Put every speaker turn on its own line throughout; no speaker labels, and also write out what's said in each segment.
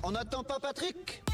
On n'attend pas Patrick?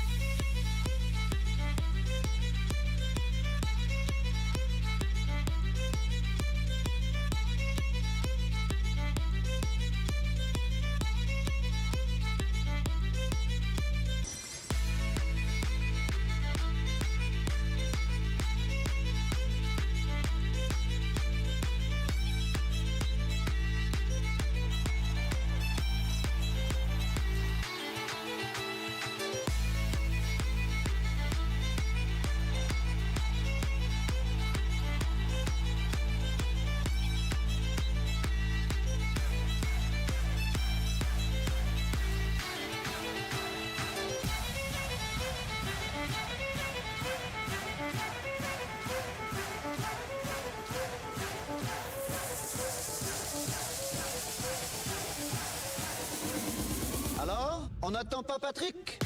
Alors, on n'attend pas Patrick?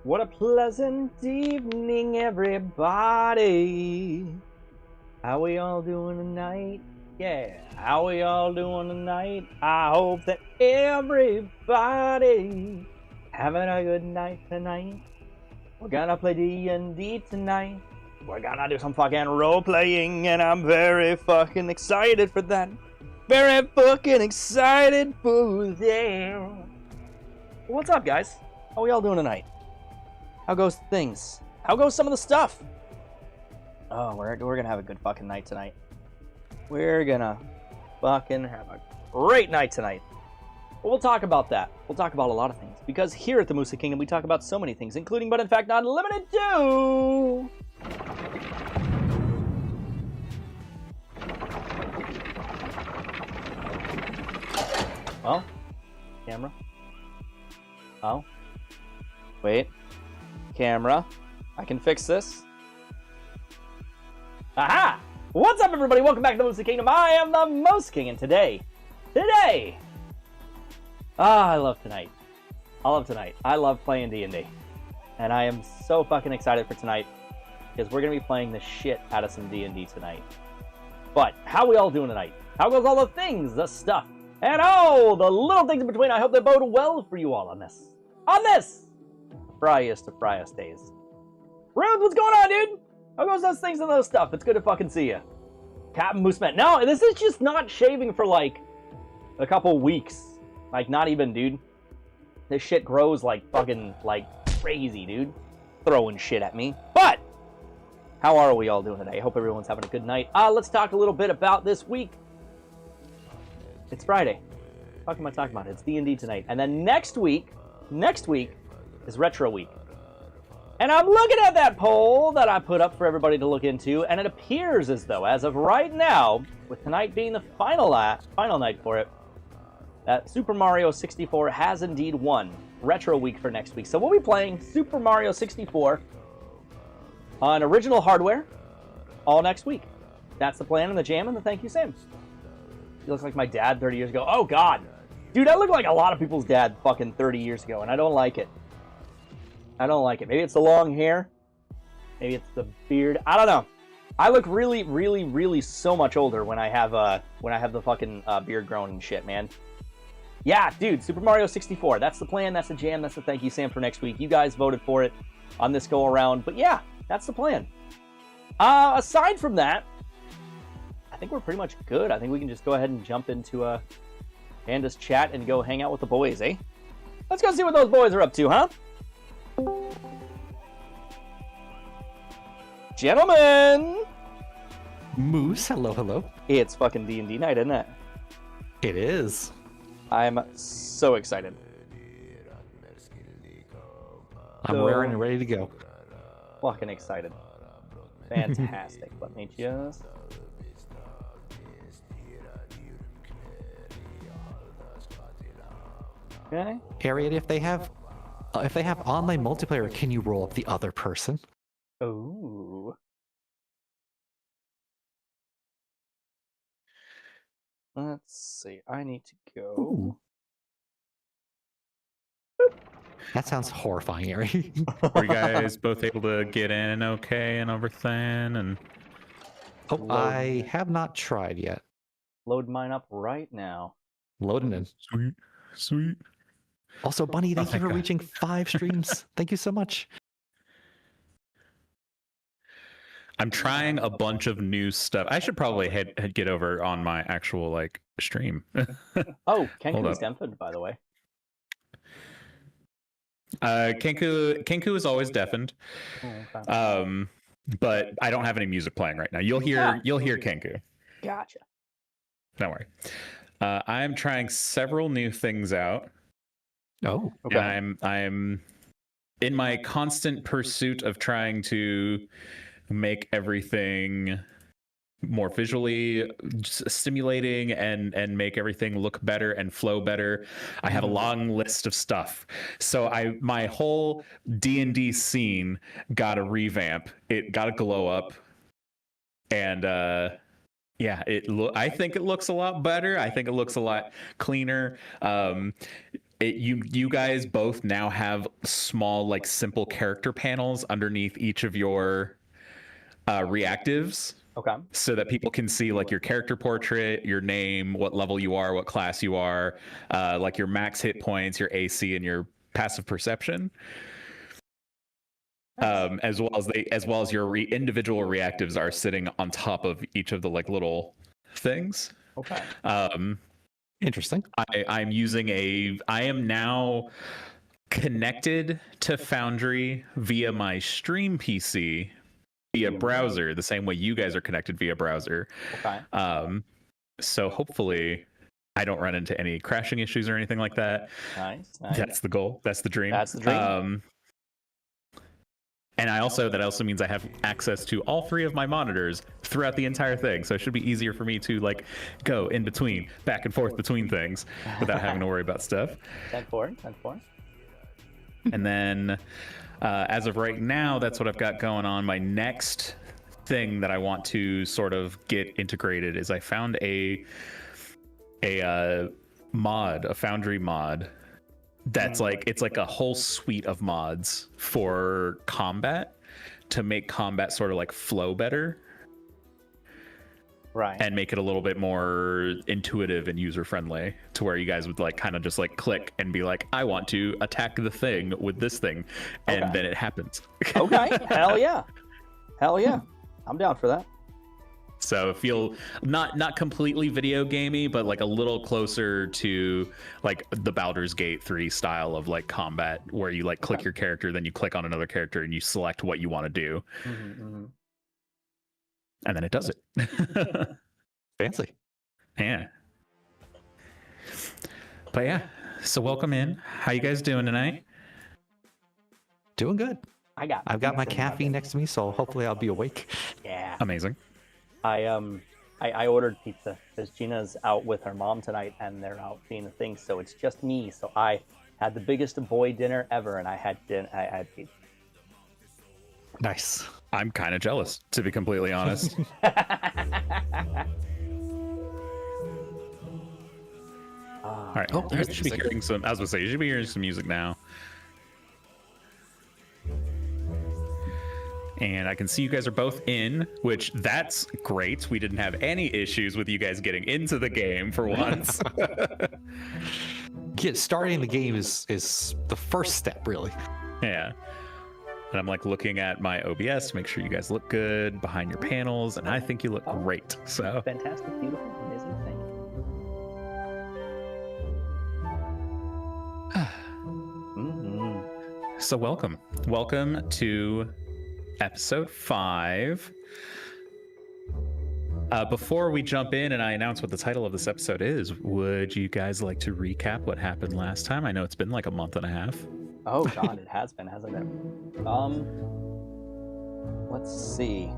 What a pleasant evening, everybody. How we all doing tonight? Yeah, how we all doing tonight? I hope that everybody having a good night tonight. We're gonna play D&D tonight. We're gonna do some fucking role-playing, and I'm very fucking excited for that. Very fucking excited for that. What's up, guys? How we all doing tonight? How goes things? How goes some of the stuff? Oh, we're gonna have a good fucking night tonight. We're gonna fucking have a great night tonight. But we'll talk about that. We'll talk about a lot of things. Because here at the Moosey Kingdom, we talk about so many things, including, but in fact not limited to... Oh? Camera? Oh? Wait. Camera. I can fix this. Aha! What's up, everybody? Welcome back to the Moosey Kingdom. I am the Moose King, and today... I love tonight. I love tonight. I love playing D&D. And I am so fucking excited for tonight, because we're going to be playing the shit out of some D&D tonight. But, how we all doing tonight? How goes all the things, the stuff, and oh, the little things in between? I hope they bode well for you all on this. Friest of Friest days. Runes, what's going on, dude? How goes those things and those stuff? It's good to fucking see you. Captain Mooseman. No, this is just not shaving for like a couple weeks. Like, not even, dude. This shit grows like fucking like crazy, dude. Throwing shit at me. But how are we all doing today? I hope everyone's having a good night. Let's talk a little bit about this week. It's Friday. What am I talking about? It's D&D tonight. And then next week is Retro Week. And I'm looking at that poll that I put up for everybody to look into, and it appears as though, as of right now, with tonight being the final night for it, that Super Mario 64 has indeed won Retro Week for next week. So we'll be playing Super Mario 64 on original hardware all next week. That's the plan and the jam and the thank you, Sam. He looks like my dad 30 years ago. Oh, God. Dude, I look like a lot of people's dad fucking 30 years ago, and I don't like it. I don't like it. Maybe it's the long hair. Maybe it's the beard. I don't know. I look really, really, really so much older when I have the fucking beard grown and shit, man. Yeah, dude, Super Mario 64. That's the plan. That's the jam. That's the thank you, Sam, for next week. You guys voted for it on this go around. But yeah, that's the plan. Aside from that, I think we're pretty much good. I think we can just go ahead and jump into Panda's chat and go hang out with the boys, eh? Let's go see what those boys are up to, huh? Gentlemen!
Moose, hello, hello.
It's fucking D&D night, isn't it?
It is.
I'm so excited.
I'm raring and ready to go.
Fucking excited. Fantastic. Let me just... Okay.
Harriet, if they have online multiplayer, can you roll up the other person?
Oh. Let's see. I need to go.
Ooh. That sounds horrifying, Ari.
Were you guys both able to get in okay and everything? And
Oh, I have not tried yet.
Load mine up right now.
Loading in.
sweet, sweet.
Also, Bunny, thank you for
God.
reaching 5 streams. Thank you so much.
I'm trying a bunch of new stuff. I should probably head get over on my actual like stream.
Oh,
Hold
Kenku is
up.
deafened, by the way.
Kenku is always deafened.
Oh, okay.
But I don't have any music playing right now. You'll hear Kenku.
Gotcha.
Don't worry. I'm trying several new things out.
Oh,
Okay.
And I'm in my constant pursuit of trying to make everything more visually stimulating and make everything look better and flow better. I have a long list of stuff. So my whole D&D scene got a revamp. It got a glow up. And yeah, I think it looks a lot better. I think it looks a lot cleaner. You guys both now have small, like, simple character panels underneath each of your reactives,
Okay.
so that people can see like your character portrait, your name, what level you are, what class you are, like your max hit points, your AC, and your passive perception. As well as your individual reactives are sitting on top of each of the like little things.
Okay.
interesting.
I am now connected to Foundry via my stream PC via browser, the same way you guys are connected via browser.
Okay.
So hopefully I don't run into any crashing issues or anything like that.
Nice.
That's the goal. That's the dream.
That's the dream.
And that also means I have access to all 3 of my monitors throughout the entire thing. So it should be easier for me to like go in between, back and forth between things without having to worry about stuff.
10-4.
And then as of right now, that's what I've got going on. My next thing that I want to sort of get integrated is I found a mod, a Foundry mod. That's it's like a whole suite of mods for combat to make combat sort of like flow better.
Right.
and make it a little bit more intuitive and user friendly to where you guys would like kind of just like click and be like, I want to attack the thing with this thing, and then it happens.
Okay. Hell yeah. Hell yeah. I'm down for that.
So feel not completely video gamey, but like a little closer to like the Baldur's Gate 3 style of like combat, where you like click your character, then you click on another character and you select what you want to do, and then it does it.
Fancy.
Yeah. But yeah, so welcome in. How you guys doing tonight?
Doing good. I've got my caffeine next to me, so hopefully I'll be awake.
Yeah.
Amazing.
I ordered pizza because Gina's out with her mom tonight and they're out seeing the thing, so it's just me. So I had the biggest boy dinner ever, and I had pizza.
Nice.
I'm kind of jealous, to be completely honest. All right.
Oh, there's
you should be
music.
hearing some. I was gonna say you should be hearing some music now. And I can see you guys are both in, which that's great. We didn't have any issues with you guys getting into the game for once.
Starting the game is the first step, really.
Yeah. And I'm like looking at my OBS to make sure you guys look good behind your panels, and I think you look great. So
Fantastic, beautiful, amazing thing.
So welcome to episode 5. Before we jump in and I announce what the title of this episode is, would you guys like to recap what happened last time? I know it's been like a month and a half.
Oh god, it has been, hasn't it? Let's see.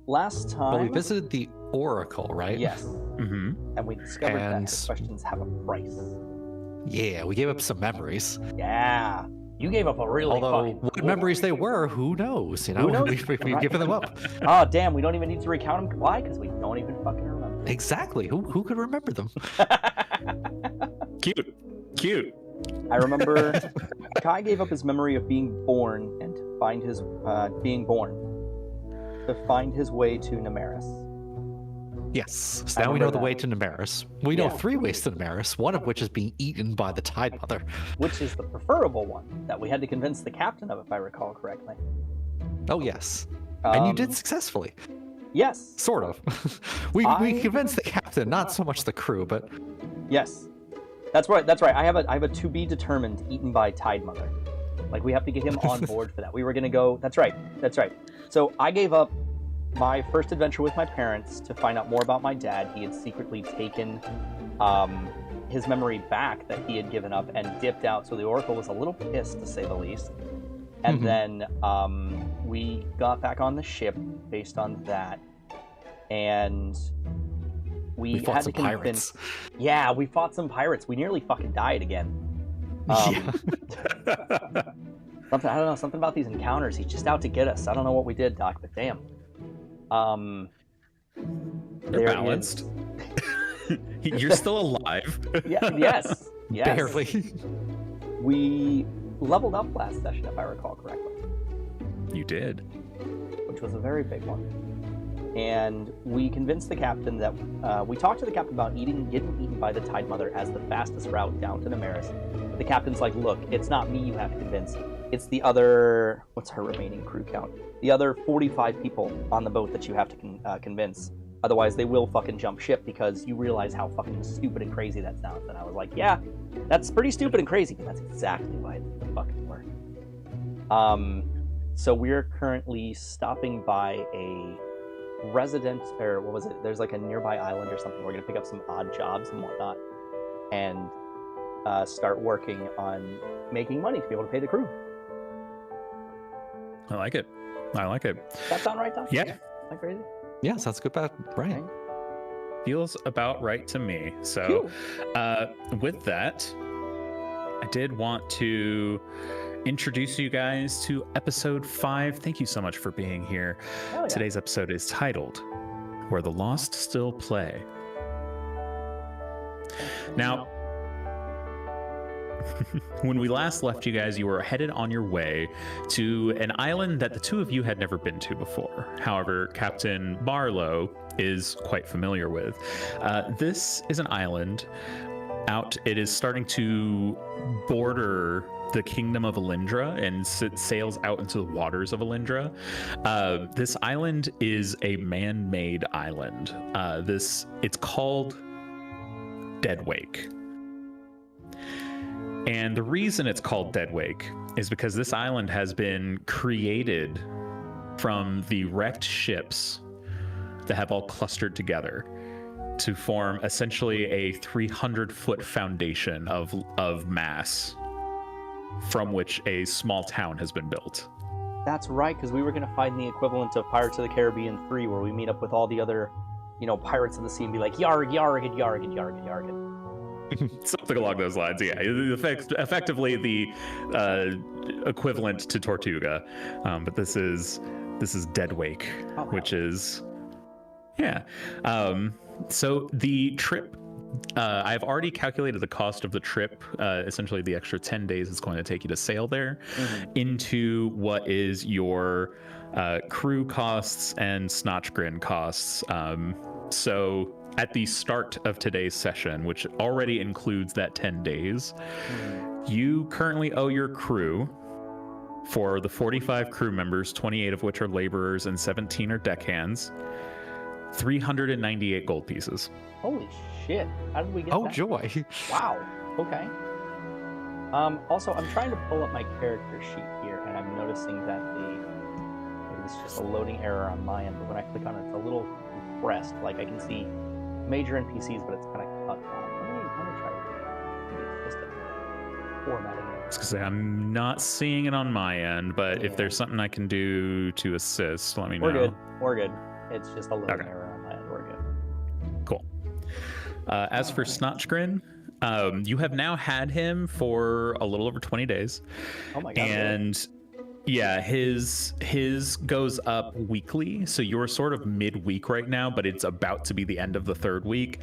Last time...
Well, we visited the Oracle, right?
Yes.
Mm-hmm.
And we discovered that his questions have a price.
Yeah, we gave up some memories.
Yeah. You gave up a really
Although,
fucking...
what memories they were, who knows? You know,
Who knows?
we've given them up.
Oh, damn, we don't even need to recount them. Why? Because we don't even fucking remember.
Exactly. Who could remember them?
Cute.
I remember Kai gave up his memory of being born and to find his to find his way to Nemeris.
Yes. So now we know the way to Nemeris. We know
Yeah.
3 ways to Nemeris, one of which is being eaten by the Tide Mother.
Which is the preferable one that we had to convince the captain of, if I recall correctly.
Oh, yes. And you did successfully.
Yes.
Sort of. we convinced the captain, not so much the crew, but...
Yes. That's right. I have a to be determined eaten by Tide Mother. Like, we have to get him on board for that. We were going to go... That's right. So I gave up my first adventure with my parents to find out more about my dad. He had secretly taken his memory back that he had given up and dipped out. So the Oracle was a little pissed, to say the least. And then we got back on the ship based on that. And we
fought
had
some
to convince...
pirates.
Yeah, we fought some pirates. We nearly fucking died again.
Yeah.
Something, I don't know, something about these encounters. He's just out to get us. I don't know what we did, Doc, but damn.
They're balanced. You're still alive.
Yes.
Barely.
We leveled up last session, if I recall correctly.
You did.
Which was a very big one. And we convinced the captain that... we talked to the captain about getting eaten by the Tide Mother as the fastest route down to Nemeris. But the captain's like, look, it's not me you have to convince. It's the other... What's her remaining crew count? The other 45 people on the boat that you have to convince. Otherwise, they will fucking jump ship because you realize how fucking stupid and crazy that sounds. And I was like, yeah, that's pretty stupid and crazy, but that's exactly why it doesn't fucking work. So we're currently stopping by a resident, or what was it? There's like a nearby island or something. We're going to pick up some odd jobs and whatnot and start working on making money to be able to pay the crew.
I like it.
Does that sound right, Doc?
Yeah.
Am I crazy?
Yeah, sounds good about right.
Okay.
Feels about right to me. So with that, I did want to introduce you guys to episode 5. Thank you so much for being here.
Oh, yeah.
Today's episode is titled Where the Lost Still Play. Now, when we last left you guys, you were headed on your way to an island that the two of you had never been to before. However, Captain Barlow is quite familiar with. This is an island it is starting to border the kingdom of Alindra and sails out into the waters of Alindra. This island is a man-made island. It's called Deadwake. And the reason it's called Deadwake is because this island has been created from the wrecked ships that have all clustered together to form essentially a 300-foot foundation of mass from which a small town has been built.
That's right, because we were going to find the equivalent of Pirates of the Caribbean 3, where we meet up with all the other, pirates of the sea and be like, yarg, yarg, and yarg, and yarg, and yarg.
Something along those lines, yeah. Effectively the equivalent to Tortuga, but this is Deadwake, which is, yeah. So the trip, I've already calculated the cost of the trip, essentially the extra 10 days it's going to take you to sail there, into what is your crew costs and Snotchgrin costs. So at the start of today's session, which already includes that 10 days, you currently owe your crew, for the 45 crew members, 28 of which are laborers and 17 are deckhands, 398 gold pieces.
Holy shit. How did we get that?
Oh, joy.
Wow. Okay. Also, I'm trying to pull up my character sheet here, and I'm noticing that maybe this is just a loading error on my end, but when I click on it, it's a little compressed. Like, I can see major NPCs, but it's kind of cut off. Let me try it. It's just a formatting error.
I was gonna say, I'm not seeing it on my end, but if there's something I can do to assist, let me know.
We're good. It's just a loading error on my end. We're good.
Cool. As for Snotchgrin, you have now had him for a little over 20 days.
Oh my god.
And yeah, his goes up weekly, so you're sort of midweek right now, but it's about to be the end of the third week.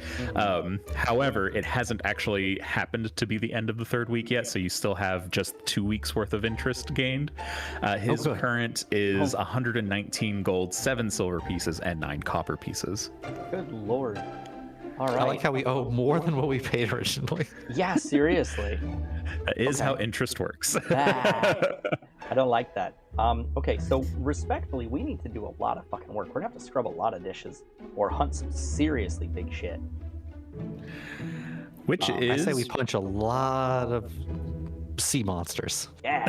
However, it hasn't actually happened to be the end of the third week yet, so you still have just 2 weeks worth of interest gained. His current is 119 gold, 7 silver pieces, and 9 copper pieces.
Good lord. All right.
I like how we owe more than what we paid originally.
Yeah, seriously.
That is how interest works.
I don't like that. Okay, so respectfully, we need to do a lot of fucking work. We're gonna have to scrub a lot of dishes or hunt some seriously big shit.
Which is...
I say we punch a lot of sea monsters.
Yeah,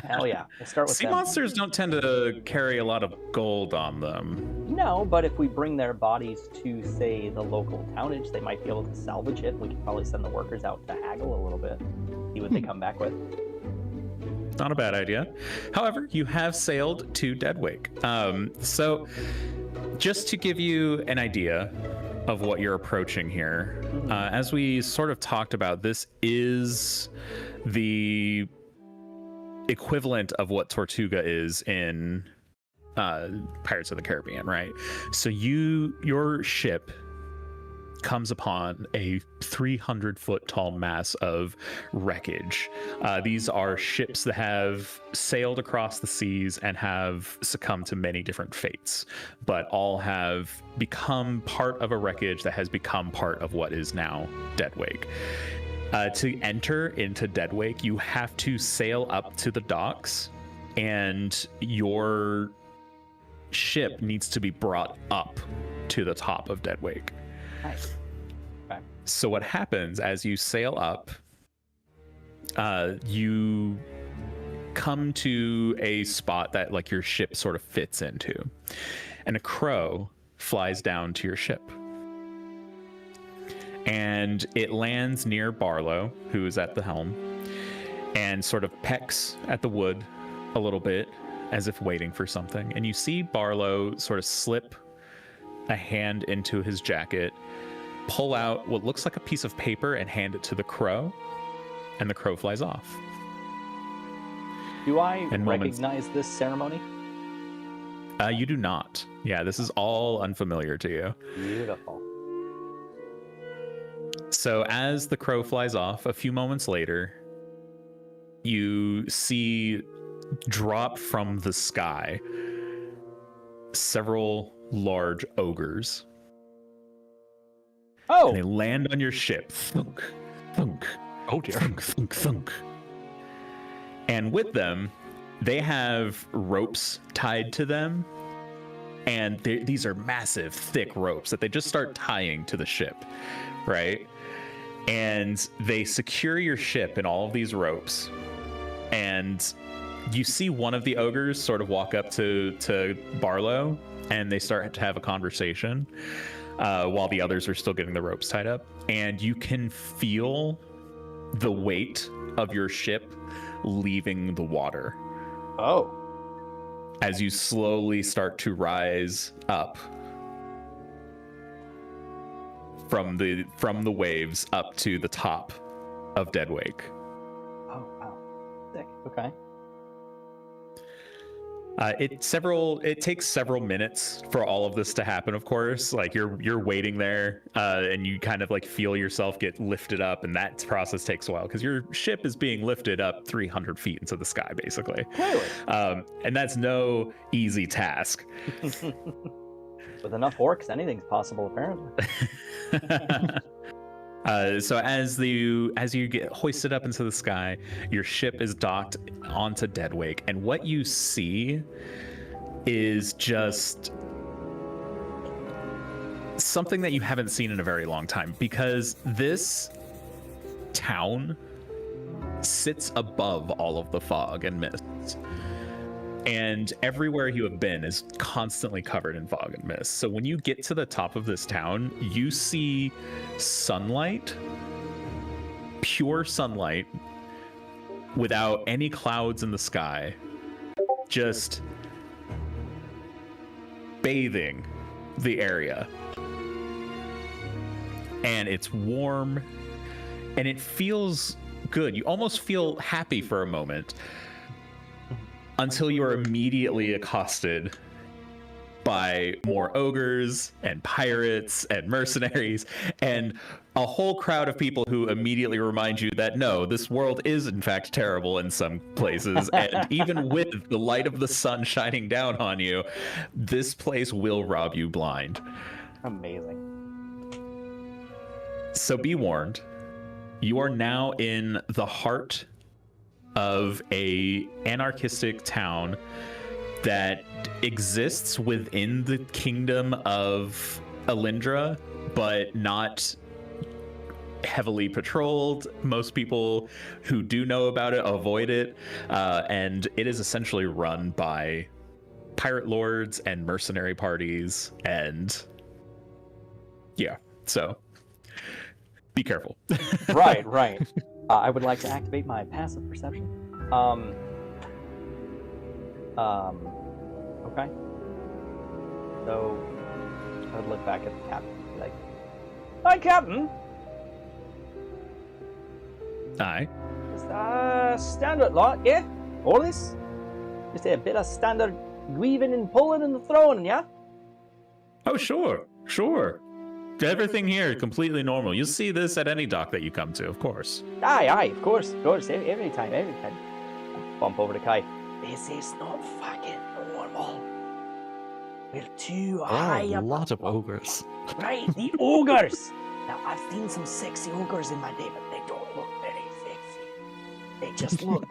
hell yeah. We'll start with
sea
them.
monsters don't tend to carry a lot of gold on them.
No, but if we bring their bodies to, say, the local townage, they might be able to salvage it. We could probably send the workers out to haggle a little bit, see what they come back with.
Not a bad idea. However, you have sailed to Deadwake. So just to give you an idea of what you're approaching here, as we sort of talked about, this is the equivalent of what Tortuga is in Pirates of the Caribbean, right? So your ship comes upon a 300-foot tall mass of wreckage. These are ships that have sailed across the seas and have succumbed to many different fates, but all have become part of a wreckage that has become part of what is now Deadwake. To enter into Deadwake, you have to sail up to the docks, and your ship needs to be brought up to the top of Deadwake.
Nice. Okay.
So what happens as you sail up, you come to a spot that like your ship sort of fits into, and a crow flies down to your ship. And it lands near Barlow, who is at the helm, and sort of pecks at the wood a little bit as if waiting for something. And you see Barlow sort of slip a hand into his jacket, pull out what looks like a piece of paper and hand it to the crow, and the crow flies off.
Do I recognize this ceremony?
You do not. Yeah, this is all unfamiliar to you.
Beautiful.
So as the crow flies off, a few moments later, you see drop from the sky several large ogres.
Oh!
And they land on your ship. Thunk, thunk.
Oh dear.
Thunk, thunk, thunk. And with them, they have ropes tied to them. And these are massive, thick ropes that they just start tying to the ship, right? And they secure your ship in all of these ropes. And you see one of the ogres sort of walk up to Barlow, and they start to have a conversation while the others are still getting the ropes tied up. And you can feel the weight of your ship leaving the water.
Oh.
As you slowly start to rise up from the waves up to the top of Deadwake.
Oh, wow. Sick. Okay.
It takes several minutes for all of this to happen, of course. Like you're waiting there, and you kind of like feel yourself get lifted up, and that process takes a while because your ship is being lifted up 300 feet into the sky, basically.
Really?
And that's no easy task.
With enough orcs, anything's possible, apparently.
So as you get hoisted up into the sky, your ship is docked onto Deadwake, and what you see is just something that you haven't seen in a very long time, because this town sits above all of the fog and mist. And everywhere you have been is constantly covered in fog and mist. So when you get to the top of this town, you see sunlight, pure sunlight, without any clouds in the sky, just bathing the area. And it's warm, and it feels good. You almost feel happy for a moment, until you are immediately accosted by more ogres and pirates and mercenaries and a whole crowd of people who immediately remind you that no, this world is in fact terrible in some places, and even with the light of the sun shining down on you, this place will rob you blind.
Amazing.
So be warned, you are now in the heart of a anarchistic town that exists within the kingdom of Alindra, but not heavily patrolled. Most people who do know about it avoid it, and it is essentially run by pirate lords and mercenary parties, and yeah, so be careful.
Right. I would like to activate my passive perception. Okay. So, I would look back at the captain and be like, "Hi, Captain!
Aye.
Just standard lot, yeah? All this? Just a bit of standard weaving and pulling and throwing, yeah?"
Oh, sure. Everything here is completely normal. You'll see this at any dock that you come to, of course.
Aye, of course. Every time. Bump over to Kai. This is not fucking normal. We're too high
A
up.
lot of ogres.
Right, the ogres. Now, I've seen some sexy ogres in my day, but they don't look very sexy. They just look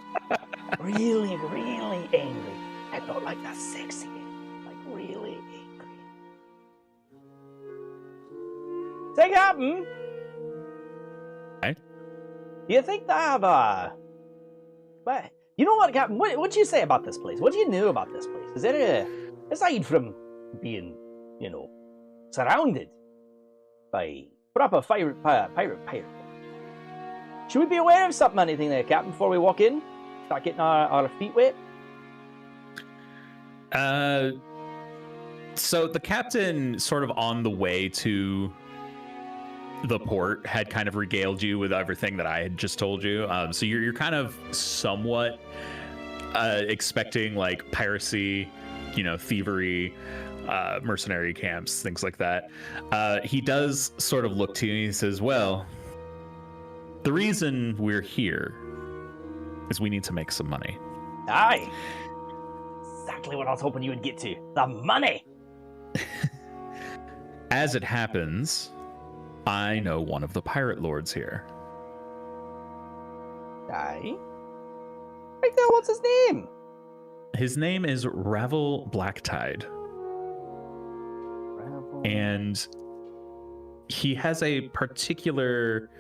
really, really angry. And not like that sexy, like really angry. Say, Captain.
Hey?
Do you think they have But you know what, Captain? What do you say about this place? What do you know about this place? Is it aside from being, surrounded by proper pirate? Should we be aware of anything there, Captain, before we walk in? Start getting our feet wet?
So the captain, sort of on the way to the port, had kind of regaled you with everything that I had just told you. So you're kind of somewhat expecting like piracy, thievery, mercenary camps, things like that. He does sort of look to you and he says, "Well, the reason we're here is we need to make some money.
Aye. Exactly what I was hoping you would get to. The money.
As it happens, I know one of the pirate lords here.
Aye. Right now, what's his name?
His name is Ravel Blacktide.
Ravel.
And he has a particular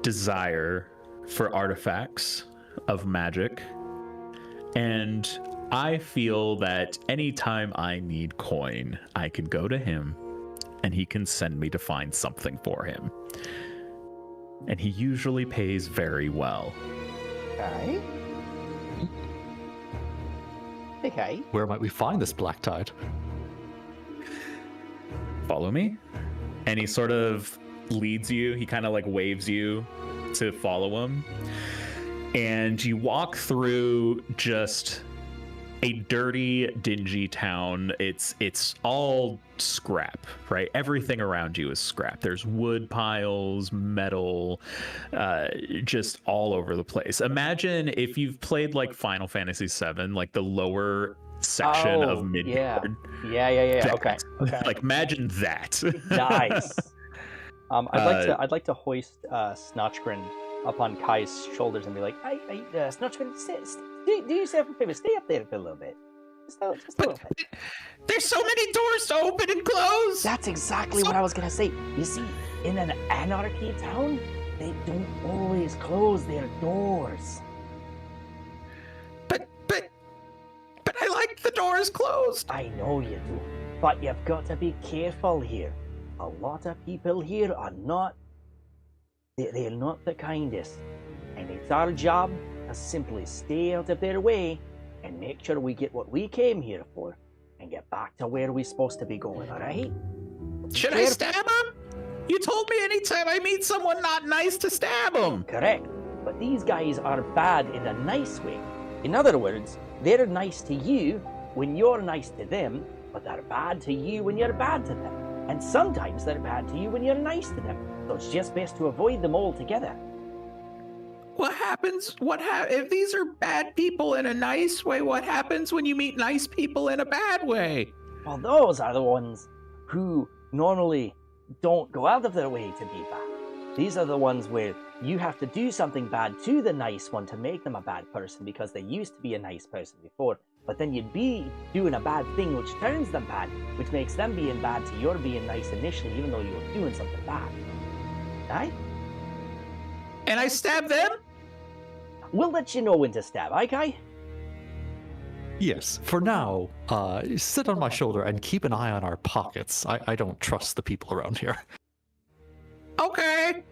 desire for artifacts of magic. And I feel that anytime I need coin, I can go to him and he can send me to find something for him. And he usually pays very well.
Okay. Okay.
Where might we find this black tide?
Follow me. And he sort of leads you. He kind of like waves you to follow him. And you walk through just a dirty, dingy town. It's all scrap, right? Everything around you is scrap. There's wood piles, metal, just all over the place. Imagine if you've played like Final Fantasy VII, like the lower section of Midgard.
Yeah. Okay.
Like imagine that.
Nice. I'd like to hoist Snotchgrin up on Kai's shoulders and be like, "Hey, Snotchgrin, do yourself a favor, stay up there for a little bit, just a little bit."
There's so many doors to open and close.
That's exactly what I was gonna say. You see, in an anarchy town, they don't always close their doors.
But I like the doors closed.
I know you do, but you've got to be careful here. A lot of people here are not. They're not the kindest, and it's our job to simply stay out of their way and make sure we get what we came here for and get back to where we're supposed to be going, alright?
Should I stab him? You told me anytime I meet someone not nice to stab him.
Correct, but these guys are bad in a nice way. In other words, they're nice to you when you're nice to them, but they're bad to you when you're bad to them. And sometimes they're bad to you when you're nice to them. So it's just best to avoid them altogether.
What happens? If these are bad people in a nice way? What happens when you meet nice people in a bad way?
Well, those are the ones who normally don't go out of their way to be bad. These are the ones where you have to do something bad to the nice one to make them a bad person because they used to be a nice person before. But then you'd be doing a bad thing which turns them bad, which makes them being bad to your being nice initially, even though you were doing something bad. Aye?
And I stab them?
We'll let you know when to stab, aye, Kai?
Yes, for now, sit on my shoulder and keep an eye on our pockets. I don't trust the people around here.
Okay.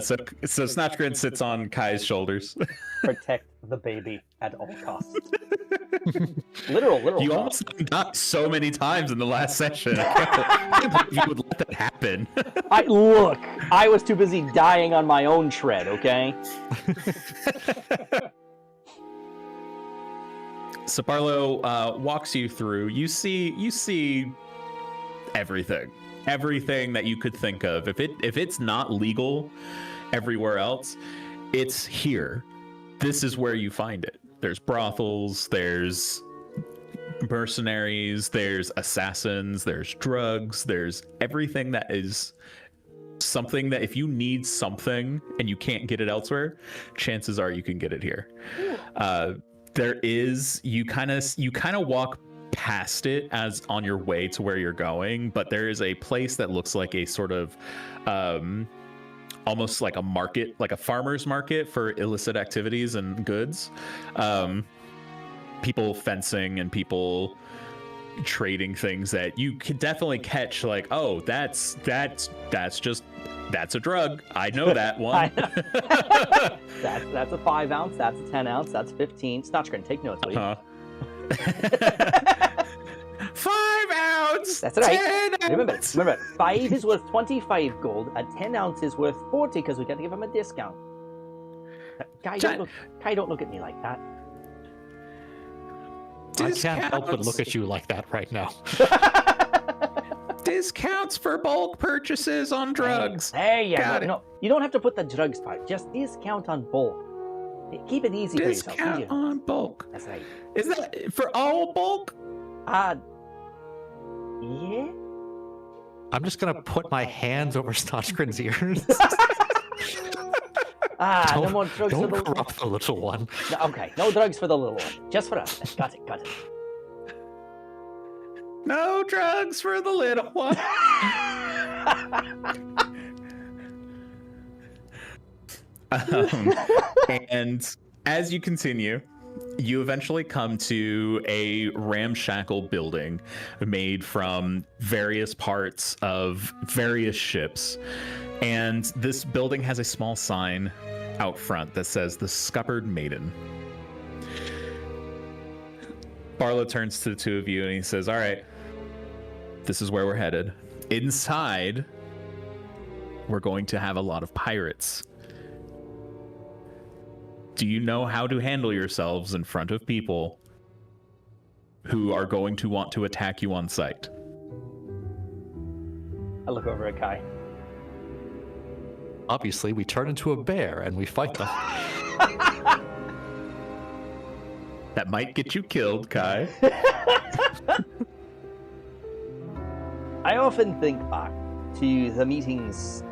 So Snotchgrin sits on Kai's shoulders.
Protect the baby at all costs. Literal.
You almost got so many times in the last session. I can't believe you would let that happen.
I was too busy dying on my own tread, okay?
Saparlo walks you through. You see everything that you could think of. If it's not legal everywhere else, it's here. This is where you find it. There's brothels, there's mercenaries, there's assassins, there's drugs, there's everything that is something that if you need something and you can't get it elsewhere, chances are you can get it here. You kind of walk past it as on your way to where you're going, but there is a place that looks like a sort of almost like a market, like a farmer's market for illicit activities and goods. People fencing and people trading things that you could definitely catch, like, oh, that's a drug. I know that one.
That's a 5 ounce, that's a 10 ounce, that's 15. Snotchgrin, take notes, please.
5 ounce.
That's right.
10
Remember,
ounce.
5 is worth 25 gold, and 10 ounce is worth 40 because we got to give him a discount. Kai, don't look at me like that.
I can't help but look at you like that right now.
Discounts for bulk purchases on drugs.
There you
Got
go.
it.
No, you don't have to put the drugs part. Just discount on bulk. Keep it easy for yourself.
Discount on bulk.
That's right.
Is that for all bulk?
Yeah.
I'm just gonna put my hands over Snotchgrin's ears.
No more drugs for the
corrupt the little one.
No, okay, no drugs for the little one. Just for us. Got it.
No drugs for the little one. And as you continue, you eventually come to a ramshackle building made from various parts of various ships. And this building has a small sign out front that says the Scuppered Maiden. Barlow turns to the two of you and he says, all right, this is where we're headed. Inside, we're going to have a lot of pirates. Do you know how to handle yourselves in front of people who are going to want to attack you on sight?
I look over at Kai.
Obviously, we turn into a bear and we fight them.
That might get you killed, Kai.
I often think back to the meetings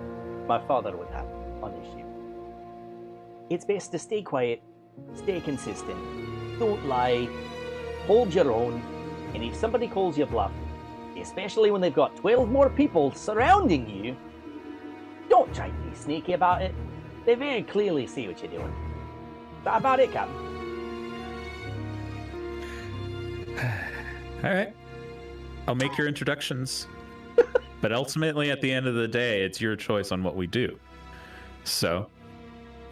my father would have on this ship. It's best to stay quiet, stay consistent, don't lie, hold your own, and if somebody calls you bluff, especially when they've got 12 more people surrounding you, don't try to be sneaky about it. They very clearly see what you're doing. Is that about it, Captain?
All right. I'll make your introductions. But ultimately, at the end of the day, it's your choice on what we do. So,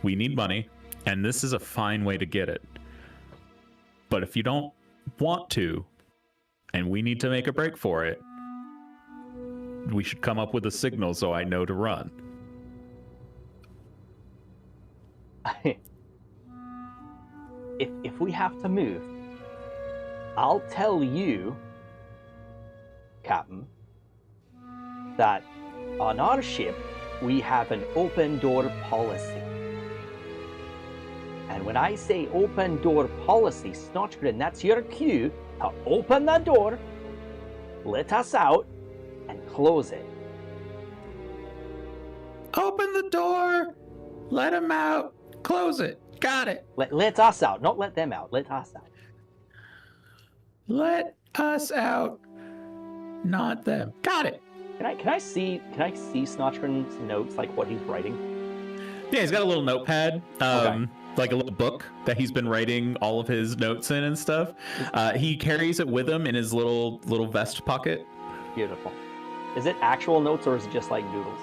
we need money, and this is a fine way to get it. But if you don't want to, and we need to make a break for it, we should come up with a signal so I know to run.
If we have to move, I'll tell you, Captain, that on our ship, we have an open door policy. And when I say open door policy, Snotchgrin, that's your cue to open the door, let us out, and close it.
Open the door, let him out, close it. Got it.
Let us out, not let them out. Let us out.
Let us out, not them. Got it.
Can I see Snotchgrin's notes, like what he's writing?
Yeah, he's got a little notepad, like a little book that he's been writing all of his notes in and stuff. He carries it with him in his little vest pocket.
Beautiful. Is it actual notes or is it just like doodles?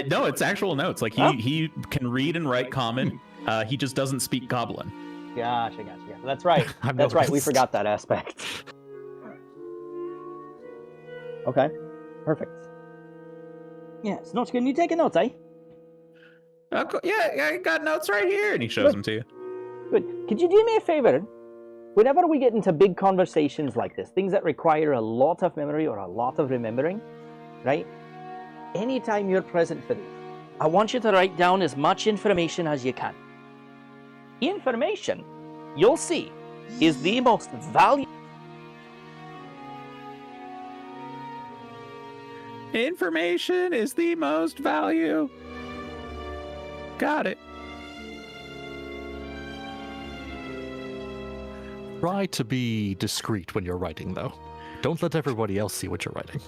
No, it's actual notes. Like he can read and write common. He just doesn't speak Goblin.
Gotcha. That's right. That's right. We forgot that aspect. Okay, perfect. Yeah, Snotchgrin, you taking notes, eh?
Yeah, I got notes right here, and he shows them to you.
Good. Could you do me a favor? Whenever we get into big conversations like this, things that require a lot of memory or a lot of remembering, right? Anytime you're present for this, I want you to write down as much information as you can. Information, you'll see, is the most valuable.
Information is the most value. Got it.
Try to be discreet when you're writing, though. Don't let everybody else see what you're writing.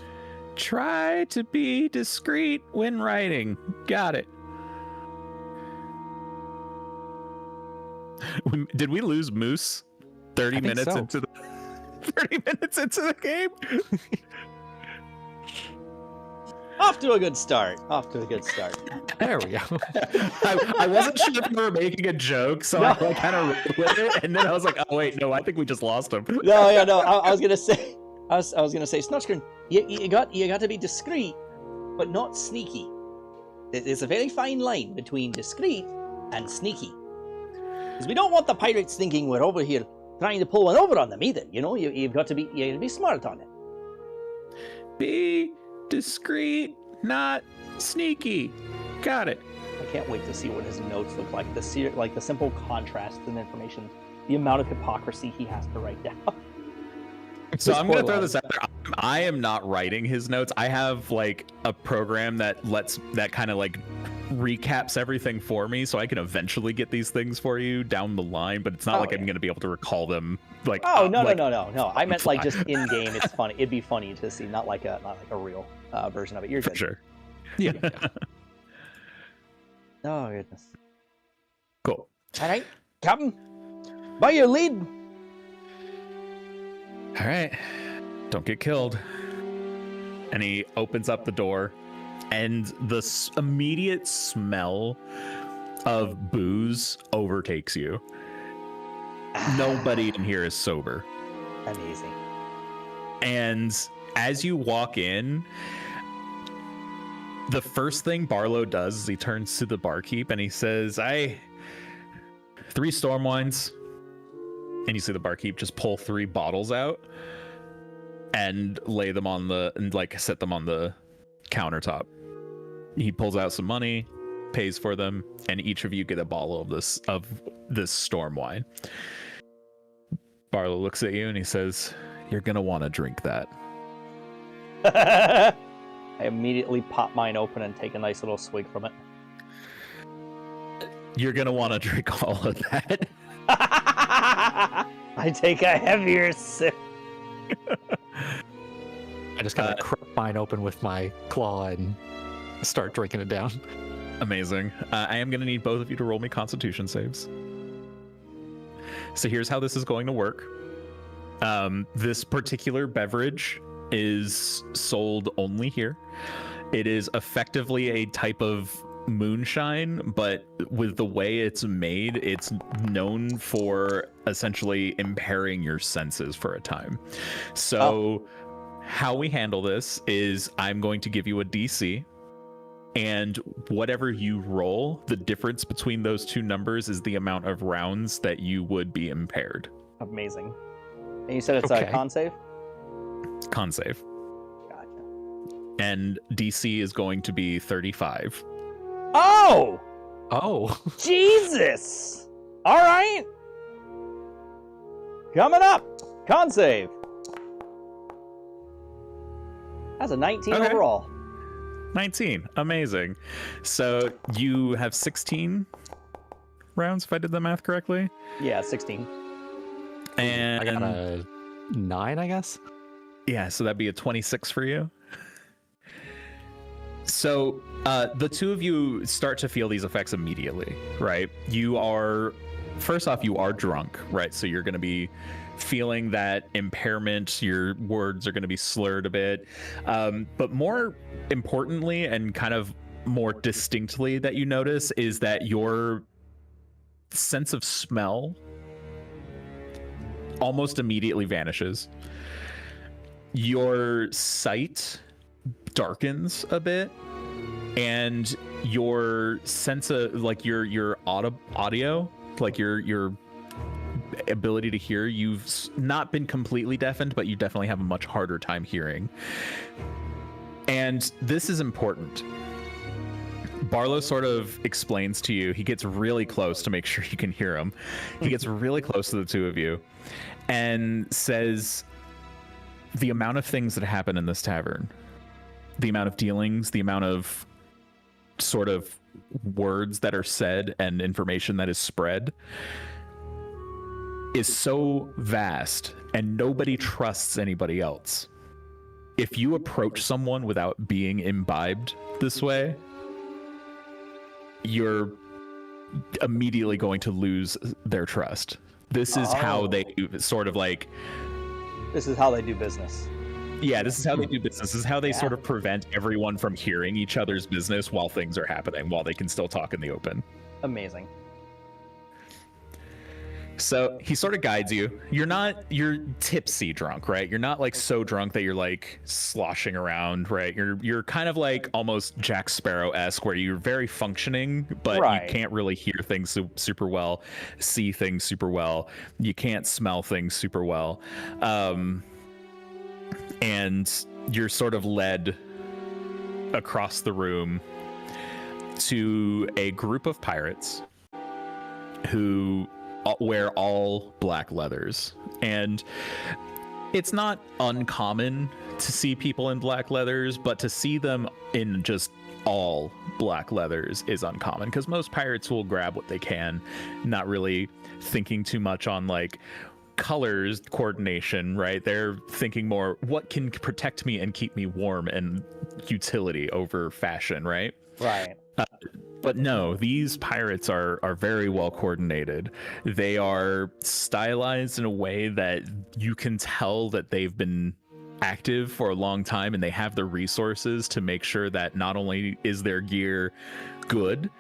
Try to be discreet when writing. Got it. Did we lose Moose 30 minutes into the 30 minutes into the game?
Off to a good start.
There we go.
I wasn't sure if you were making a joke, so I kind of rolled with it, and then I was like, "Oh wait, no, I think we just lost him."
No. I was gonna say, Snotchgrin, you got to be discreet, but not sneaky. There's a very fine line between discreet and sneaky, because we don't want the pirates thinking we're over here trying to pull one over on them either. You know, you've got to be smart on it.
Be discreet, not sneaky. Got it.
I can't wait to see what his notes look like. The simple contrast in information, the amount of hypocrisy he has to write down.
So I'm going to throw this out there. I am not writing his notes. I have like a program that kind of like recaps everything for me, so I can eventually get these things for you down the line. But it's not I'm going to be able to recall them. Like
no. I meant like just in game. It's funny. It'd be funny to see, not like a real version of it. You're good.
For sure.
Yeah.
Oh goodness.
Cool.
All right, Captain. By your lead.
All right, don't get killed. And he opens up the door, and the immediate smell of booze overtakes you. Nobody in here is sober.
Amazing.
And as you walk in, the first thing Barlow does is he turns to the barkeep and he says, 3 storm wines. And you see the barkeep just pull 3 bottles out and lay them on set them on the countertop. He pulls out some money, pays for them, and each of you get a bottle of this storm wine. Barlow looks at you and he says, "You're gonna want to drink that."
I immediately pop mine open and take a nice little swig from it.
You're gonna want to drink all of that.
I take a heavier sip.
I just kind of crack mine open with my claw and start drinking it down.
Amazing. I am going to need both of you to roll me Constitution saves. So here's how this is going to work. This particular beverage is sold only here. It is effectively a type of moonshine, but with the way it's made, it's known for essentially impairing your senses for a time. So how we handle this is I'm going to give you a DC, and whatever you roll, the difference between those 2 numbers is the amount of rounds that you would be impaired.
Amazing. And you said it's a con save?
Con save.
Gotcha.
And DC is going to be 35.
Oh!
Jesus!
All right. Coming up. Con save. That's a 19 overall.
19. Amazing. So you have 16 rounds, if I did the math correctly?
Yeah, 16.
And
I got a 9, I guess?
Yeah, so that'd be a 26 for you. So the 2 of you start to feel these effects immediately, right? First off, you are drunk, right? So you're going to be feeling that impairment. Your words are going to be slurred a bit. But more importantly, and kind of more distinctly that you notice, is that your sense of smell almost immediately vanishes. Your sight darkens a bit, and your sense of your audio, like your ability to hear, you've not been completely deafened, but you definitely have a much harder time hearing. And this is important. Barlow sort of explains to you, he gets really close to make sure you can hear him. He gets really close to the 2 of you and says, the amount of things that happen in this tavern, the amount of dealings, the amount of sort of words that are said and information that is spread is so vast, and nobody trusts anybody else. If you approach someone without being imbibed this way, you're immediately going to lose their trust. This is how they sort of like...
This is how they do business.
Yeah, this is how they do business. This is how they sort of prevent everyone from hearing each other's business while things are happening, while they can still talk in the open.
Amazing.
So he sort of guides you. You're tipsy drunk, right? You're not like so drunk that you're like sloshing around, right? You're kind of like almost Jack Sparrow-esque, where you're very functioning, but you can't really hear things super well, see things super well. You can't smell things super well. And you're sort of led across the room to a group of pirates who wear all black leathers. And it's not uncommon to see people in black leathers, but to see them in just all black leathers is uncommon, because most pirates will grab what they can, not really thinking too much on like colors coordination, right? They're thinking more what can protect me and keep me warm and utility over fashion, right?
Right.
But no, these pirates are very well coordinated. They are stylized in a way that you can tell that they've been active for a long time, and they have the resources to make sure that not only is their gear good,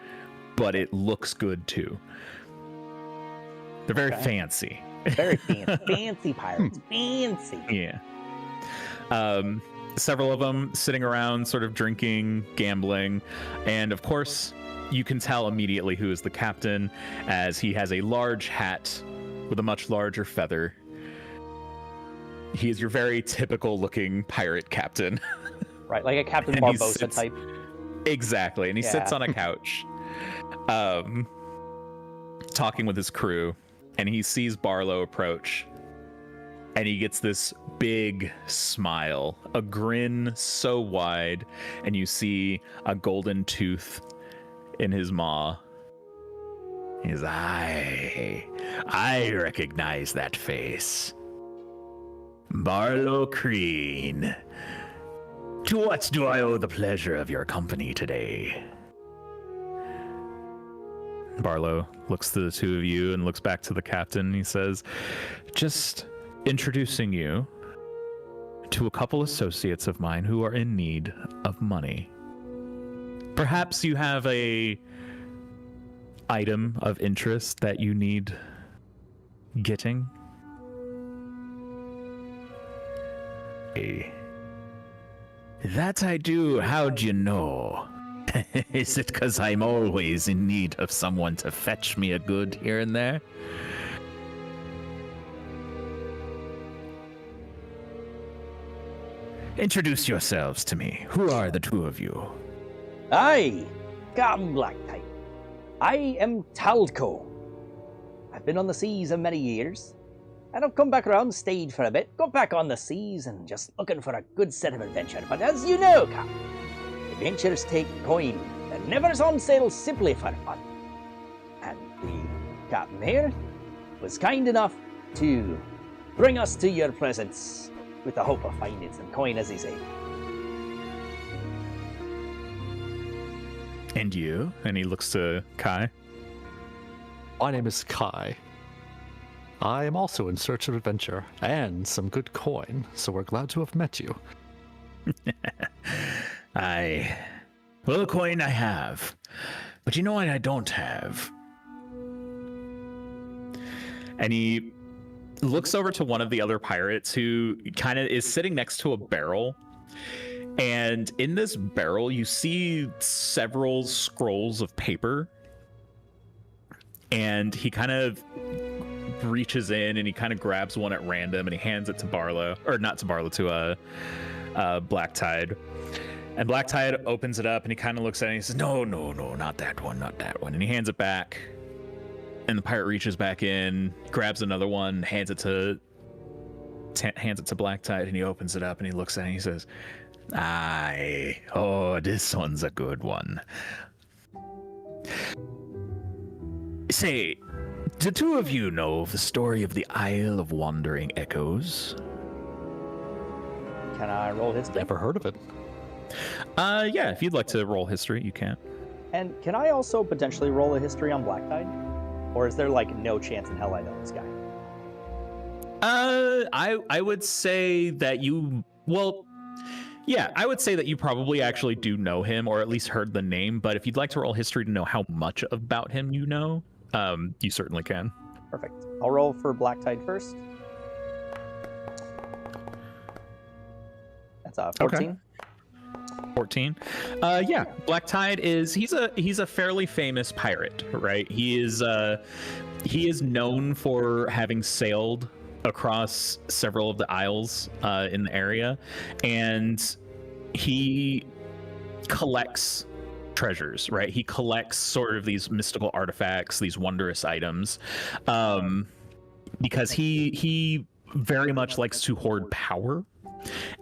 but it looks good too. They're very fancy.
Very fancy. Fancy pirates. Fancy.
Yeah. Several of them sitting around sort of drinking, gambling, and of course you can tell immediately who is the captain, as he has a large hat with a much larger feather. He is your very typical looking pirate captain.
Right, like a Captain Barbossa type.
Exactly, and he sits on a couch talking with his crew, and he sees Barlow approach, and he gets this big smile, a grin so wide, and you see a golden tooth in his maw. He's, I recognize that face. Barlow Crean. To what do I owe the pleasure of your company today? Barlow looks to the two of you and looks back to the captain. He says, just introducing you to a couple associates of mine who are in need of money. Perhaps you have a item of interest that you need getting? That I do. How'd you know? Is it because I'm always in need of someone to fetch me a good here and there? Introduce yourselves to me. Who are the two of you?
Aye, come black type. I am Talco. I've been on the seas a many years, and I've come back around, stayed for a bit, got back on the seas, and just looking for a good set of adventure. But as you know, Cap, adventures take coin, and never's on sale simply for fun. And the captain here was kind enough to bring us to your presence with the hope of finding some coin, as they say.
And you? And he looks to Kai.
My name is Kai. I am also in search of adventure and some good coin, so we're glad to have met you.
Well, coin I have, but you know what I don't have? And he looks over to one of the other pirates who kind of is sitting next to a barrel. And in this barrel, you see several scrolls of paper. And he kind of reaches in and he kind of grabs one at random and he hands it to Barlow, or not to Barlow, to Black Tide. And Black Tide opens it up and he kind of looks at it and he says, no, not that one, not that one. And he hands it back. And the pirate reaches back in, grabs another one, hands it to Black Tide, and he opens it up and he looks at it and he says, aye, oh, this one's a good one. Say, the two of you know the story of the Isle of Wandering Echoes?
Can I roll history?
Never heard of it.
Yeah, if you'd like to roll history, you can.
And can I also potentially roll a history on Black Tide? Or is there like no chance in hell I know this guy?
I would say that you, well, yeah, I would say that you probably actually do know him, or at least heard the name, but if you'd like to roll history to know how much about him you know, you certainly can.
Perfect. I'll roll for Black Tide first. That's 14.
Okay. 14. Yeah, Black Tide he's a fairly famous pirate, right? He is known for having sailed across several of the aisles in the area, and he collects treasures, right? He collects sort of these mystical artifacts, these wondrous items, because he very much likes to hoard power.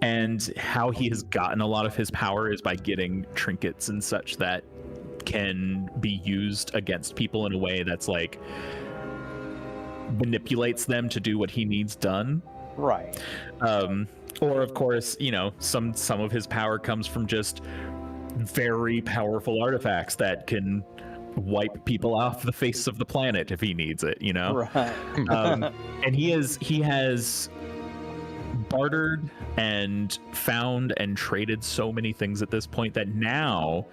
And how he has gotten a lot of his power is by getting trinkets and such that can be used against people in a way that's like manipulates them to do what he needs done.
Right.
Or of course, you know, some of his power comes from just very powerful artifacts that can wipe people off the face of the planet if he needs it, you know?
Right.
And he has bartered and found and traded so many things at this point that now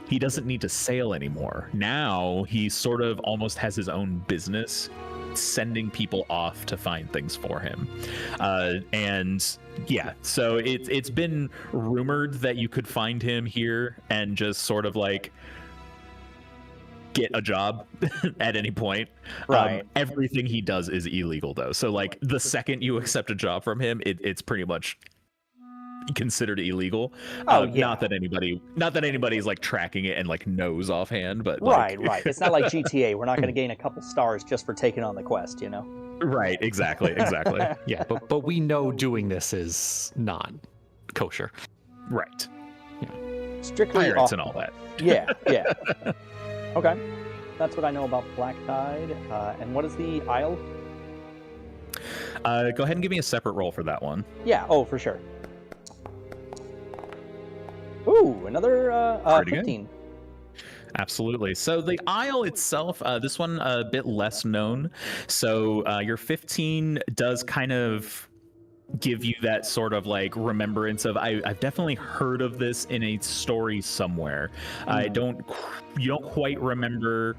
he doesn't need to sail anymore. Now he sort of almost has his own business sending people off to find things for him. And yeah, so it's been rumored that you could find him here and just sort of like get a job at any point.
Right.
Everything he does is illegal though. So like the second you accept a job from him, it's pretty much considered illegal.
Oh, yeah.
Not that anybody's like tracking it and like knows offhand, but
Right. It's not like GTA. We're not going to gain a couple stars just for taking on the quest, you know?
Right, exactly.
Yeah, but we know doing this is not kosher.
Right.
Strictly
Pirates and all that.
Yeah. Okay. That's what I know about Black Tide. And what is the Isle?
Go ahead and give me a separate roll for that one.
Yeah, for sure. Ooh, another 15.
Absolutely. So the Isle itself, this one a bit less known. So your 15 does kind of give you that sort of like remembrance of I've definitely heard of this in a story somewhere. You don't quite remember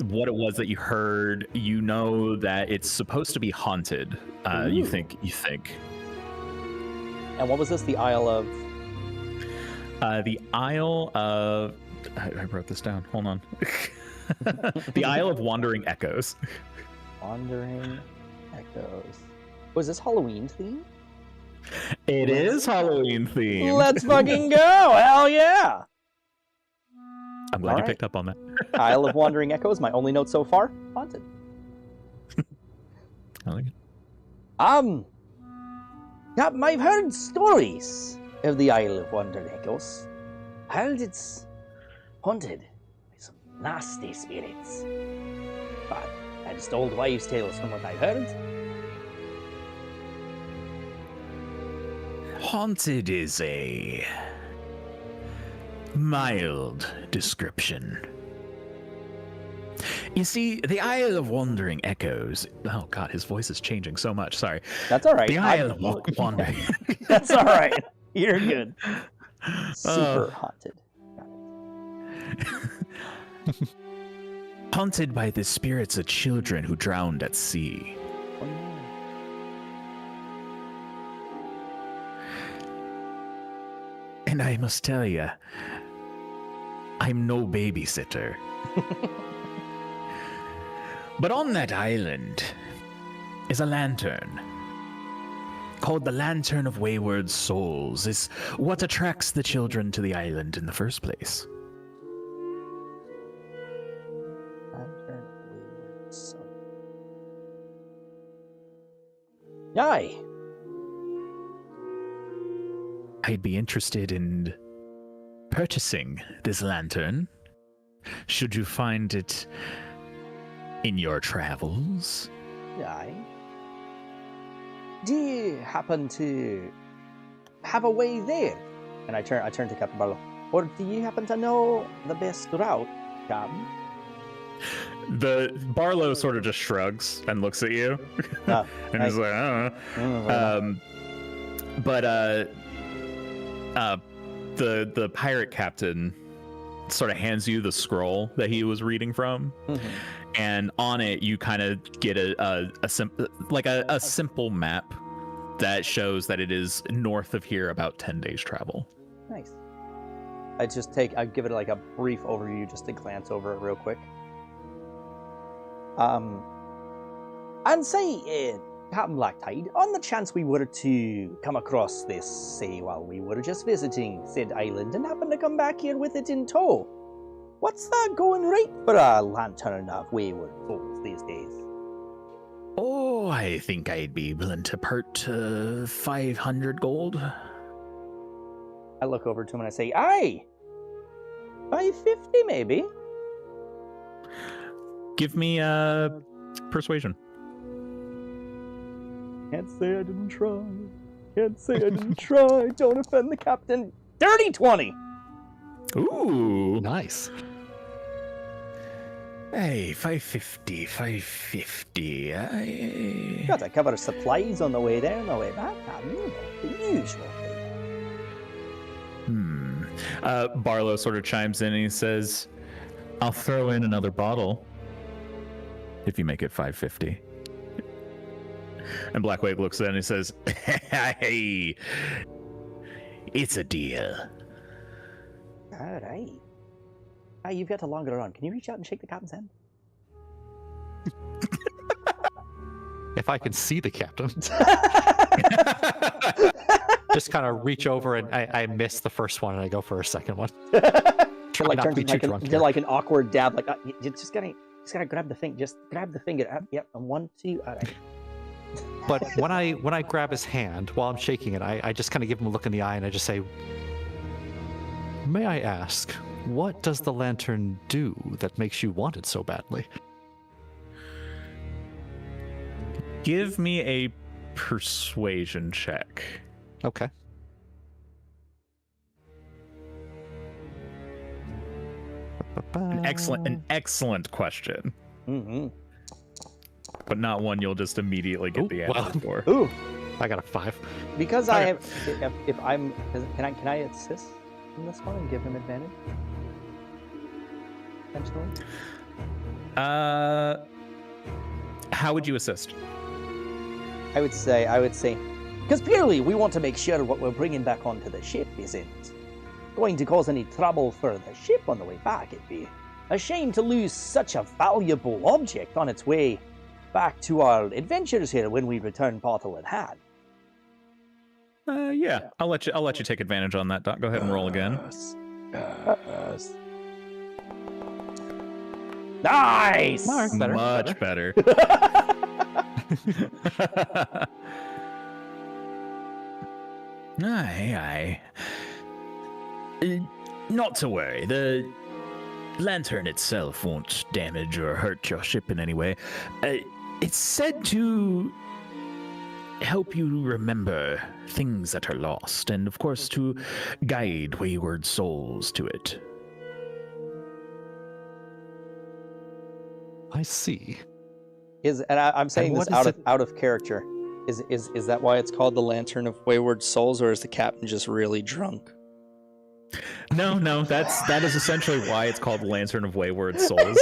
what it was that you heard. You know that it's supposed to be haunted. You think.
And what was this? The Isle of?
The Isle of. I wrote this down. Hold on. The Isle of Wandering Echoes.
Wandering Echoes. Was this Halloween themed?
It is Halloween themed.
Let's fucking go! Hell yeah!
I'm glad you picked up on that.
Isle of Wandering Echoes. My only note so far: haunted.
I like it.
I've heard stories of the Isle of Wandering Echoes. Heard it's haunted by some nasty spirits. But I just old wives' tales from what I heard.
Haunted is a mild description. You see, the Isle of Wandering Echoes. Oh God, his voice is changing so much. Sorry.
That's all right.
The Isle of Wandering.
That's all right. You're good. Super haunted. Got it.
Haunted by the spirits of children who drowned at sea. And I must tell you, I'm no babysitter. But on that island is a lantern. Called the Lantern of Wayward Souls, is what attracts the children to the island in the first place.
Lantern of Wayward Souls. Aye.
I'd be interested in purchasing this lantern, should you find it in your travels.
Aye. Do you happen to have a way there? And I turn to Captain Barlow. Or do you happen to know the best route, Captain?
The Barlow sort of just shrugs and looks at you, and he's like, I don't know. The pirate captain sort of hands you the scroll that he was reading from, and on it you kind of get a simple map that shows that it is north of here about 10 days travel.
Nice. I give it like a brief overview just to glance over it real quick. And say, Captain Blacktide, on the chance we were to come across this, say, while we were just visiting said island and happen to come back here with it in tow, what's that going rate for a lantern of wayward souls these days?
Oh, I think I'd be willing to part 500 gold.
I look over to him and I say, aye, 550 maybe.
Give me persuasion.
Can't say I didn't try. Can't say I didn't try. Don't offend the captain. Dirty 20!
Ooh.
Nice.
Hey, 550.
Got to cover supplies on the way there and the way back. The usual thing.
Barlow sort of chimes in and he says, I'll throw in another bottle if you make it 550. And Blackwave looks at it and he says, hey, it's a deal.
All right. Hey, you've got a longer run. Can you reach out and shake the captain's hand?
If I can see the captain. Just kind of reach over and I miss the first one and I go for a second one. Try
like
not to be too drunk.
You're like an awkward dab. Like you just gotta grab the thing. Just grab the finger. Yep. And 1, 2. All right.
But when I grab his hand while I'm shaking it, I just kind of give him a look in the eye and I just say, may I ask, what does the lantern do that makes you want it so badly?
Give me a persuasion check.
Okay.
An excellent question.
Mm-hmm.
But not one you'll just immediately get the answer for.
Ooh.
I got a 5.
Because
Okay.
I have, if I'm, can I assist in this one and give him advantage? Potentially.
How would you assist?
I would say, because purely we want to make sure what we're bringing back onto the ship isn't going to cause any trouble for the ship on the way back. It'd be a shame to lose such a valuable object on its way back to our adventures here when we return bottle in hand.
Yeah, I'll let you take advantage on that, Doc. Go ahead and roll again.
Yes. Nice!
Much better. Aye. Not to worry. The lantern itself won't damage or hurt your ship in any way. It's said to help you remember things that are lost, and of course to guide wayward souls to it.
I see.
I'm saying this
what is
out of character. Is that why it's called the Lantern of Wayward Souls, or is the captain just really drunk?
No, that is essentially why it's called Lantern of Wayward Souls.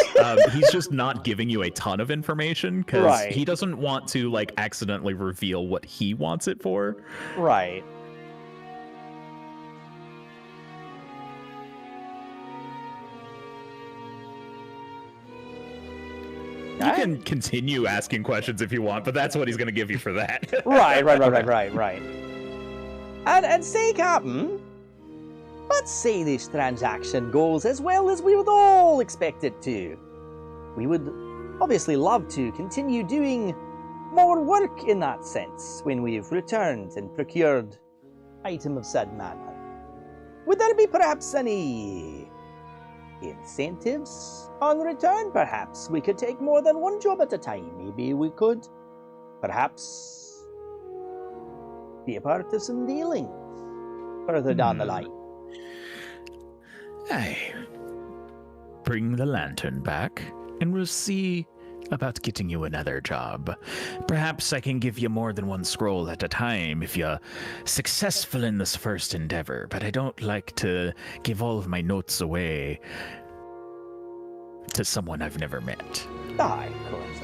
He's just not giving you a ton of information because he doesn't want to accidentally reveal what he wants it for.
Right.
You can continue asking questions if you want, but that's what he's going to give you for that.
Right. And say, Captain, let's say this transaction goes as well as we would all expect it to. We would obviously love to continue doing more work in that sense when we've returned and procured item of said manner. Would there be perhaps any incentives on return? Perhaps we could take more than one job at a time. Maybe we could perhaps be a part of some dealings further down the line.
Aye. Bring the lantern back, and we'll see about getting you another job. Perhaps I can give you more than one scroll at a time if you're successful in this first endeavor, but I don't like to give all of my notes away to someone I've never met.
Aye, of course.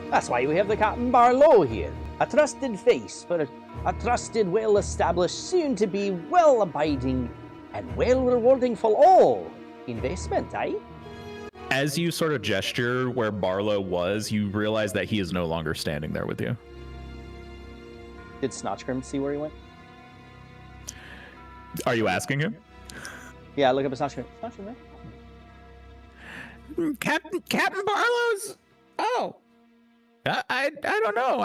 That's why we have the Captain Barlow here. A trusted face for a trusted, well-established, soon-to-be well-abiding and well-rewarding for all investment, eh?
As you sort of gesture where Barlow was, you realize that he is no longer standing there with you.
Did Snotchgrim see where he went?
Are you asking him?
Yeah, look up at Snotchgrim. Snotchgrim, right?
Captain Barlow's? Oh. I don't know.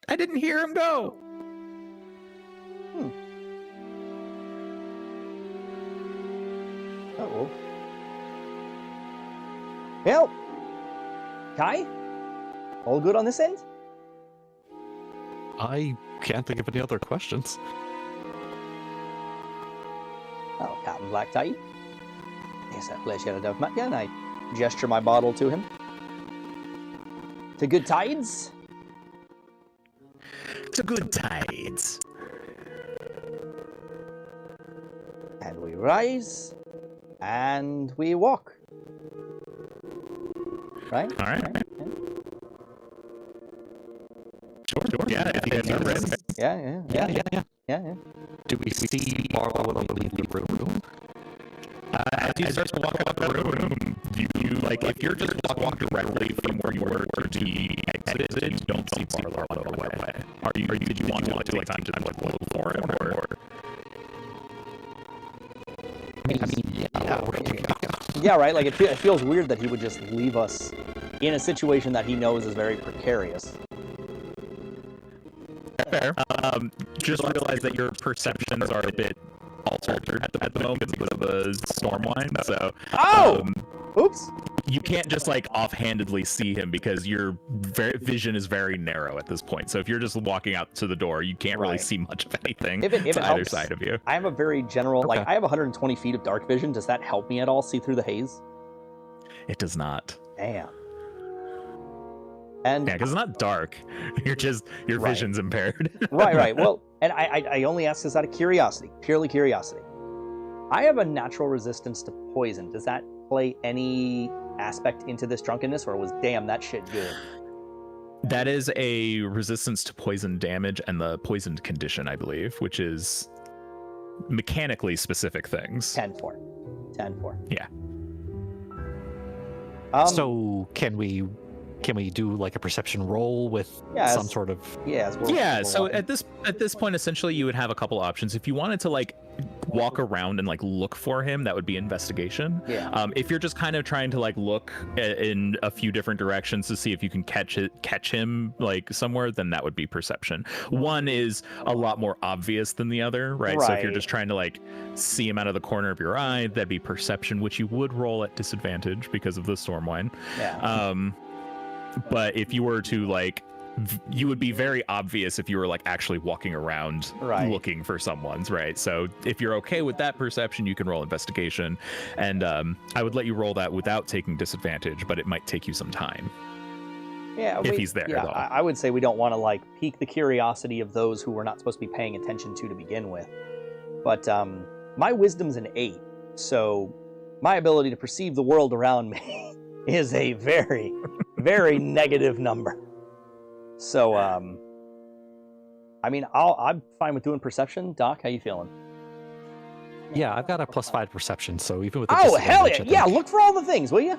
I didn't hear him go.
Uh-oh. Well, Kai? All good on this end?
I can't think of any other questions.
Oh, Captain Black Tie. Yes, a pleasure to have met you, and I gesture my bottle to him. To good tides?
To good tides.
And we rise, and we walk. Right?
All right. Sure. Yeah, if you guys are ready.
Yeah.
Do we see Barlow leave the room?
As you start to walk out the room, you like if you're just walking directly from where you were to the exit, you don't see Barlow away. Did you want to take time to like look for him or?
I mean,
Yeah, right. Like it feels weird that he would just leave us in a situation that he knows is very precarious.
Fair. Just realize that your perceptions are a bit altered at the moment because of the stormwind. So,
Oops.
You can't just like offhandedly see him because your vision is very narrow at this point. So if you're just walking out to the door, you can't really see much of anything
If it
to either
helps,
side of you.
I have a very general, like I have 120 feet of dark vision. Does that help me at all see through the haze?
It does not.
Damn. And
yeah, because it's not dark. Your vision's impaired.
right. Well, and I only ask this out of curiosity, purely curiosity. I have a natural resistance to poison. Does that play any aspect into this drunkenness, or was damn that shit good?
That is a resistance to poison damage and the poisoned condition, I believe, which is mechanically specific things.
10-4.
Yeah.
So can we do like a perception roll with some sort of
so at this point essentially you would have a couple options. If you wanted to like walk around and like look for him, that would be investigation. If you're just kind of trying to like look in a few different directions to see if you can catch him like somewhere, then that would be perception. One is a lot more obvious than the other, right? So if you're just trying to like see him out of the corner of your eye, that'd be perception, which you would roll at disadvantage because of the stormwind. But if you were to like, you would be very obvious if you were like actually walking around looking for someone's, right? So if you're okay with that perception, you can roll investigation, and I would let you roll that without taking disadvantage, but it might take you some time. If he's there.
Yeah, I would say we don't want to like pique the curiosity of those who we're not supposed to be paying attention to begin with. But my wisdom's an 8, so my ability to perceive the world around me is a very, very negative number. So, I mean, I'm fine with doing perception. Doc, how you feeling?
Yeah, I've got a +5 perception, so even with
hell yeah! Yeah, look for all the things, will you?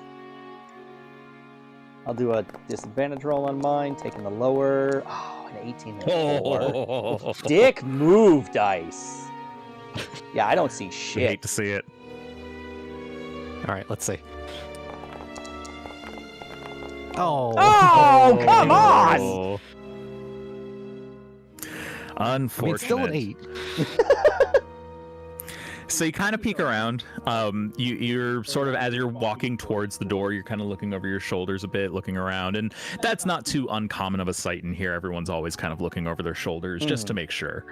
I'll do a disadvantage roll on mine, taking the lower. Oh, an 18 and a 4. Dick move, dice. Yeah, I don't see shit.
I hate to see it.
All right, let's see.
Oh, come on!
Unfortunate.
I mean, still an 8.
So you kind of peek around. You're sort of, as you're walking towards the door, you're kind of looking over your shoulders a bit, looking around, and that's not too uncommon of a sight in here. Everyone's always kind of looking over their shoulders just to make sure.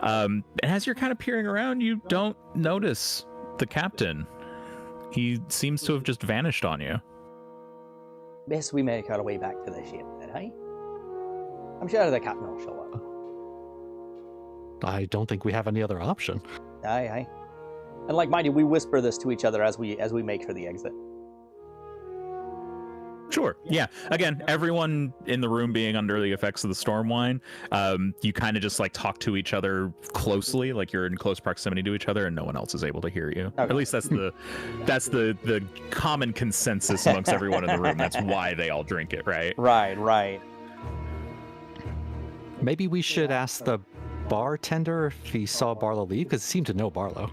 And as you're kind of peering around, you don't notice the captain. He seems to have just vanished on you.
Best we make our way back to the ship, then, eh? I'm sure the captain will show up.
I don't think we have any other option.
Aye. And like minded, we whisper this to each other as we make for the exit.
Sure. Yeah. Again, everyone in the room being under the effects of the storm wine, you kind of just like talk to each other closely, like you're in close proximity to each other, and no one else is able to hear you.
Okay.
At least that's the common consensus amongst everyone in the room. That's why they all drink it, right?
Right.
Maybe we should ask the bartender if he saw Barlow leave, because he seemed to know Barlow.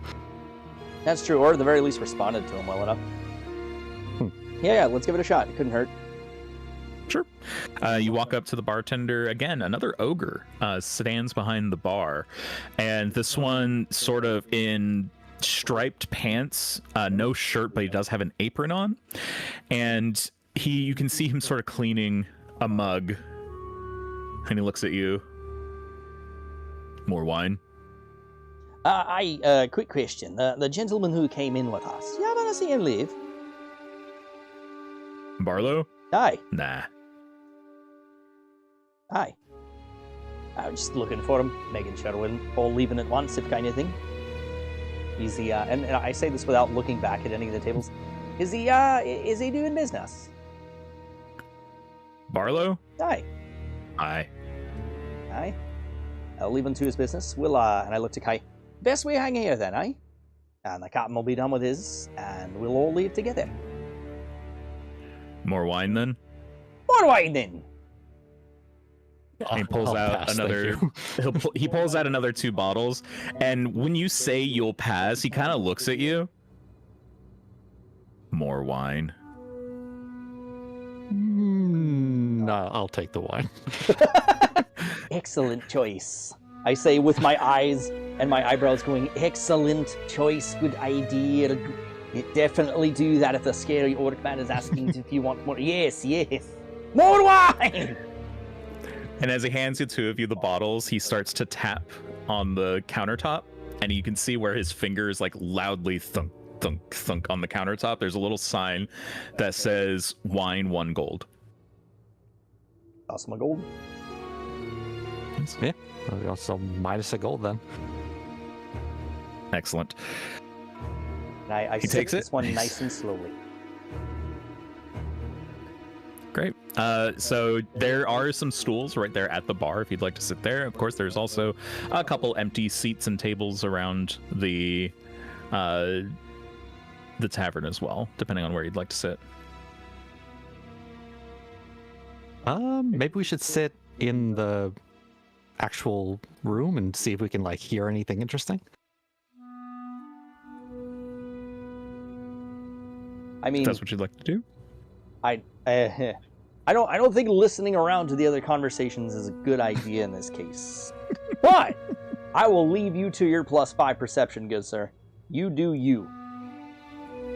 That's true, or at the very least responded to him well enough. Yeah, let's give it a shot. It couldn't hurt.
Sure. You walk up to the bartender again. Another ogre stands behind the bar, and this one sort of in striped pants, no shirt, but he does have an apron on, and you can see him sort of cleaning a mug, and he looks at you. More wine.
Quick question. The gentleman who came in with us, you haven't seen him leave?
Barlow?
Aye.
Nah.
Aye. I was just looking for him, making sure we're all leaving at once, if kind of thing. Is he, and I say this without looking back at any of the tables, is he doing business?
Barlow?
Aye.
Aye.
Aye. I'll leave him to his business. We'll, and I look to Kai. Best we hang here then, aye? And the captain will be done with his, and we'll all leave together.
More wine then?
More wine then!
He pulls out another. He pulls out another 2 bottles, and when you say you'll pass, he kind of looks at you. More wine.
I'll take the wine.
Excellent choice. I say with my eyes and my eyebrows going, excellent choice, good idea. You definitely do that if the scary orc man is asking if you want more. Yes. More wine!
And as he hands the 2 of you the bottles, he starts to tap on the countertop, and you can see where his fingers like loudly thunk, thunk, thunk on the countertop. There's a little sign that says wine 1 gold.
That's my gold.
Yeah, also minus a gold then.
Excellent.
And I
He
sip
takes
this
it.
one nice and slowly.
Great. So there are some stools right there at the bar if you'd like to sit there. Of course, there's also a couple empty seats and tables around the tavern as well, depending on where you'd like to sit.
Maybe we should sit in the actual room and see if we can like hear anything interesting.
I mean,
If that's what you'd like to do.
I don't think listening around to the other conversations is a good idea in this case. But I will leave you to your +5 perception, good sir. You do you.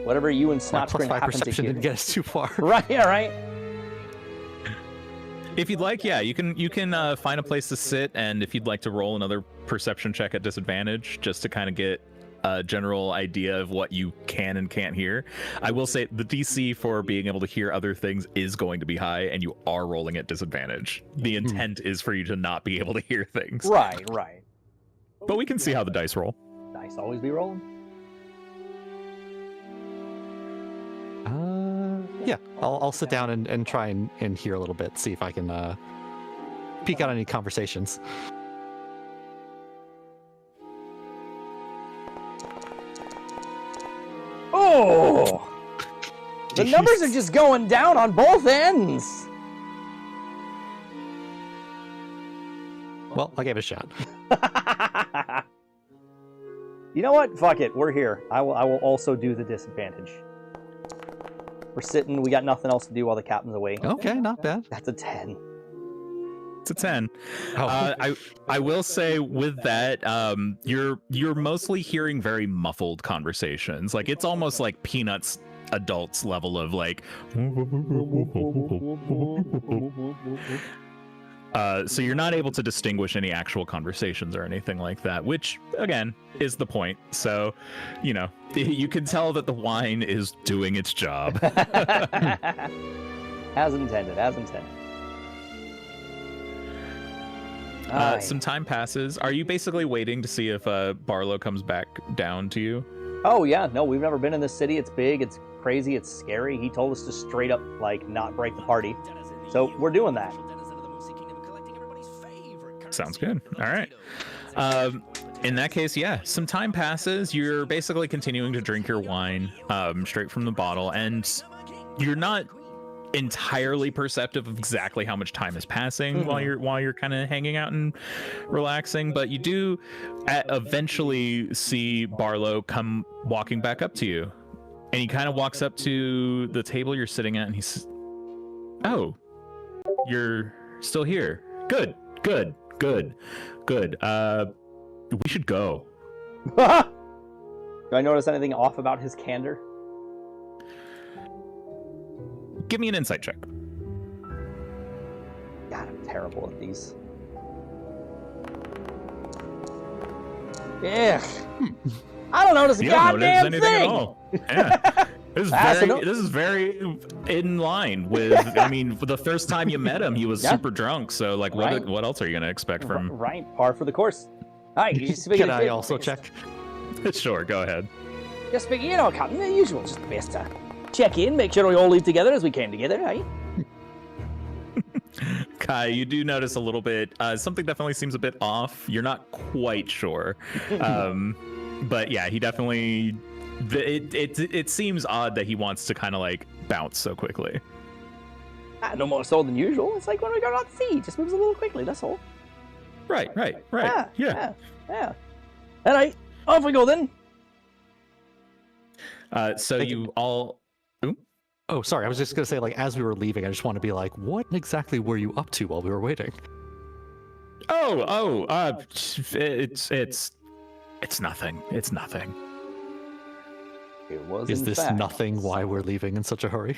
Whatever you and
My
Snotchgrin
+5
happen to
perception
hear.
didn't get us too far.
Right, yeah, right.
If you'd like, yeah, you can find a place to sit, and if you'd like to roll another perception check at disadvantage, just to kind of get a general idea of what you can and can't hear. I will say the DC for being able to hear other things is going to be high, and you are rolling at disadvantage. The intent is for you to not be able to hear things.
Right.
But we can see how the dice roll.
Nice, always be rolling.
Yeah, I'll sit down and try and hear a little bit, see if I can peek out any conversations.
Oh! The numbers are just going down on both ends.
Well, I gave it a shot.
You know what? Fuck it. We're here. I will also do the disadvantage. We're sitting. We got nothing else to do while the captain's away.
Okay, not bad.
That's a 10.
It's a 10.
Oh.
I will say with that, you're mostly hearing very muffled conversations. Like it's almost like Peanuts adults level of like. So you're not able to distinguish any actual conversations or anything like that, which again is the point. So, you know, you can tell that the wine is doing its job.
As intended.
Some time passes. Are you basically waiting to see if Barlow comes back down to you?
Oh yeah, no, we've never been in this city. It's big, it's crazy, it's scary. He told us to straight up like not break the party, so we're doing that.
Sounds good. All right. In that case, yeah, some time passes. You're basically continuing to drink your wine straight from the bottle, and you're not entirely perceptive of exactly how much time is passing while you're kind of hanging out and relaxing, but you do eventually see Barlow come walking back up to you, and he kind of walks up to the table you're sitting at, and he's, "Oh, you're still here. Good. We should go."
Do I notice anything off about his candor?
Give me an insight check.
God, I'm terrible at these. Ugh. I don't notice a goddamn
anything
thing.
at all. Yeah. This is very in line with. I mean, for the first time you met him, he was super drunk. So, like, what else are you gonna expect from?
Right, par for the course. Hi,
Can I also check?
Sure, go ahead.
Just speaking, Captain, the usual, just the best to check in, make sure we all leave together as we came together, eh?
Kai, you do notice a little bit. Something definitely seems a bit off. You're not quite sure, but yeah, he definitely. It seems odd that he wants to kind of like bounce so quickly.
No more so than usual. It's like when we go out to sea, it just moves a little quickly. That's all.
Right. Yeah.
All right, off we go then.
So you all. Ooh.
Oh, sorry. I was just gonna say, like, as we were leaving, I just want to be like, what exactly were you up to while we were waiting?
It's nothing. It's nothing.
It was.
Is this nothing why we're leaving in such a hurry?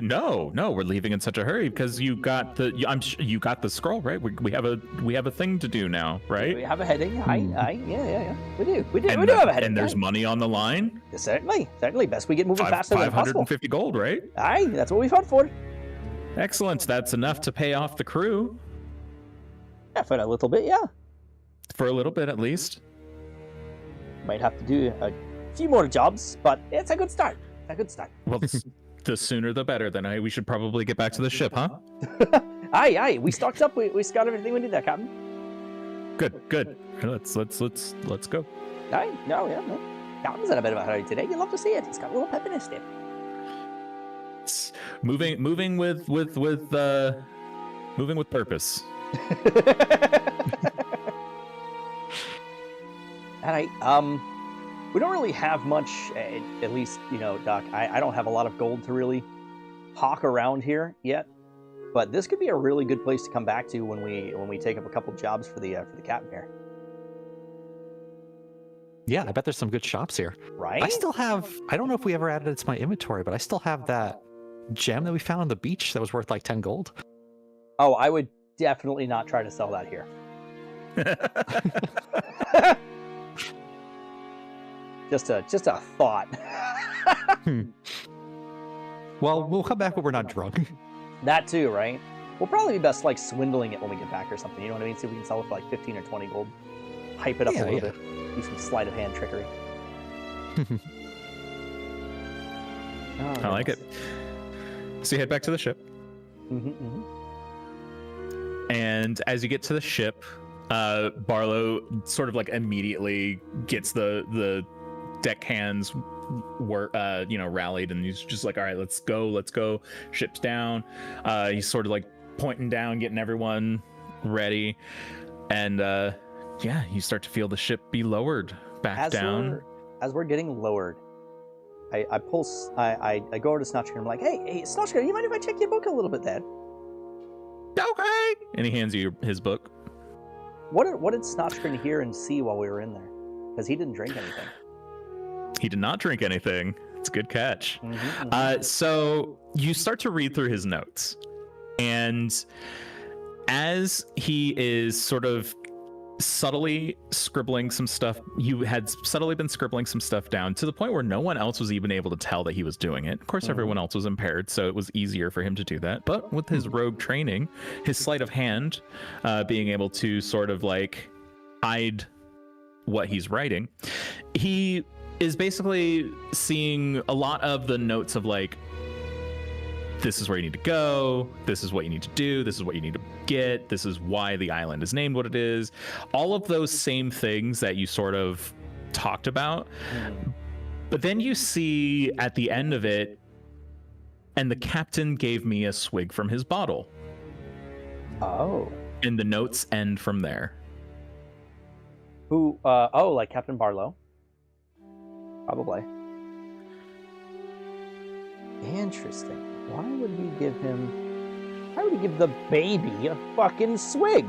No, we're leaving in such a hurry because you got the. You got the scroll, right? We have a thing to do now, right?
We have a heading. Aye, yeah. We do have a heading.
And there's money on the line.
Certainly. Best we get moving faster than possible.
550 gold, right?
Aye, that's what we fought for.
Excellent. That's enough to pay off the crew.
Yeah, for a little bit, yeah.
For a little bit, at least.
Might have to do a few more jobs, but it's a good start.
Well, the sooner the better. Then we should probably get back to the ship, huh?
Aye. We stocked up. We got everything we need there, Captain.
Good. Let's go.
Aye, no. Captain's in a bit of a hurry today. You love to see it. He's got a little pep in his step.
It's moving with purpose.
All right. We don't really have much, at least, Doc, I don't have a lot of gold to really hawk around here yet, but this could be a really good place to come back to when we take up a couple jobs for the captain here.
Yeah, I bet there's some good shops here.
Right?
I still have, I don't know if we ever added it to my inventory, but I still have that gem that we found on the beach that was worth like 10 gold.
Oh, I would definitely not try to sell that here. Just a thought.
Well, we'll come back when we're not drunk.
That too, right? We'll probably be best like swindling it when we get back or something. You know what I mean? See if we can sell it for like 15 or 20 gold. Hype it up a little bit. Do some sleight of hand trickery.
I like it. So you head back to the ship. And as you get to the ship, Barlow sort of like immediately gets the deckhands rallied, and he's just like, all right, let's go, ship's down. He's sort of like pointing down, getting everyone ready, and you start to feel the ship be lowered back down.
As we're getting lowered, I go over to Snotchkin and I'm like, hey Snotchkin, you mind if I check your book a little bit there?
Okay. And he hands you his book.
What did Snotchkin hear and see while we were in there? Because he didn't drink anything.
He did not drink anything. It's a good catch.
Mm-hmm.
So you start to read through his notes, and as he is sort of subtly scribbling some stuff, you had subtly been scribbling some stuff down to the point where no one else was even able to tell that he was doing it. Of course, everyone else was impaired, so it was easier for him to do that. But with his rogue training, his sleight of hand, being able to sort of like hide what he's writing, he is basically seeing a lot of the notes of like, this is where you need to go, this is what you need to do, this is what you need to get, this is why the island is named what it is. All of those same things that you sort of talked about. But then you see at the end of it, and the captain gave me a swig from his bottle.
Oh.
And the notes end from there.
Who, like Captain Barlow? Probably. Interesting. Why would he give the baby a fucking swig?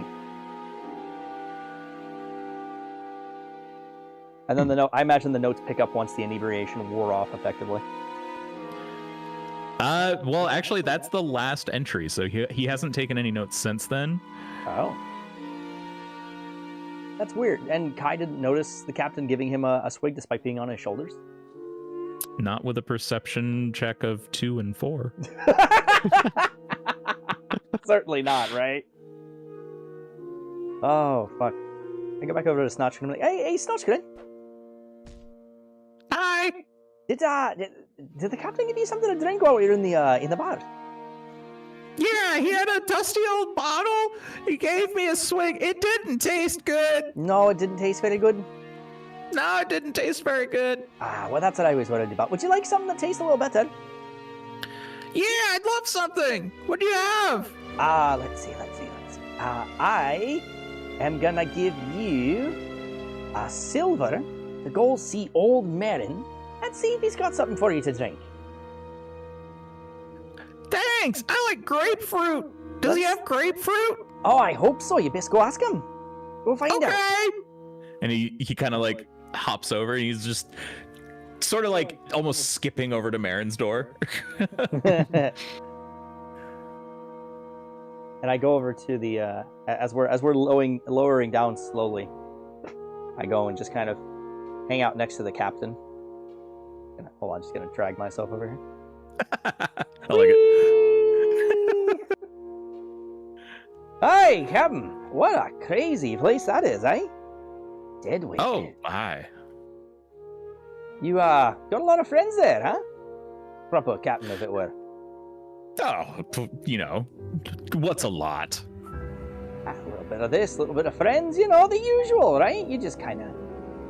And then I imagine the notes pick up once the inebriation wore off effectively.
Well, actually, that's the last entry, so he hasn't taken any notes since then.
Oh. That's weird. And Kai didn't notice the captain giving him a swig despite being on his shoulders?
Not with a perception check of 2 and 4.
Certainly not, right? Oh, fuck. I go back over to Snotchkin and I'm like, hey, Snotchkin!
Hi!
Did the captain give you something to drink while we were in the bar?
Yeah, he had a dusty old bottle. He gave me a swig. It didn't taste good.
No, it didn't taste very good.
No, it didn't taste very good.
Well, that's what I was worried about. Would you like something that tastes a little better?
Yeah, I'd love something. What do you have?
Let's see. I am gonna give you a silver to go see Old Marin and see if he's got something for you to drink.
Thanks. I like grapefruit. Does he have grapefruit?
Oh, I hope so. You best go ask him. Go find out.
Okay. And he kind of like hops over and he's just sort of like almost skipping over to Marin's door.
And I go over to the as we're lowering down slowly. I go and just kind of hang out next to the captain. Hold on, just gonna drag myself over here.
I like it.
Hey, Captain! What a crazy place that is, eh? Dead weight.
Oh, my.
You got a lot of friends there, huh? Proper captain, as it were.
Oh, you know, what's a lot?
A little bit of this, a little bit of friends, you know, the usual, right? You just kind of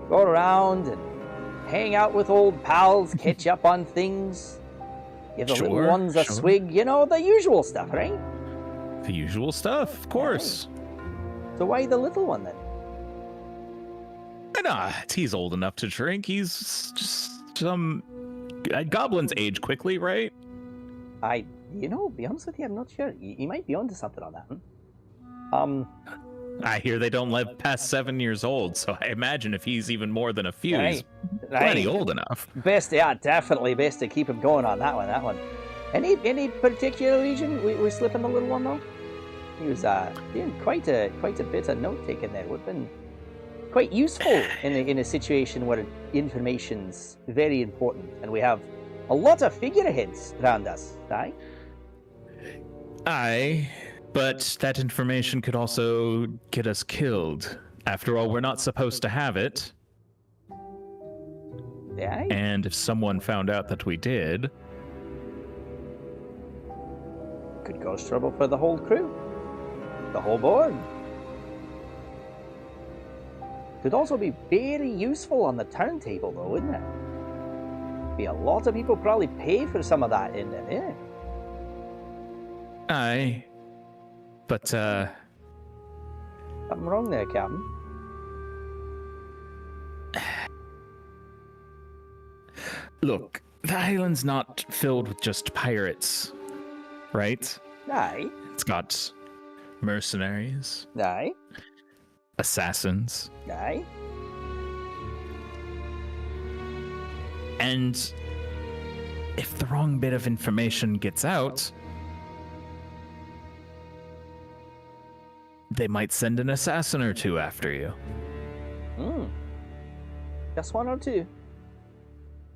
go around and hang out with old pals, catch up on things, give the little ones a swig, you know, the usual stuff, right?
The usual stuff, of course.
Right. So why the little one then?
He's old enough to drink. He's just goblins age quickly, right?
Be honest with you, I'm not sure. You might be onto something on that one.
I hear they don't live past 7 years old, so I imagine if he's even more than a few, he's plenty old enough.
Definitely best to keep him going on that one. Any particular region we're slipping the little one though? He was doing quite a bit of note taking there. Would have been quite useful in a situation where information's very important, and we have a lot of figureheads around us, right?
Aye, but that information could also get us killed. After all, we're not supposed to have it.
Yeah.
And if someone found out that we did,
could cause trouble for the whole crew, the whole board. Could also be very useful on the turntable, though, wouldn't it? Be a lot of people probably pay for some of that in there, yeah.
Aye, but
something wrong there, Captain.
Look, the island's not filled with just pirates, right?
Aye.
It's got mercenaries.
Aye.
Assassins.
Aye.
And if the wrong bit of information gets out, they might send an assassin or two after you.
Just one or two.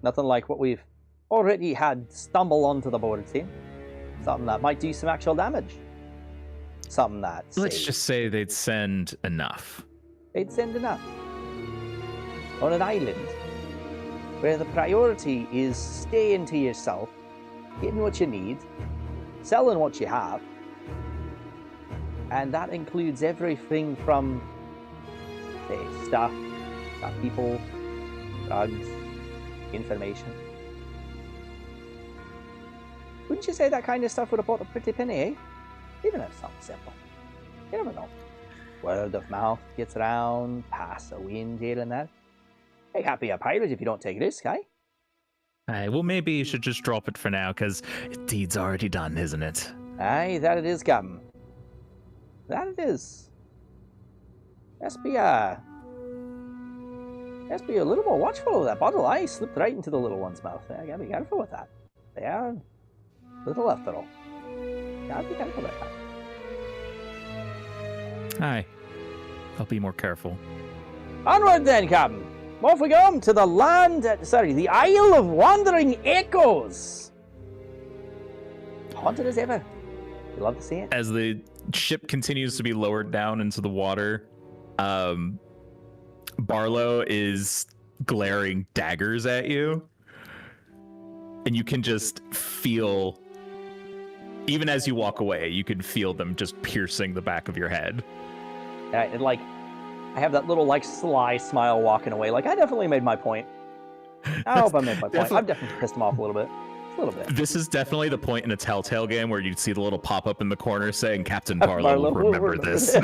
Nothing like what we've already had stumble onto the board team. Something that might do some actual damage. Something that...
Let's just say they'd send enough.
They'd send enough. on an island where the priority is staying to yourself, getting what you need, selling what you have, and that includes everything from, say, stuff, people, drugs, information. Wouldn't you say that kind of stuff would have bought a pretty penny, eh? Even if it's something simple. You never know. Word of mouth gets around, pass a wind here and there. Hey, happy a pirate if you don't take risk, eh?
Aye, well, maybe you should just drop it for now, because deed's already done, isn't it?
Aye, that it is, Captain. That it is. Let's be a little more watchful of that bottle. I slipped right into the little one's mouth. I gotta be careful with that. They are little after all. Gotta be careful with that.
Aye. I'll be more careful.
Onward then, Captain. Off we go to the the Isle of Wandering Echoes. Haunted as ever. You love to see it.
As the ship continues to be lowered down into the water, Barlow is glaring daggers at you, and you can just feel, even as you walk away, you can feel them just piercing the back of your head.
I have that little sly smile walking away. I definitely made my point. I hope I made my point. I've definitely pissed him off a little bit. A little bit.
This is definitely the point in a Telltale game where you'd see the little pop-up in the corner saying Captain Barlow will remember this.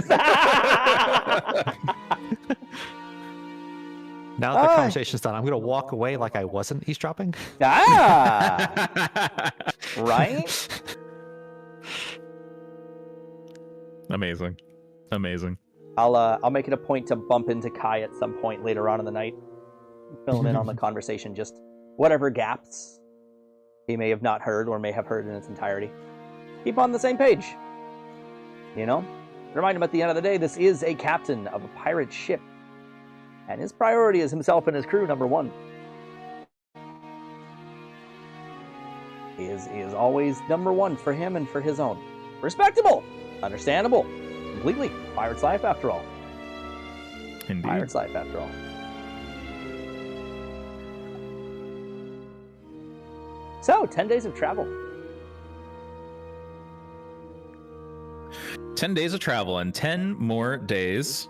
Now that the conversation's done, I'm going to walk away like I wasn't eavesdropping.
Ah! Right?
Amazing.
I'll make it a point to bump into Kai at some point later on in the night. Fill him in on the conversation, just whatever gaps he may have not heard or may have heard in its entirety. Keep on the same page. You know? Remind him at the end of the day, this is a captain of a pirate ship. And his priority is himself and his crew, number one. He is always number one for him and for his own. Respectable. Understandable. Completely. Pirate's life after all.
Indeed.
Pirate's life after all. So, 10 days of travel.
10 days of travel and 10 more days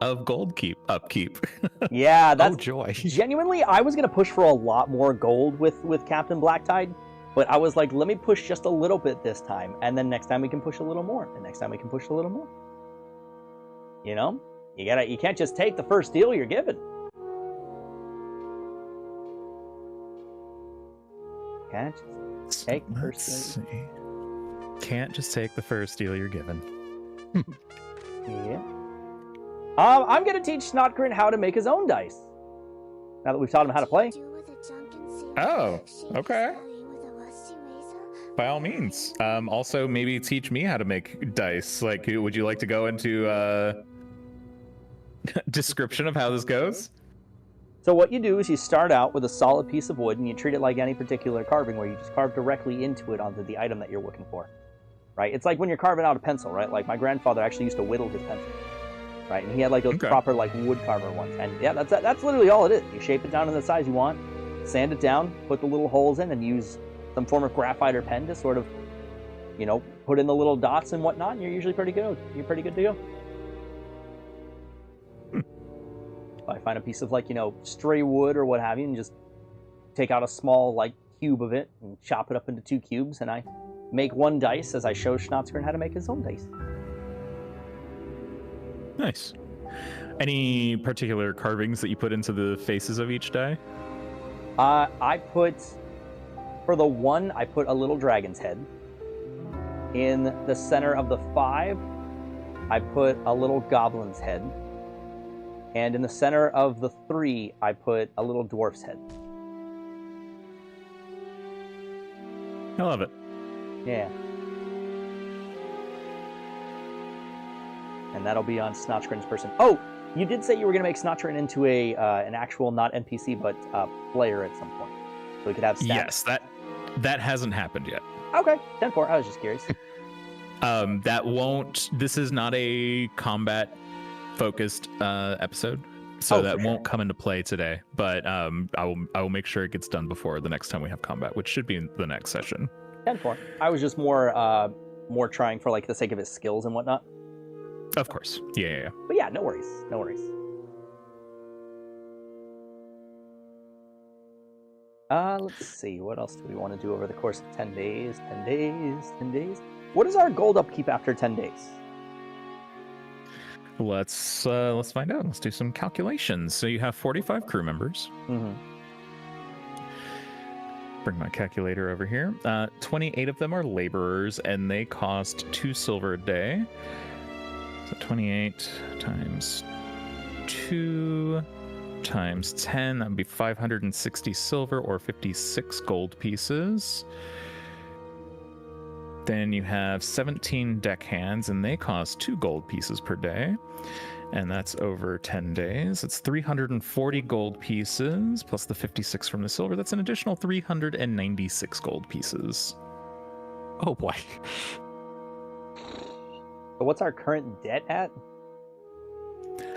of gold upkeep.
Yeah, that's
joy.
Genuinely, I was going to push for a lot more gold with Captain Blacktide, but I was like, let me push just a little bit this time, and then next time we can push a little more, and next time we can push a little more. You know? You can't just take the first deal you're given. Can't just take the first deal.
Can't just take the first deal you're given.
Yeah. I'm going to teach Snotgrin how to make his own dice. Now that we've taught him how to play.
Oh, okay. By all means. Also, maybe teach me how to make dice. Would you like to go into description of how this goes?
So what you do is you start out with a solid piece of wood, and you treat it like any particular carving, where you just carve directly into it onto the item that you're looking for. Right? It's like when you're carving out a pencil, right? Like my grandfather actually used to whittle his pencil. Right? And he had those proper wood carver ones. And yeah, that's literally all it is. You shape it down to the size you want, sand it down, put the little holes in, and use some form of graphite or pen to sort of, put in the little dots and whatnot, and you're usually pretty good. You're pretty good to go. If I find a piece of stray wood or what have you, and just take out a small cube of it and chop it up into 2 cubes, and I make 1 dice as I show Schnotzgren how to make his own dice.
Nice. Any particular carvings that you put into the faces of each die?
For the 1, I put a little dragon's head. In the center of the 5, I put a little goblin's head. And in the center of the 3, I put a little dwarf's head.
I love it.
Yeah. And that'll be on Snotchgren's person. Oh, you did say you were going to make Snotchgren into an actual, not NPC, but player at some point. So we could have stats.
Yes, that hasn't happened yet.
Okay, 10-4. I was just curious.
This is not a combat-focused episode.
So
Oh,
that
for sure.
won't come into play today, but I will make sure it gets done before the next time we have combat, which should be in the next session.
10-4. I was just more trying for like the sake of his skills and whatnot.
Of course. Yeah.
But yeah, no worries. No worries. Let's see. What else do we want to do over the course of 10 days? 10 days. 10 days. What is our gold upkeep after 10 days?
Let's find out. Let's do some calculations. So you have 45 crew members.
Mm-hmm.
Bring my calculator over here. 28 of them are laborers, and they cost 2 silver a day. So 28 times 2 times 10, that would be 560 silver or 56 gold pieces. Then you have 17 deckhands, and they cost 2 gold pieces per day. And that's over 10 days. It's 340 gold pieces, plus the 56 from the silver. That's an additional 396 gold pieces.
Oh boy.
So what's our current debt at?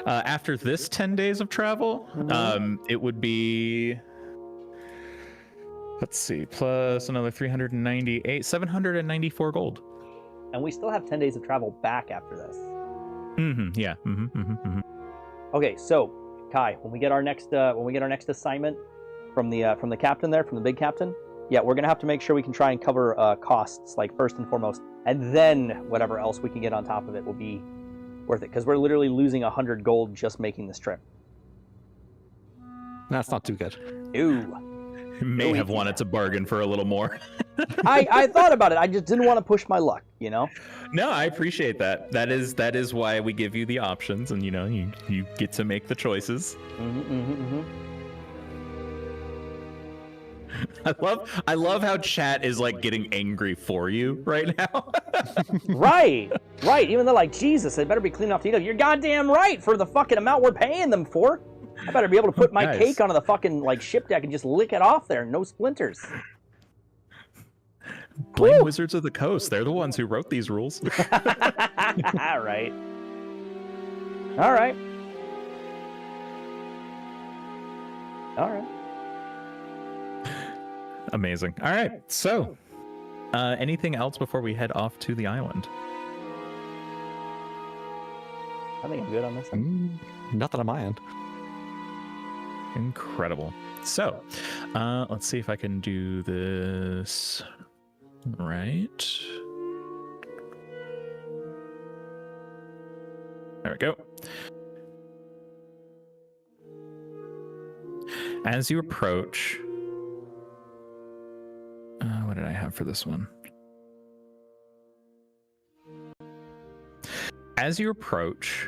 After this 10 days of travel, it would be... Let's see, plus another 398, 794 gold.
And we still have 10 days of travel back after this.
Yeah.
Okay, so Kai, when we get our next assignment from the captain there, from the big captain, yeah, we're gonna have to make sure we can try and cover costs, like first and foremost, and then whatever else we can get on top of it will be worth it, because we're literally losing 100 gold just making this trip.
That's not too good.
Ooh.
May have wanted to bargain for a little more.
I thought about it. I just didn't want to push my luck, you know?
No, I appreciate that. That is why we give you the options, and you get to make the choices. I love how chat is like getting angry for you right now.
Right. Even though, like, Jesus, they better be clean off the You're goddamn right for the fucking amount we're paying them for. I better be able to put my
Guys.
cake onto the fucking like ship deck and just lick it off there, no splinters.
Blame Wizards of the Coast. They're the ones who wrote these rules.
All right. All right.
Amazing. All right. So, anything else before we head off to the island?
I think I'm good on this one.
Nothing on my end.
Incredible. So, let's see if I can do this right. There we go. As you approach, what did I have for this one? As you approach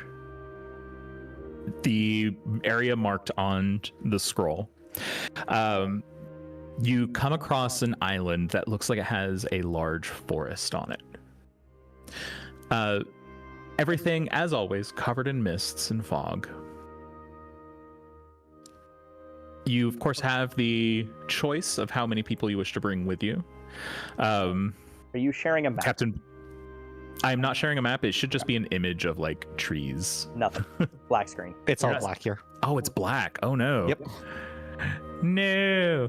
the area marked on the scroll, you come across an island that looks like it has a large forest on it. Everything, as always, covered in mists and fog. You, of course, have the choice of how many people you wish to bring with you.
Are you sharing a map?
Captain, I'm not sharing a map. It should just be an image of, like, trees.
Nothing. Black screen.
It's all black here.
Oh, it's black. Oh, no.
Yep.
No.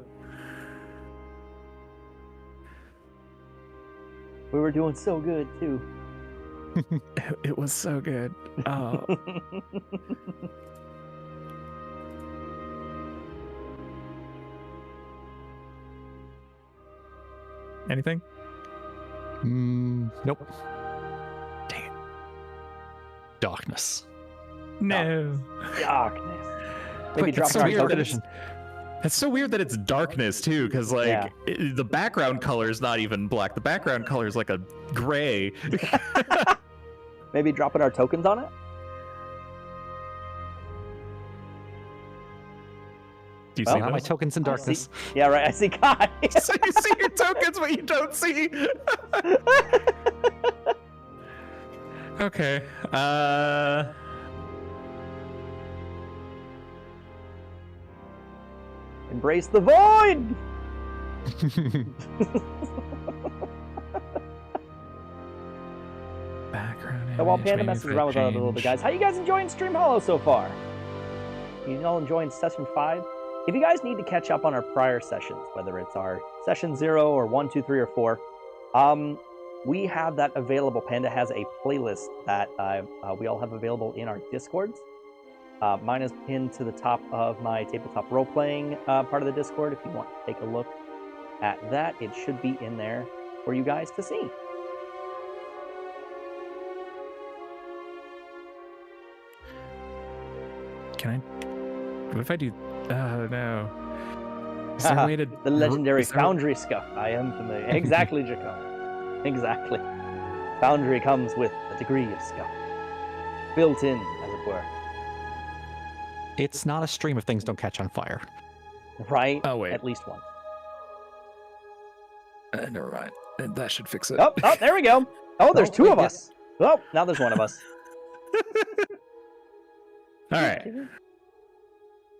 We were doing so good, too.
It was so good. Oh. Anything?
Nope.
Dang it.
Darkness.
No.
Darkness. Maybe
Quick,
drop
it's
our
weird
tokens.
edition.
It's so weird that it's darkness too, because like
Yeah.
the background color is not even black. The background color is like a gray.
Maybe dropping our tokens on it?
Do you
Well,
see
Not my
those?
tokens in darkness.
Yeah, right. I see Kai.
So you see your tokens, but you don't see. Okay.
Embrace the void!
Background.
So while
image,
Panda
maybe
messes
for a
around with a little bit,
change.
guys, how you guys enjoying Stream Hollow so far? You all enjoying session 5? If you guys need to catch up on our prior sessions, whether it's our session 0 or 1, 2, 3, or 4, we have that available. Panda has a playlist that we all have available in our Discords. Mine is pinned to the top of my tabletop role-playing part of the Discord. If you want to take a look at that, it should be in there for you guys to see.
Can I? What if I do? Oh no. Is there a way to?
The legendary
is there-
Foundry scuff. I am familiar. Exactly, Jacob. Exactly. Foundry comes with a degree of scuff. Built in, as it were.
It's not a stream if things don't catch on fire.
Right?
Oh, wait.
At least once.
Never mind. That should fix it.
Oh, there we go. Oh, there's
Oh,
two
wait,
of us. Oh, now there's one of us.
All right.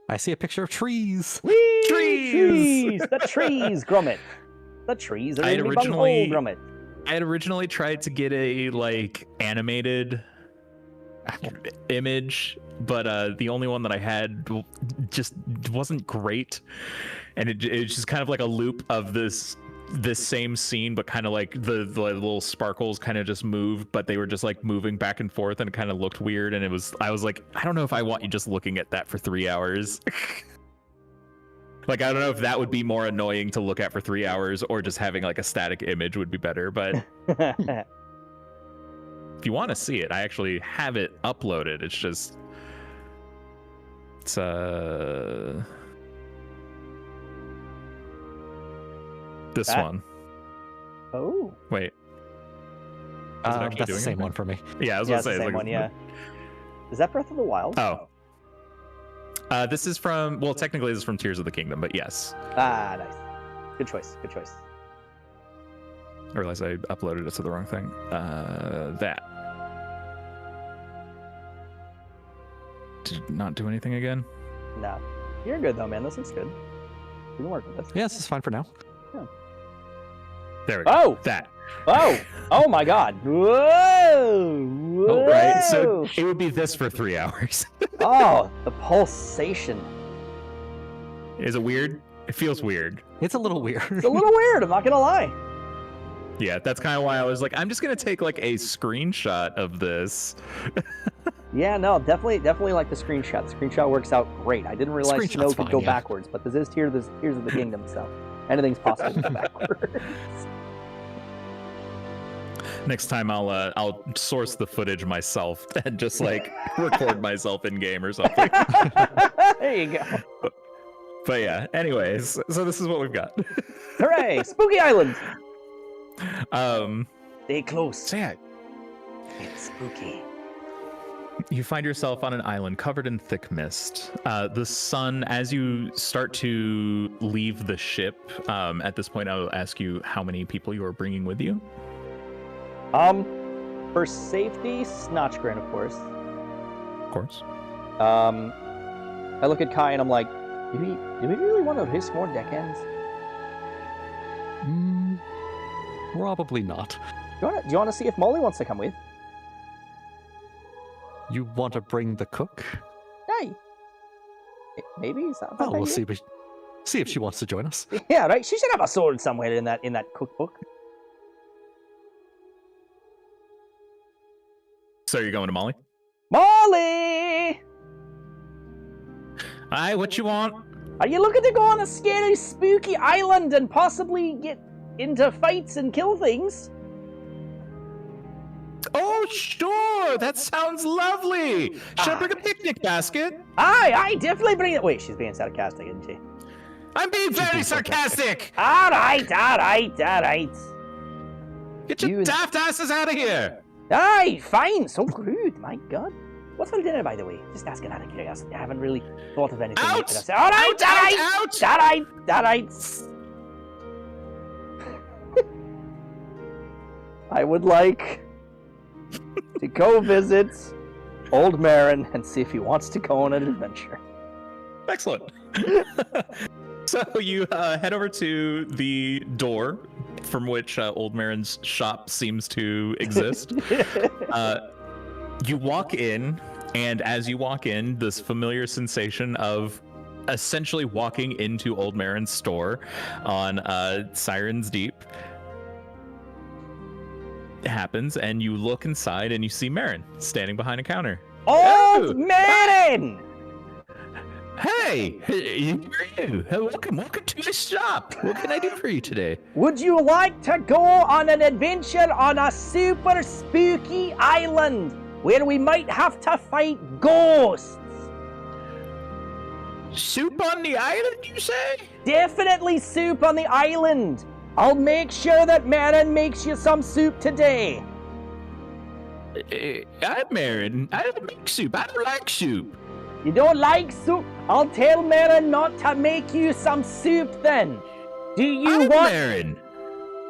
I see a picture of trees.
Whee!
Trees!
The trees, Gromit. The trees are
I had
in the
originally-
bunghole, Gromit.
I had originally tried to get a animated image, but the only one that I had just wasn't great, and it's just kind of like a loop of this same scene, but kind of like the little sparkles kind of just moved, but they were just like moving back and forth, and it kind of looked weird. And I was like, I don't know if I want you just looking at that for 3 hours. Like, I don't know if that would be more annoying to look at for 3 hours, or just having like a static image would be better. But if you want to see it, I actually have it uploaded. It's this
That-
one.
Oh.
Wait. Is it actually
That's the
doing
same
anything?
one for me.
Yeah, I was
Yeah,
gonna
it's
say
the
it's
same
like-
one, yeah. Is that Breath of the Wild?
Oh. This is from, well, technically this is from Tears of the Kingdom, but yes.
Ah, nice. Good choice, good choice.
I realized I uploaded it to the wrong thing. That. Did it not do anything again?
No. You're good, though, man. This looks good. We can work with this.
Yeah, this is fine for now.
There we go.
Oh!
That.
Oh! Oh, my God. Whoa! Whoa!
Oh, right. So it would be this for 3 hours.
Oh, the pulsation.
Is it weird? It feels weird.
It's a little weird.
It's a little weird, I'm not gonna lie.
Yeah, that's kind of why I was like, I'm just gonna take like a screenshot of this.
Yeah, no, definitely like the screenshot. The screenshot works out great. I didn't realize
Screenshot's
snow could
fine,
go
yeah.
backwards, but this is Tears of the Kingdom, so anything's possible to go backwards.
Next time I'll source the footage myself and just like record myself in game or something.
There you go.
But yeah, anyways, so this is what we've got.
Hooray! Spooky Island! Stay close.
So yeah,
It's spooky.
you find yourself on an island covered in thick mist. The sun, as you start to leave the ship, at this point I will ask you how many people you are bringing with you.
For safety, Snotchgrin, of course.
Of course.
I look at Kai and I'm like, do we really want to risk more deckhands?
Probably not.
Do you want to see if Molly wants to come with?
You want to bring the cook?
Hey, maybe is that a bad
Oh, we'll
idea?
see if she wants to join us.
Yeah, right. She should have a sword somewhere in that cookbook.
So you're going to Molly?
Molly,
Aye, what you want?
are you looking to go on a scary, spooky island and possibly get into fights and kill things?
Oh, sure! That sounds lovely! Should I bring a picnic basket?
Aye, definitely bring it. Wait, she's being sarcastic, isn't she?
I'm being very sarcastic!
All right.
Get your
You-
daft asses out of here!
Aye, fine. So rude, my God. What's for dinner, by the way? Just asking out of curiosity. I haven't really thought of anything.
Out!
Yet, all right,
Out!
all right. I would like to go visit Old Marin and see if he wants to go on an adventure.
Excellent. So you head over to the door from which Old Marin's shop seems to exist. You walk in, And as you walk in, this familiar sensation of essentially walking into Old Marin's store on Siren's Deep happens, and you look inside and you see Marin standing behind a counter.
Old Marin!
Hey, who are you? Welcome to the shop. What can I do for you today?
Would you like to go on an adventure on a super spooky island where we might have to fight ghosts?
Soup on the island, you say?
Definitely soup on the island. I'll make sure that Marin makes you some soup today.
I'm Marin. I don't make soup. I don't like soup.
You don't like soup? I'll tell Marin not to make you some soup then. Do you
I'm
want...
Marin.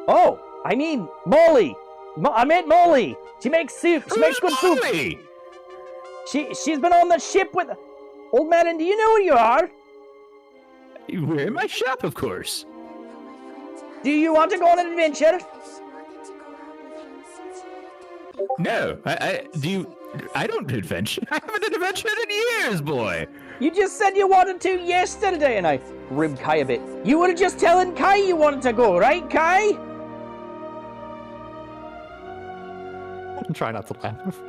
Oh, I mean Molly. I meant Molly. She makes soup. She makes good soup.
Molly?
She's been on the ship with... Old Marin, do you know who you are?
We're in my shop, of course.
Do you want to go on an adventure?
No, I don't adventure. I haven't adventured in years, boy.
You just said you wanted to yesterday, and I ribbed Kai a bit. You were just telling Kai you wanted to go, right, Kai?
Try not to laugh.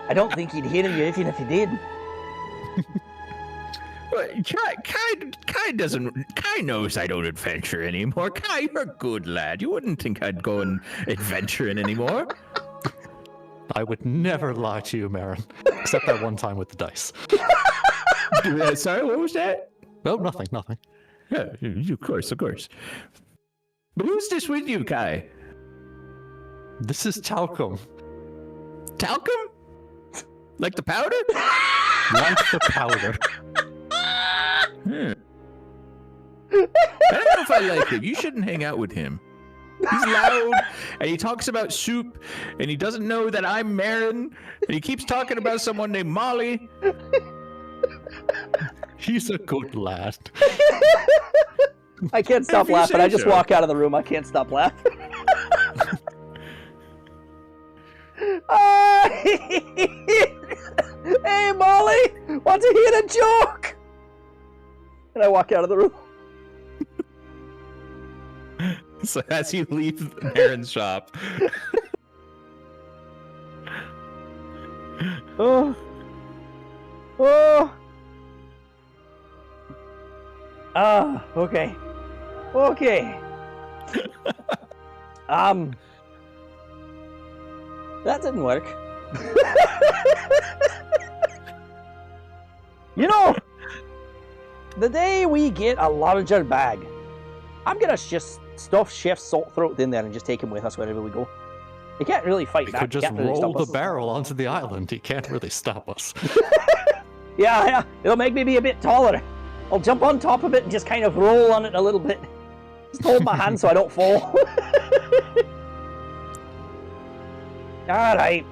I don't think he'd hear you even if he did.
Kai knows I don't adventure anymore. Kai, you're a good lad. You wouldn't think I'd go and adventuring anymore.
I would never lie to you, Marin. Except that one time with the dice.
Sorry, what was that?
No, nothing.
Yeah, of course. But who's this with you, Kai?
This is talcum.
Talcum? Like the powder?
Like the powder.
I don't know if I like him. You shouldn't hang out with him. He's loud, and he talks about soup, and he doesn't know that I'm Marin, and he keeps talking about someone named Molly.
He's a good lad.
I can't stop
If you
laughing.
say
I just
so.
walk out of the room. I can't stop laughing. Hey, Molly! Want to hear a joke? And I walk out of the room.
So as you leave Marin's shop,
Oh. Okay. That didn't work. You know, the day we get a larger bag, I'm gonna just stuff Chef Saltthroat in there and just take him with us wherever we go. He can't really fight
We
back.
could just
Can't really
roll
stop
the
us.
barrel onto the island. He can't really stop us.
Yeah, it'll make me be a bit taller. I'll jump on top of it and just kind of roll on it a little bit. Just hold my hand so I don't fall. Alright.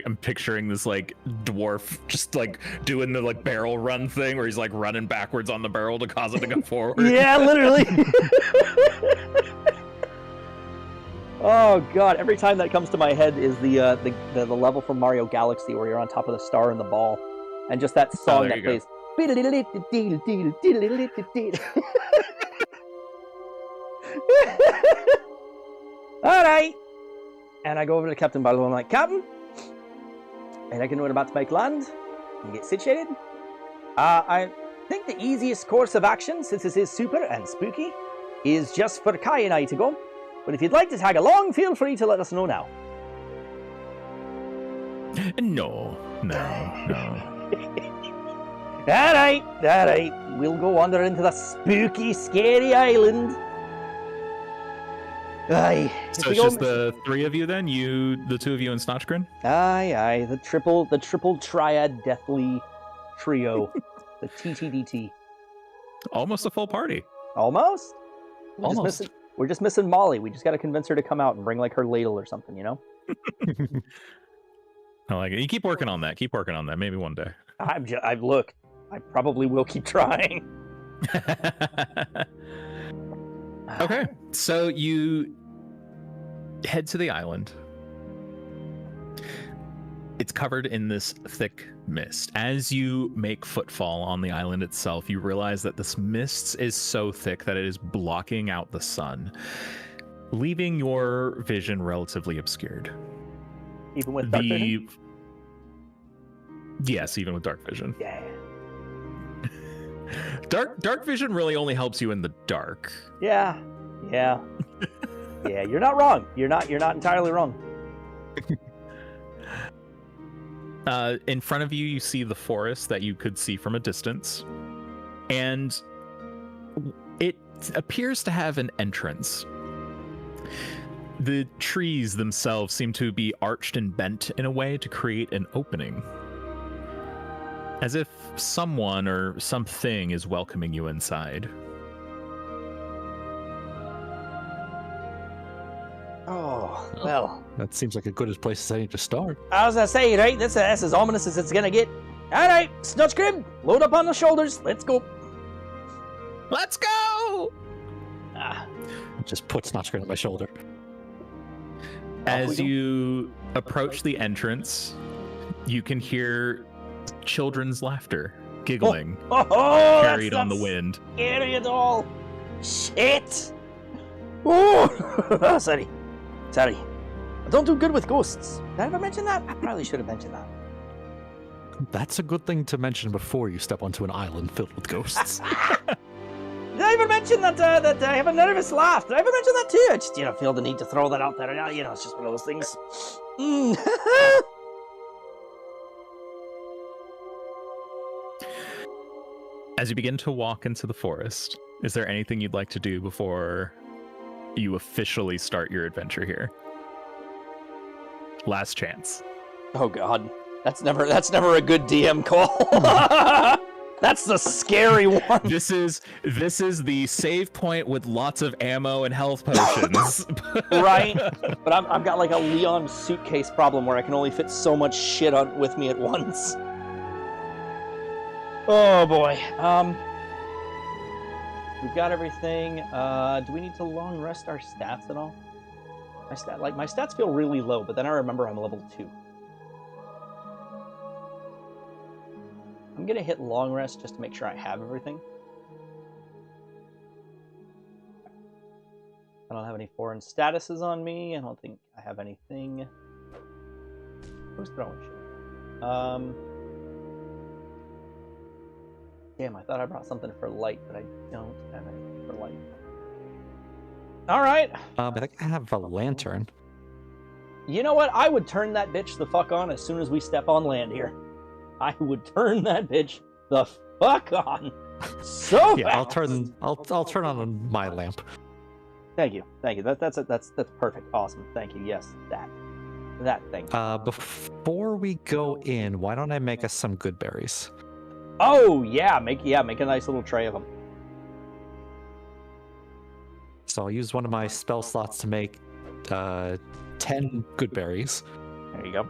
I'm picturing this like dwarf just like doing the like barrel run thing where he's like running backwards on the barrel to cause it to go forward.
Yeah, literally. Oh god, every time that comes to my head is the level from Mario Galaxy where you're on top of the star and the ball. And just that song that plays. Alright. And I go over to Captain Barlow and I'm like, Captain, I reckon we're about to make land and get situated. I think the easiest course of action, since this is super and spooky, is just for Kai and I to go. But if you'd like to tag along, feel free to let us know now.
No.
Alright. We'll go wander into the spooky, scary island. Aye.
So it's just the three of you then? The two of you and Snotchgrin?
Aye. The triple triad deathly trio. The TTDT.
Almost a full party.
Almost?
Almost.
We're just missing Molly. We just got to convince her to come out and bring like her ladle or something, you know?
I like it. You keep working on that. Maybe one day.
Look, I probably will keep trying.
Okay, so you head to the island. It's covered in this thick mist. As you make footfall on the island itself, you realize that this mist is so thick that it is blocking out the sun, leaving your vision relatively obscured.
Even with dark vision?
Yes, even with dark vision.
Yeah.
Dark vision really only helps you in the dark.
Yeah. Yeah, you're not wrong. You're not entirely wrong.
In front of you, you see the forest that you could see from a distance. And it appears to have an entrance. The trees themselves seem to be arched and bent in a way to create an opening. As if someone or something is welcoming you inside.
Oh, well.
That seems like a good place as any to start.
I was gonna say, right? That's as ominous as it's gonna get. All right, Snutchgrim, load up on the shoulders. Let's go.
Let's go!
Just put Snotchgrin on my shoulder.
As you approach the entrance, you can hear children's laughter, giggling, carried on the wind.
Scary at all. Shit. Oh, sorry. I don't do good with ghosts. Did I ever mention that? I probably should have mentioned that.
That's a good thing to mention before you step onto an island filled with ghosts.
Did I ever mention that I have a nervous laugh? Did I ever mention that too? I just, feel the need to throw that out there. It's just one of those things.
As you begin to walk into the forest, is there anything you'd like to do before you officially start your adventure here? Last chance.
Oh God, that's never a good DM call. That's the scary one.
This is the save point with lots of ammo and health potions.
Right, but I've got like a Leon suitcase problem where I can only fit so much shit on with me at once. Oh boy. We've got everything. Do we need to long rest our stats at all? My stats feel really low, but then I remember I'm level 2. I'm gonna hit long rest just to make sure I have everything. I don't have any foreign statuses on me. I don't think I have anything. Who's throwing shit? Damn, I thought I brought something for light, but I don't have anything for light. All right.
I think I have a lantern.
You know what? I would turn that bitch the fuck on as soon as we step on land here. I would turn that bitch the fuck on. So
yeah,
fast.
I'll turn on my lamp.
Thank you. That's perfect. Awesome. Thank you. Yes, that thing.
Before we go in, why don't I make us some good berries?
Oh yeah, make a nice little tray of them.
So I'll use one of my spell slots to make 10 good berries.
There you go.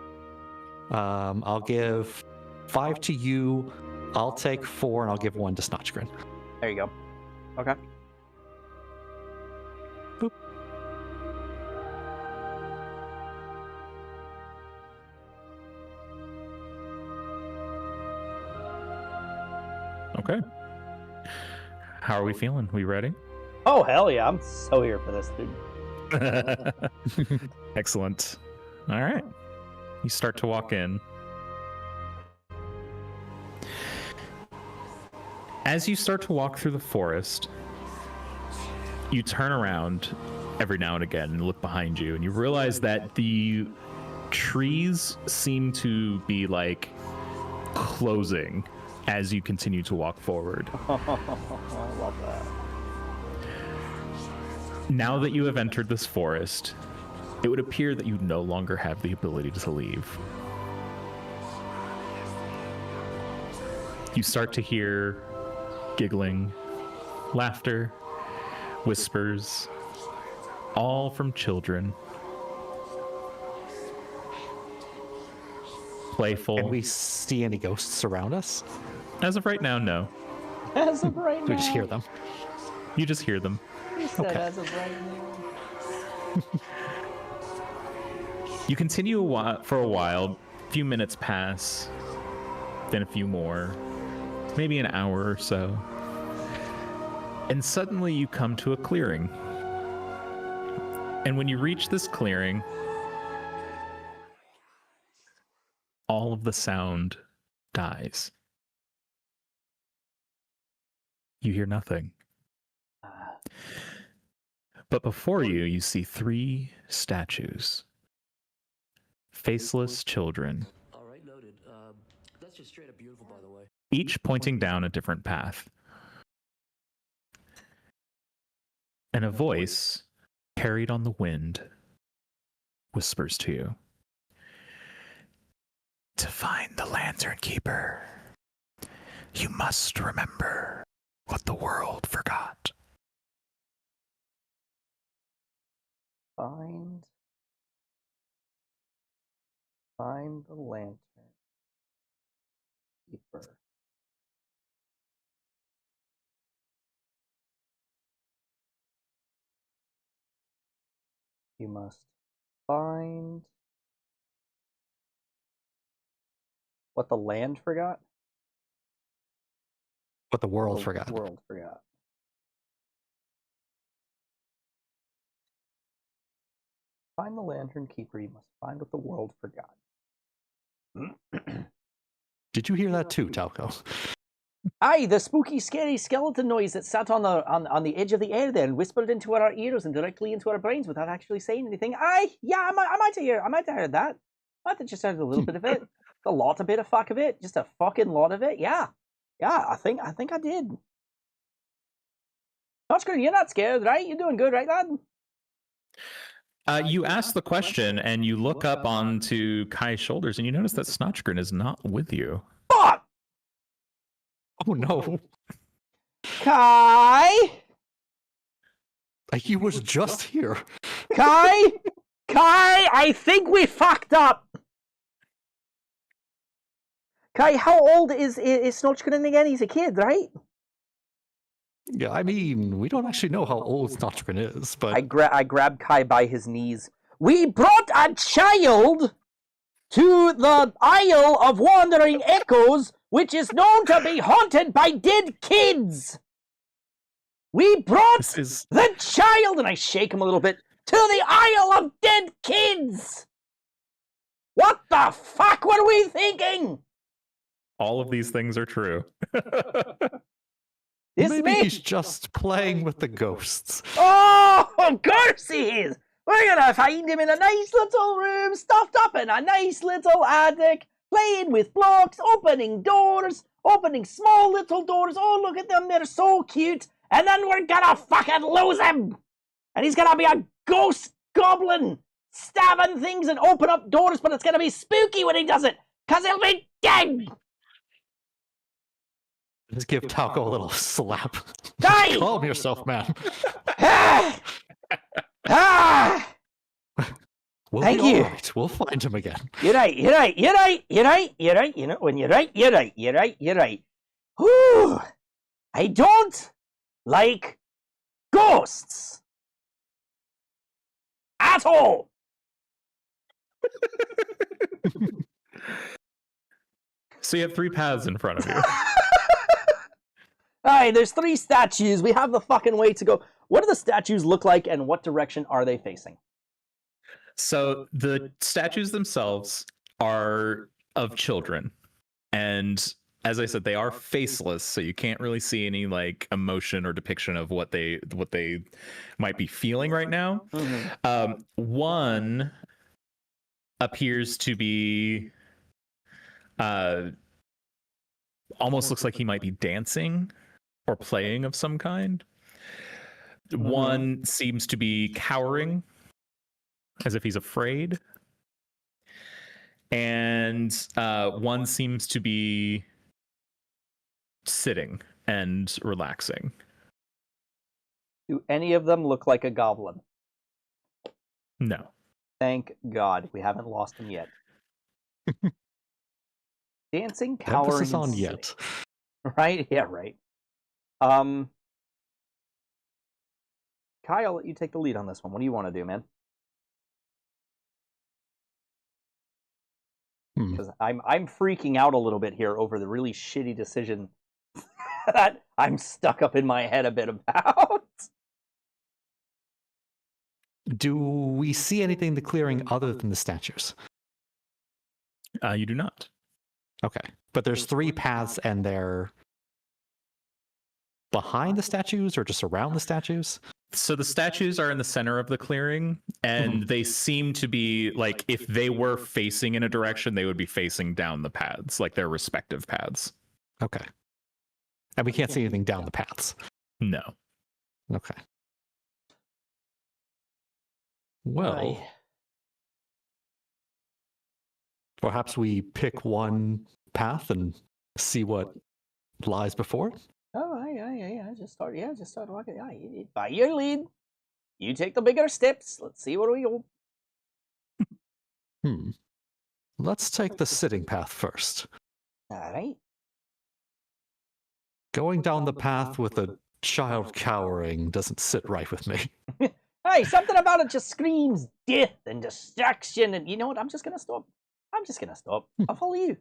I'll give 5 to you. I'll take 4 and I'll give 1 to Snotchgrin.
There you go. Okay.
Boop.
Okay. How are we feeling? We ready?
Oh hell yeah! I'm so here for this, dude.
Excellent. All right. You start to walk in. As you start to walk through the forest, you turn around every now and again and look behind you, and you realize that the trees seem to be like closing as you continue to walk forward.
I love that.
Now that you have entered this forest, it would appear that you no longer have the ability to leave. You start to hear giggling, laughter, whispers, all from children. Playful.
Can we see any ghosts around us?
As of right now, no.
As of right now.
We just hear them.
You just hear them.
He said
Okay.
as of right now.
You continue for a while few minutes pass, then a few more, maybe an hour or so. And suddenly you come to a clearing. And when you reach this clearing, all of the sound dies. You hear nothing. But before you, you see 3 statues. Faceless children.
All right, noted. That's just straight up beautiful, by the way.
Each pointing down a different path. And a voice, carried on the wind, whispers to you. To find the Lantern Keeper, you must remember what the world forgot.
Find the lantern keeper. You must find what the land forgot.
What the world
The
forgot.
world forgot. Find the lantern keeper. You must find what the world forgot.
Did you hear that too, Talco?
Aye, the spooky, scary skeleton noise that sat on the edge of the air there and whispered into our ears and directly into our brains without actually saying anything. Aye, yeah, I might have heard that. I might have just heard a little bit of it. A lot, a bit of fuck of it. Just a fucking lot of it. Yeah. Yeah, I think I did. Notchgren, you're not scared, right? You're doing good, right, lad?
You ask the question, and you look up onto Kai's shoulders, and you notice that Snotchgren is not with you.
Fuck!
Oh no.
Kai!
He was just here.
Kai! Kai, I think we fucked up! Kai, how old is Snotchgren again? He's a kid, right?
Yeah, I mean, we don't actually know how old Snotchgren is, but...
I grabbed Kai by his knees. We brought a child to the Isle of Wandering Echoes, which is known to be haunted by dead kids. We brought the child, and I shake him a little bit, to the Isle of Dead Kids. What the fuck were we thinking?
All of these things are true.
Maybe he's just playing with the ghosts.
Oh, of course he is. We're gonna find him in a nice little room, stuffed up in a nice little attic, playing with blocks, opening doors, opening small little doors. Oh, look at them, they're so cute. And then we're gonna fucking lose him. And he's gonna be a ghost goblin, stabbing things and open up doors, but it's gonna be spooky when he does it, because he'll be dead.
Just give Talco a little slap.
Die!
Calm yourself, man. We'll
Thank
be
you.
all right. We'll find him again.
You're right. You know, when you're right. Whew. I don't like ghosts. At all.
So you have 3 paths in front of you.
Alright, there's 3 statues. We have the fucking way to go. What do the statues look like and what direction are they facing?
So the statues themselves are of children. And as I said, they are faceless, so you can't really see any like emotion or depiction of what they might be feeling right now. Mm-hmm. One appears to be almost looks like he might be dancing or playing of some kind. Mm-hmm. One seems to be cowering, as if he's afraid. And one seems to be sitting and relaxing.
Do any of them look like a goblin?
No.
Thank God. We haven't lost him yet. Dancing, cowering,
Emphasis on
and
yet.
sitting. Right? Yeah, right. Kai, I'll let you take the lead on this one. What do you want to do, man? Because I'm freaking out a little bit here over the really shitty decision that I'm stuck up in my head a bit about.
Do we see anything in the clearing other than the statues?
You do not.
Okay. But there's 3 paths and they're behind the statues or just around the statues?
So the statues are in the center of the clearing, and they seem to be like, if they were facing in a direction, they would be facing down the paths, like their respective paths.
Okay. And we can't see anything down the paths?
No.
Okay. Well, perhaps we pick one path and see what lies before it?
Oh, yeah. Just start walking. Yeah, by your lead. You take the bigger steps. Let's see where we go.
Let's take the sitting path first.
All right.
Going down the path with a child cowering doesn't sit right with me.
Hey, something about it just screams death and distraction. And you know what? I'm just going to stop. I'll follow you.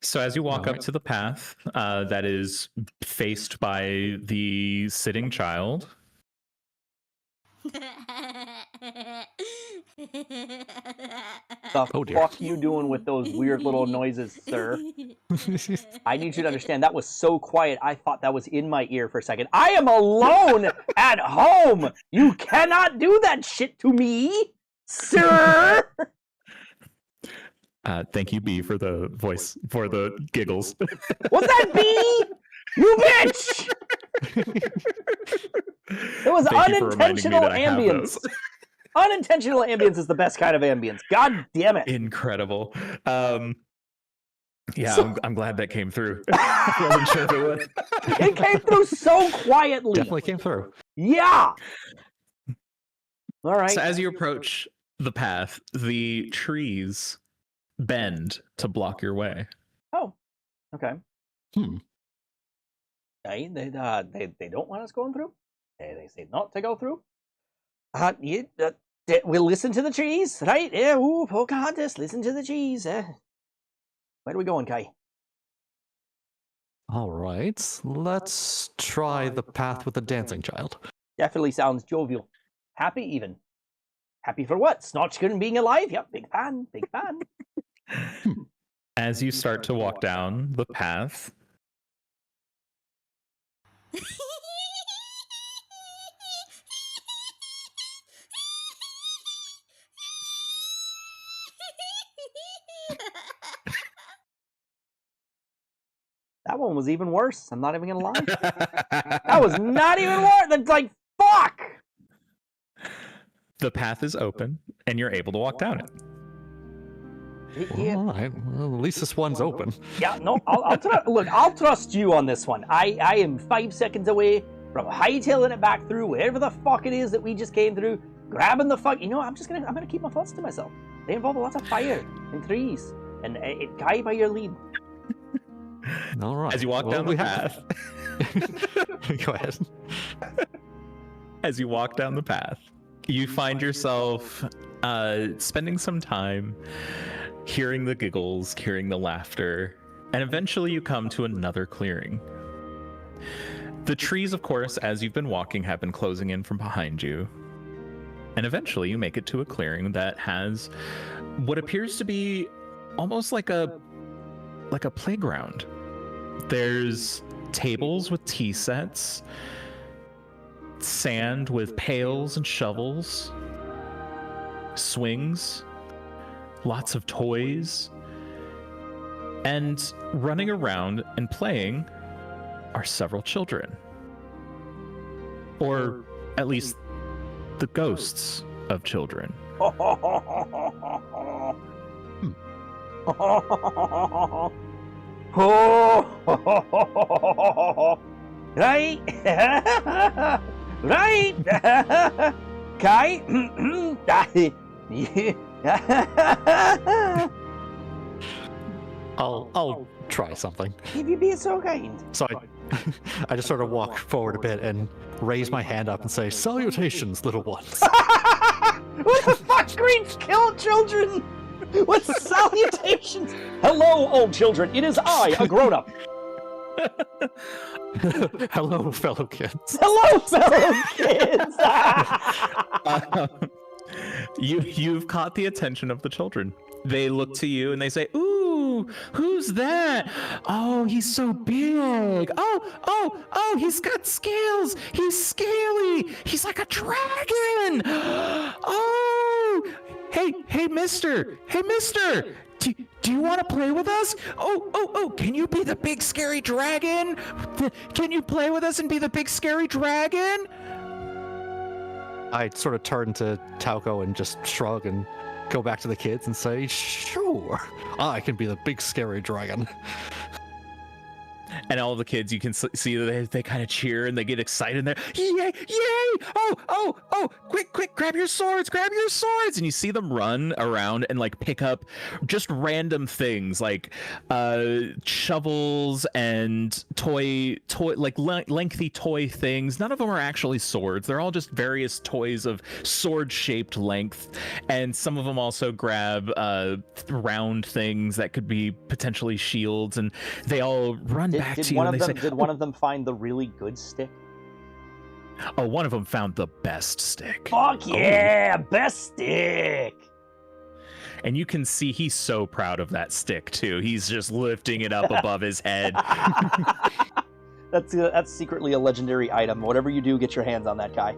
So as you walk up to the path that is faced by the sitting child,
The
Oh, dear.
fuck you doing with those weird little noises, sir? I need you to understand that was so quiet. I thought that was in my ear for a second. I am alone at home. You cannot do that shit to me, sir.
thank you, B, for the voice, for the giggles.
Was that B? You bitch! It was
Thank you for reminding me
unintentional
that I have
ambience.
those.
Unintentional ambience is the best kind of ambience. God damn it.
Incredible. Yeah, I'm glad that came through. I wasn't sure if it would.
It came through so quietly.
Definitely came through.
Yeah. All right.
So as you approach the path, the trees bend to block your way.
Oh, okay.
Hmm.
They don't want us going through. They say not to go through. We'll listen to the trees, right? Yeah. Ooh, Pocahontas, listen to the trees. Where are we going, Kai?
All right. Let's try the path with the dancing child.
Definitely sounds jovial. Happy even. Happy for what? Snotchkin being alive? Yep, big fan, big fan.
As you start to walk down the path,
That one was even worse. I'm not even gonna lie. That was not even worse. That's like, fuck!
the path is open and you're able to walk down it.
Yeah.
All right. Well, at least this one's open.
Yeah, no, I'll trust you on this one. I am 5 seconds away from hightailing it back through wherever the fuck it is that we just came through, grabbing the fuck. You know, I'm gonna keep my thoughts to myself. They involve lots of fire and trees, and it guy by your lead.
All right.
As you walk down the path,
Go ahead.
as you walk down the path, you find yourself spending some time hearing the giggles, hearing the laughter, and eventually you come to another clearing. The trees, of course, as you've been walking, have been closing in from behind you. And eventually you make it to a clearing that has what appears to be almost like a playground. There's tables with tea sets, sand with pails and shovels, swings, lots of toys, and running around and playing are several children. Or at least the ghosts of children.
Right? Right? Kai?
I'll try something.
If you be so kind.
So I just sort of walk forward a bit and raise my hand up and say, "Salutations, little ones."
What the fuck Screens kill children with salutations. Hello, old children. It is I, a grown-up.
Hello, fellow kids.
Hello, fellow kids.
You've caught the attention of the children. They look to you and they say, "Ooh, who's that? Oh, he's so big. Oh, he's got scales. He's scaly. He's like a dragon. Oh, hey, mister. Hey, mister. Do you want to play with us? Oh, can you be the big scary dragon? Can you play with us and be the big scary dragon?"
I sort of turn to Tauco and just shrug and go back to the kids and say, "Sure, I can be the big scary dragon."
And all the kids, you can see that they kind of cheer and they get excited. And they're, yay! Oh! Quick! Grab your swords! And you see them run around and like pick up just random things like shovels and toy like lengthy toy things. None of them are actually swords. They're all just various toys of sword-shaped length. And some of them also grab round things that could be potentially shields. And they all run back to you and they say,
did one of them find the really good stick?
"Oh, one of them found the best stick."
Fuck yeah, best stick.
And you can see he's so proud of that stick too. He's just lifting it up above his head.
That's secretly a legendary item. Whatever you do, get your hands on that guy.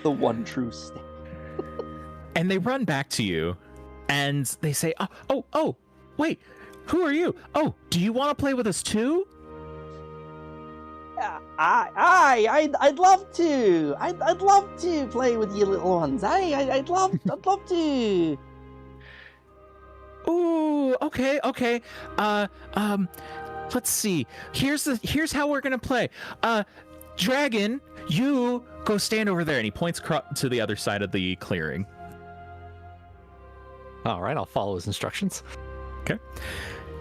The one true stick.
And they run back to you and they say, oh, wait, who are you? Oh, do you want to play with us too?
I'd love to. I'd love to play with you little ones. I'd love to.
Ooh, okay. Let's see. Here's how we're gonna play. Dragon, you go stand over there. And he points to the other side of the clearing.
All right, I'll follow his instructions.
Okay.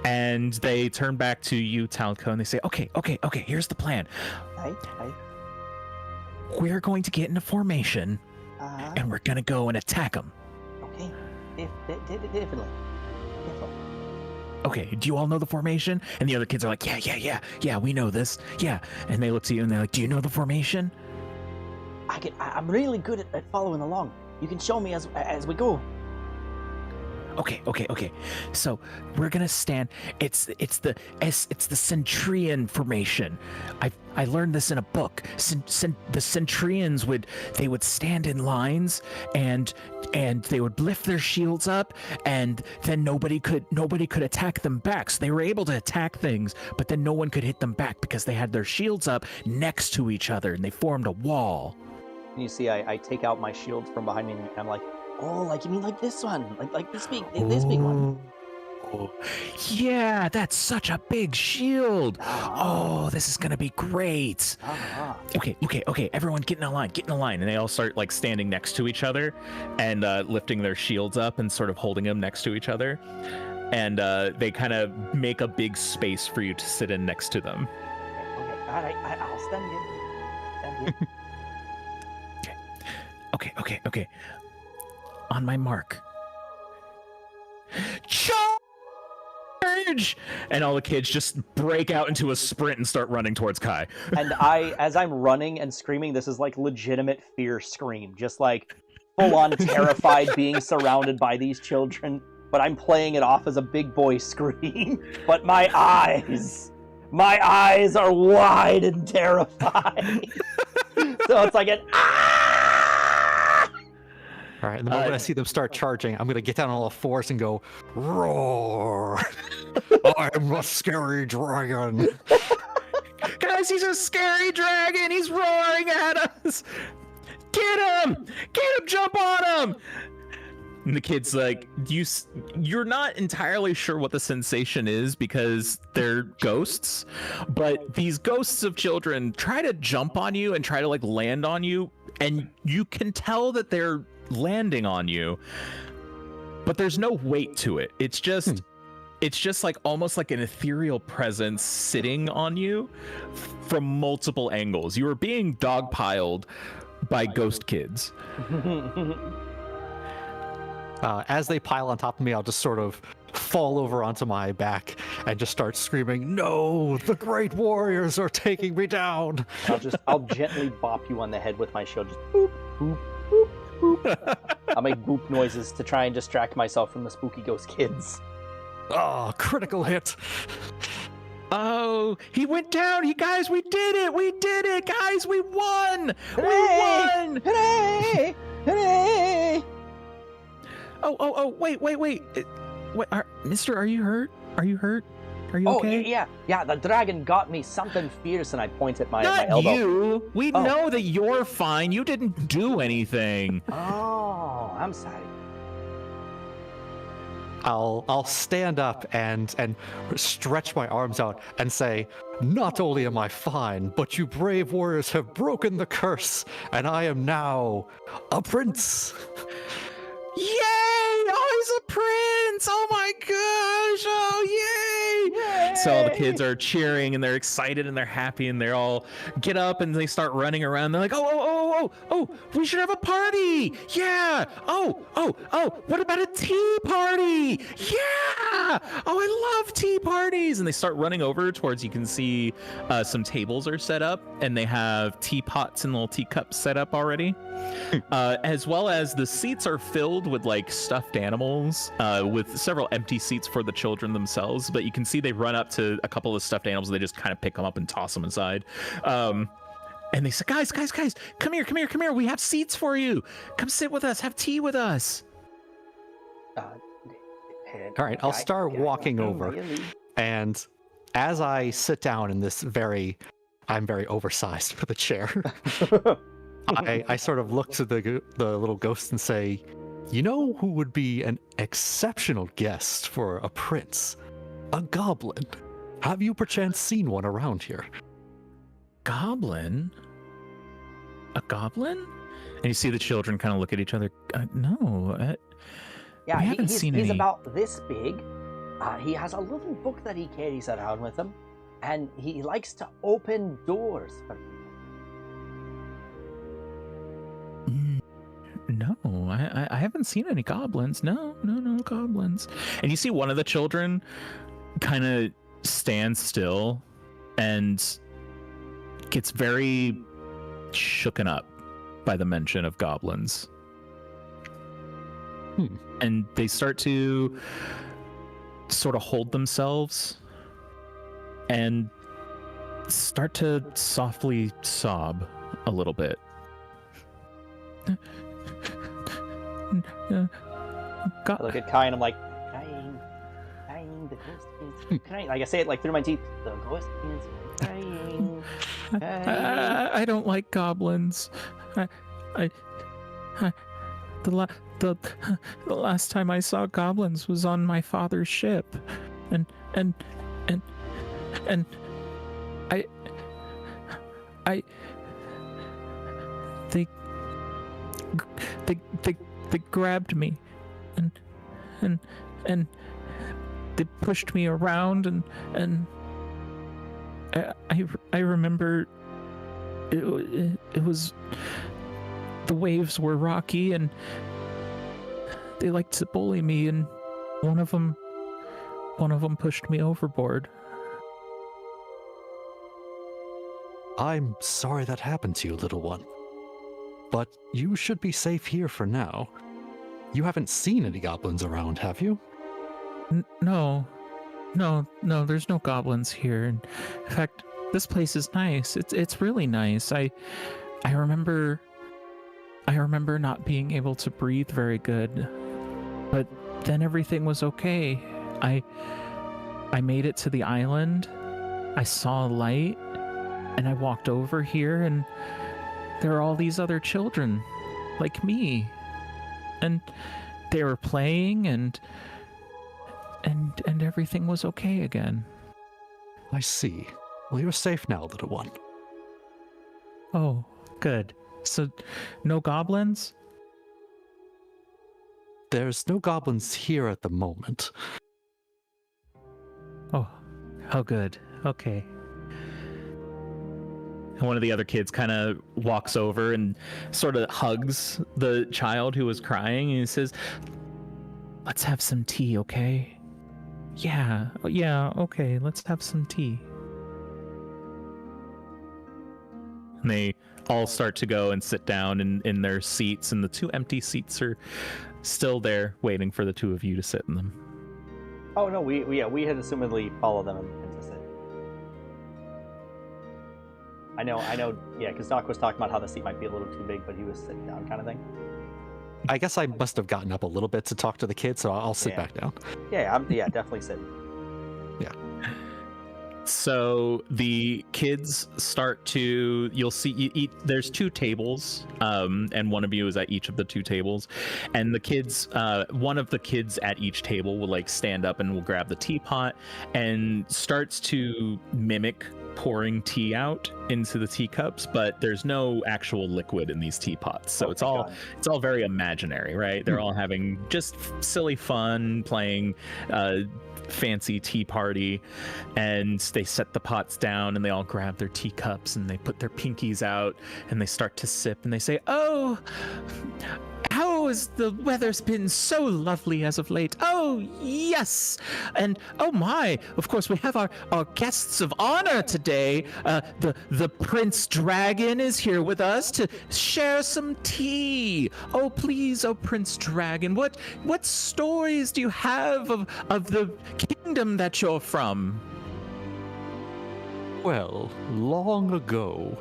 And they turn back to you, Talco, and they say, okay, here's the plan.
Hey.
We're going to get into formation, and we're going to go and attack them.
Okay, definitely.
Okay, do you all know the formation? And the other kids are like, yeah, we know this. Yeah. And they look to you and they're like, do you know the formation?
I'm really good at following along. You can show me as we go.
Okay. So we're gonna stand. It's the Centurion formation. I learned this in a book. The Centurions would stand in lines and they would lift their shields up, and then nobody could attack them back. So they were able to attack things, but then no one could hit them back because they had their shields up next to each other and they formed a wall.
And you see, I take out my shield from behind me and I'm like, oh, like you mean like this one, like this big one.
Oh, yeah, that's such a big shield. Oh, this is gonna be great. Okay, everyone get in a line, and they all start like standing next to each other and lifting their shields up and sort of holding them next to each other, and they kind of make a big space for you to sit in next to them.
Okay, all right, I'll stand here.
Okay. On my mark. Charge! And all the kids just break out into a sprint and start running towards Kai.
And as I'm running and screaming, this is like legitimate fear scream. Just like full-on terrified being surrounded by these children. But I'm playing it off as a big boy scream. But my eyes are wide and terrified. So it's like an
All right, and the moment I see them start charging, I'm going to get down on all fours and go, roar! I'm a scary dragon!
Guys, he's a scary dragon! He's roaring at us! Get him! Jump on him! And the kid's like, you're not entirely sure what the sensation is because they're ghosts, but these ghosts of children try to jump on you and try to like land on you, and you can tell that they're landing on you, but there's no weight to it. It's just like almost like an ethereal presence sitting on you from multiple angles. You are being dogpiled by ghost kids.
As they pile on top of me, I'll just sort of fall over onto my back and just start screaming, "No, the great warriors are taking me down!"
I'll gently bop you on the head with my shield, just boop, boop, boop, boop. I'll make boop noises to try and distract myself from the spooky ghost kids.
Oh, critical hit.
Oh, he went down. Guys, we did it. We did it. Guys, we won.
Hooray!
We won.
Hooray! Hooray!
Oh, wait. Wait, Mister, are you hurt? Are you hurt? Are you okay?
Oh, yeah, the dragon got me something fierce, and I point at my
Not
elbow.
you. We know that you're fine. You didn't do anything.
Oh, I'm sorry.
I'll stand up and stretch my arms out and say, "Not only am I fine, but you brave warriors have broken the curse, and I am now a prince."
Yay! Oh, he's a prince! Oh my gosh! Oh, yay!
Yay!
So all the kids are cheering and they're excited and they're happy and they all get up and they start running around. They're like, oh, we should have a party! Yeah! Oh, what about a tea party? Yeah! Oh, I love tea parties! And they start running over towards, you can see some tables are set up and they have teapots and little teacups set up already. As well as the seats are filled with like stuffed animals, with several empty seats for the children themselves. But you can see they run up to a couple of stuffed animals and they just kind of pick them up and toss them inside. And they say, guys, come here. We have seats for you. Come sit with us. Have tea with us.
All right, I'll start walking over.
Really?
And as I sit down in this I'm very oversized for the chair. I sort of look to the little ghost and say, "You know who would be an exceptional guest for a prince? A goblin. Have you perchance seen one around here?"
Goblin? A goblin? And you see the children kind of look at each other. No.
Yeah,
we haven't seen
he's
any.
about this big. He has a little book that he carries around with him, and he likes to open doors for people.
No, I haven't seen any goblins. No goblins. And you see one of the children kind of stands still and gets very shooken up by the mention of goblins. And they start to sort of hold themselves and start to softly sob a little bit.
I look at Kai and I'm like, dying, the ghost kids. Like I say it like through my teeth, the ghost kids are dying.
I don't like goblins. The last time I saw goblins was on my father's ship, and they grabbed me and they pushed me around and I remember it was, the waves were rocky and they liked to bully me, and one of them pushed me overboard.
I'm sorry that happened to you, little one. But you should be safe here for now. You haven't seen any goblins around, have you?
No, there's no goblins here. In fact, this place is nice. It's really nice. I remember not being able to breathe very good, but then everything was okay. I made it to the island. I saw a light, and I walked over here, and there are all these other children like me, and they were playing, and everything was okay again.
I see. Well, you're safe now, little one.
Oh, good. So, no goblins?
There's no goblins here at the moment.
Oh, good. Okay. And one of the other kids kind of walks over and sort of hugs the child who was crying, and he says, "Let's have some tea, okay? Yeah, okay, let's have some tea." And they all start to go and sit down in their seats, and the 2 empty seats are still there waiting for the 2 of you to sit in them.
Oh no, we had assumedly followed them and to sit. I know, yeah, because Doc was talking about how the seat might be a little too big, but he was sitting down kind of thing.
I guess I must have gotten up a little bit to talk to the kids, so I'll sit back down.
Yeah, definitely sit.
Yeah.
So the kids start to, you'll see, there's 2 tables, and one of you is at each of the 2 tables, and the kids, one of the kids at each table will like stand up and will grab the teapot and starts to mimic pouring tea out into the teacups, but there's no actual liquid in these teapots, so it's all very imaginary, right? They're all having just silly fun, playing fancy tea party, and they set the pots down and they all grab their teacups and they put their pinkies out and they start to sip and they say, "Oh, how has the weather's been so lovely as of late? Oh, yes. And oh my, of course, we have our guests of honor today. The Prince Dragon is here with us to share some tea. Oh, please, oh, Prince Dragon, what stories do you have of the kingdom that you're from?"
Well, long ago,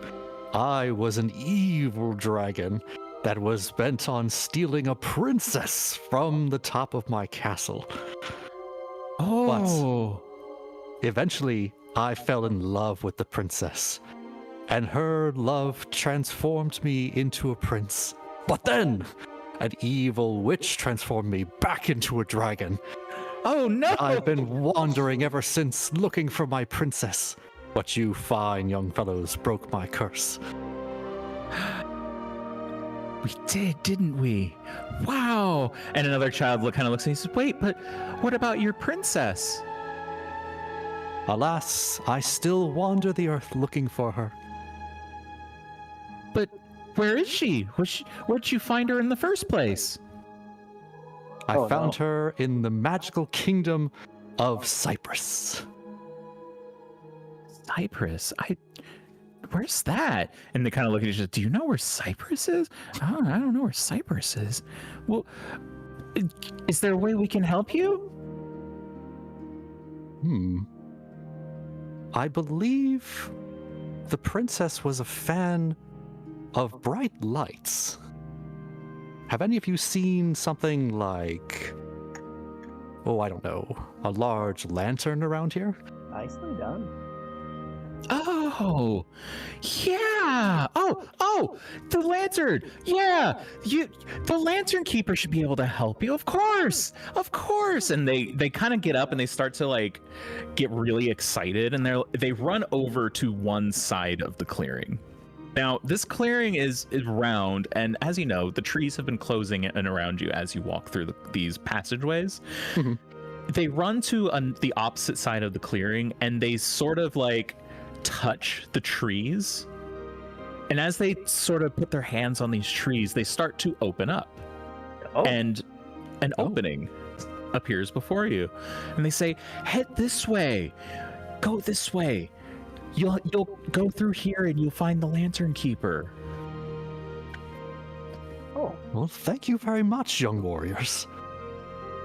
I was an evil dragon that was bent on stealing a princess from the top of my castle.
Oh.
But eventually, I fell in love with the princess, and her love transformed me into a prince. But then, an evil witch transformed me back into a dragon.
Oh no!
I've been wandering ever since, looking for my princess. But you fine young fellows broke my curse.
We did, didn't we? Wow! And another child kind of looks and he says, "Wait, but what about your princess?"
Alas, I still wander the earth looking for her.
But where is she? Where'd you find her in the first place?
I found her in the magical kingdom of Cyprus.
Cyprus? Where's that? And they kind of look at each other. Do you know where Cyprus is? Oh, I don't know where Cyprus is. Well, is there a way we can help you?
I believe the princess was a fan of bright lights. Have any of you seen something like, I don't know, a large lantern around here?
Nicely done.
Oh, yeah. Oh, the lantern. Yeah, the lantern keeper should be able to help you. Of course. And they kind of get up and they start to like get really excited, and they run over to one side of the clearing. Now, this clearing is round, and as you know, the trees have been closing in around you as you walk through these passageways. Mm-hmm. They run to the opposite side of the clearing, and they sort of like touch the trees, and as they sort of put their hands on these trees, they start to open up, and an opening appears before you, and they say, "Head this way, go this way, you'll go through here and you'll find the lantern keeper."
Oh, well, thank you very much, young warriors.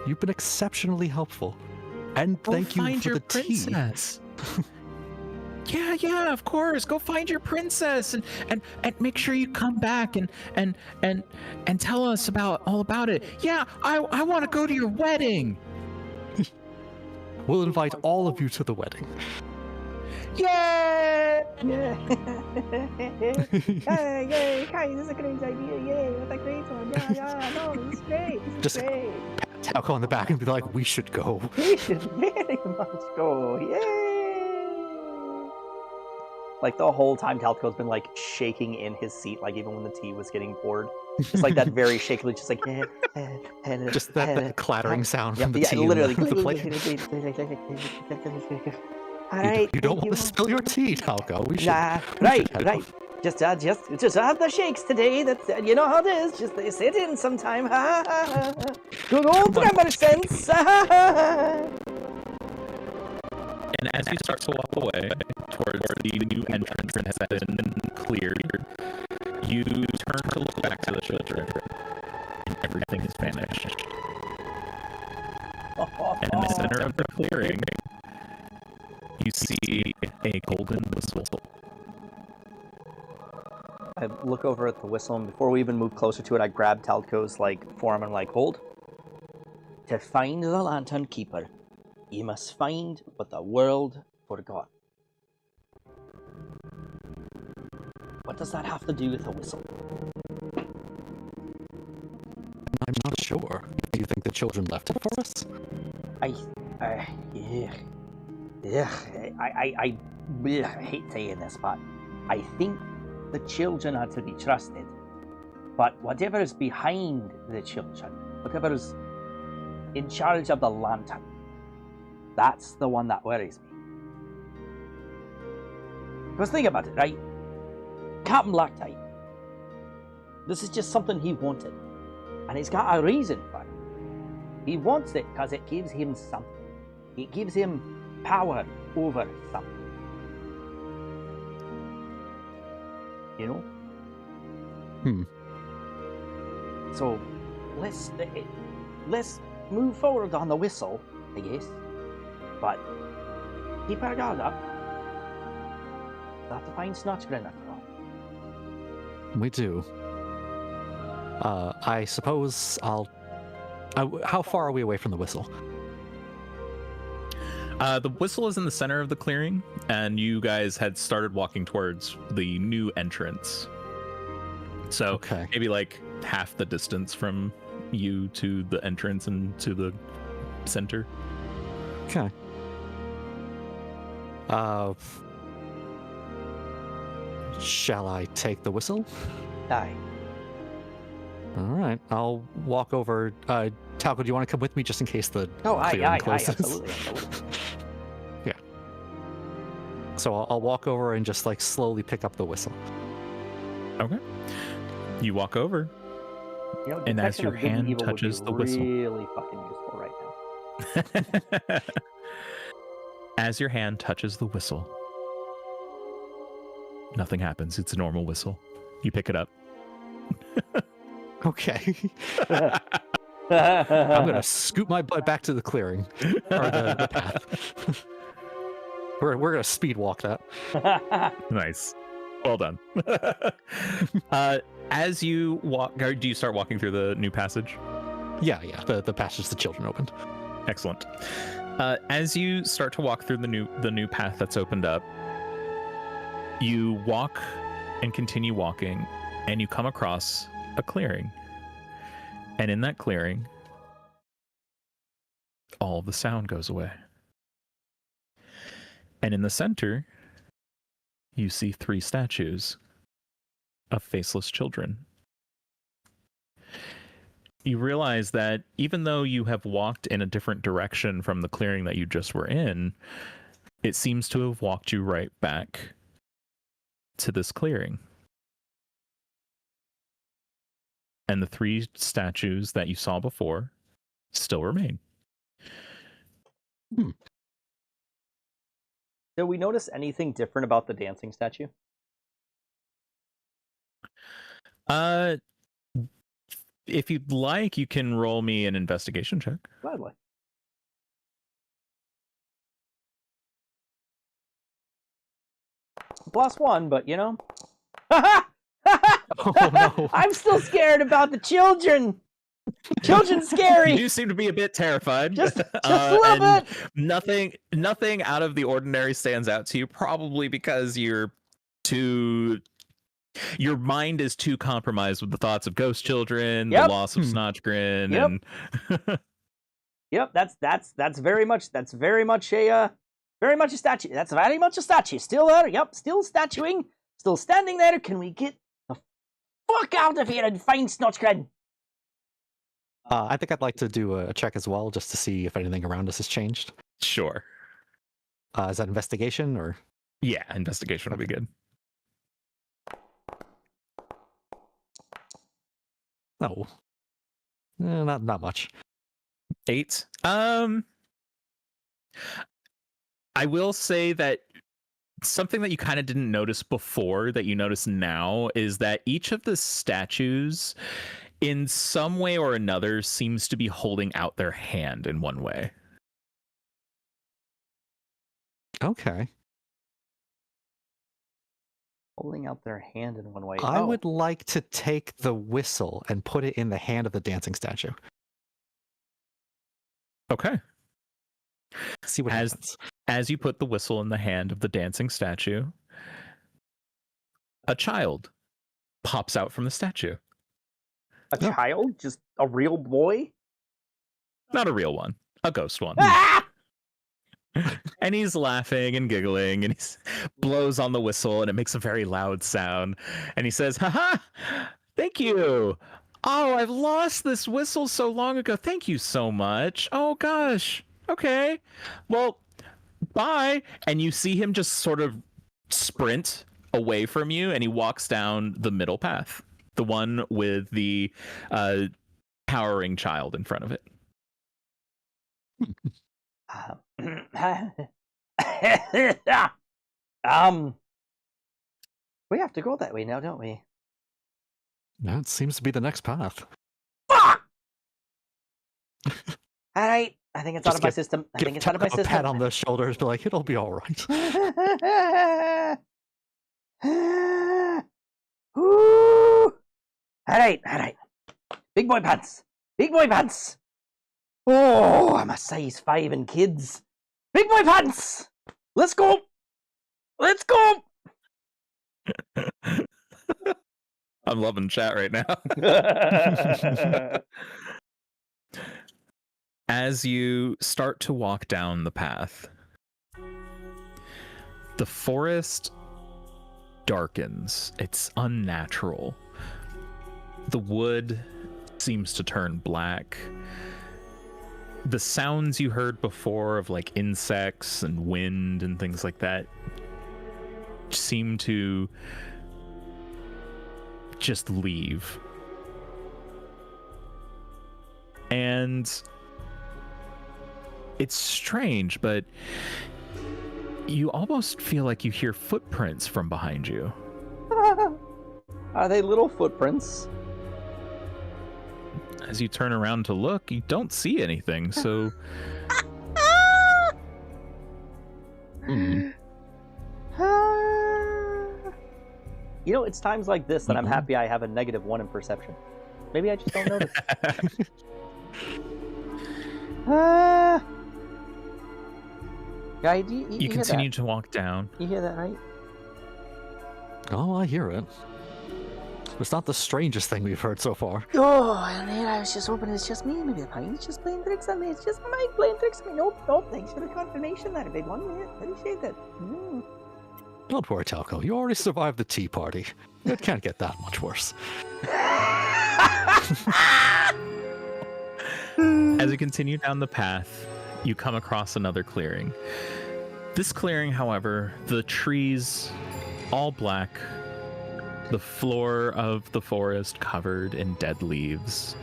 You've been exceptionally helpful, and thank you for the princess.
Tea. Yeah, of course. Go find your princess and make sure you come back and tell us all about it. Yeah, I want to go to your wedding.
We'll invite all of you to the wedding.
Yay! Yeah. Yay! Kai, this is a great idea. Yay! What a great one. Yeah. No, it's great.
Just
great.
pat Talco on the back and be like, "We should go."
We should very much go. Yay! Like the whole time, Talco's been like shaking in his seat, like even when the tea was getting poured. Just like that very shakily, just like
just that clattering sound from the tea
literally.
the plate.
All right,
You don't
thank
want to spill your tea, Talco. We should.
Nah,
we
right,
should head
right.
off.
Just have the shakes today. That's you know how it is. Just sit in sometime. Ha ha ha. Ha. Good old grammar sense. Ha ha ha.
And as you start to walk away towards the new entrance that has been cleared, you turn to look back to the children, and everything has vanished. And in the center of the clearing, you see a golden whistle.
I look over at the whistle, and before we even move closer to it, I grab Talco's like form and like hold. To find the lantern keeper, you must find what the world forgot. What does that have to do with a whistle?
I'm not sure. Do you think the children left it for us?
I hate saying this, but I think the children are to be trusted. But whatever is behind the children, whatever is in charge of the lantern, that's the one that worries me. Because think about it, right? Captain Blacktie, this is just something he wanted. And he's got a reason for it. He wants it because it gives him something. It gives him power over something. You know? So let's move forward on the whistle, I guess. But keep our guard up. We'll have to find Snotchgrin after all.
We do. I suppose I'll. How far are we away from the whistle?
The whistle is in the center of the clearing, and you guys had started walking towards the new entrance. So
Okay.
maybe like half the distance from you to the entrance and to the center.
Okay. Shall I take the whistle?
Aye.
All right. I'll walk over. Talco, do you want to come with me just in case the
Aye,
clearing closes?
absolutely.
Yeah. So I'll walk over and just like slowly pick up the whistle.
Okay. You walk over,
You know,
and as
detection
your
of good and
hand
evil would
touches
be
the whistle.
really fucking useful right now.
As your hand touches the whistle, nothing happens. It's a normal whistle. You pick it up.
Okay. I'm gonna scoot my butt back to the clearing or the path. we're gonna speed walk that.
Nice. Well done. As you walk, or do you start walking through the new passage?
Yeah. The passage the children opened.
Excellent. As you start to walk through the new path that's opened up, you walk and continue walking, and you come across a clearing. And in that clearing, all the sound goes away. And in the center, you see 3 statues of faceless children. You realize that even though you have walked in a different direction from the clearing that you just were in, it seems to have walked you right back to this clearing. And the 3 statues that you saw before still remain.
Did we notice anything different about the dancing statue?
If you'd like, you can roll me an investigation check.
Gladly. +1, but you know.
Oh no!
I'm still scared about the children. Children's scary.
You do seem to be a bit terrified.
Just a little
and
bit.
Nothing out of the ordinary stands out to you, probably because your mind is too compromised with the thoughts of ghost children,
Yep.
the loss of Snotchgrin,
Yep.
and
Yep, that's very much a statue. That's very much a statue. Still there. Yep, still statuing. Still standing there. Can we get the fuck out of here and find Snotchgrin?
I think I'd like to do a check as well, just to see if anything around us has changed.
sure.
Is that investigation or?
Yeah, investigation would be good.
No. Not much.
8. I will say that something that you kind of didn't notice before that you notice now is that each of the statues in some way or another seems to be holding out their hand in one way.
Okay.
Holding out their hand in one way.
I would like to take the whistle and put it in the hand of the dancing statue.
Okay.
See what happens.
As you put the whistle in the hand of the dancing statue, a child pops out from the statue.
A child? Just a real boy?
Not a real one, a ghost one.
Ah!
And he's laughing and giggling, and he blows on the whistle, and it makes a very loud sound. And he says, "Haha, thank you. Oh, I've lost this whistle so long ago. Thank you so much. Oh, gosh. Okay. Well, bye." And you see him just sort of sprint away from you, and he walks down the middle path, the one with the towering child in front of it.
We have to go that way now, don't we?
That seems to be the next path.
Fuck! All right, I think it's out of my system. I think it's out of my system.
A pat on the shoulders, be like, it'll be all right.
All right. Big boy pants. Big boy pants. Oh, I'm a size 5 in kids. Big boy pants. Let's go. Let's go.
I'm loving chat right now. As you start to walk down the path, the forest darkens. It's unnatural. The wood seems to turn black. The sounds you heard before of like insects and wind and things like that seem to just leave. And it's strange, but you almost feel like you hear footprints from behind you.
Are they little footprints?
As you turn around to look, you don't see anything, so...
You know, it's times like this that I'm happy I have a -1 in perception. Maybe I just don't notice. Guy,
you continue to walk down.
You hear that, right?
Oh, I hear it. It's not the strangest thing we've heard so far.
Oh, man, I was just hoping it's just me. Maybe the pine's just playing tricks on me. It's just my mind playing tricks on me. Nope. Thanks for the confirmation. That a big one. Yeah, appreciate that.
Don't worry, Talco. You already survived the tea party. It can't get that much worse.
As you continue down the path, you come across another clearing. This clearing, however, the trees all black, the floor of the forest covered in dead leaves.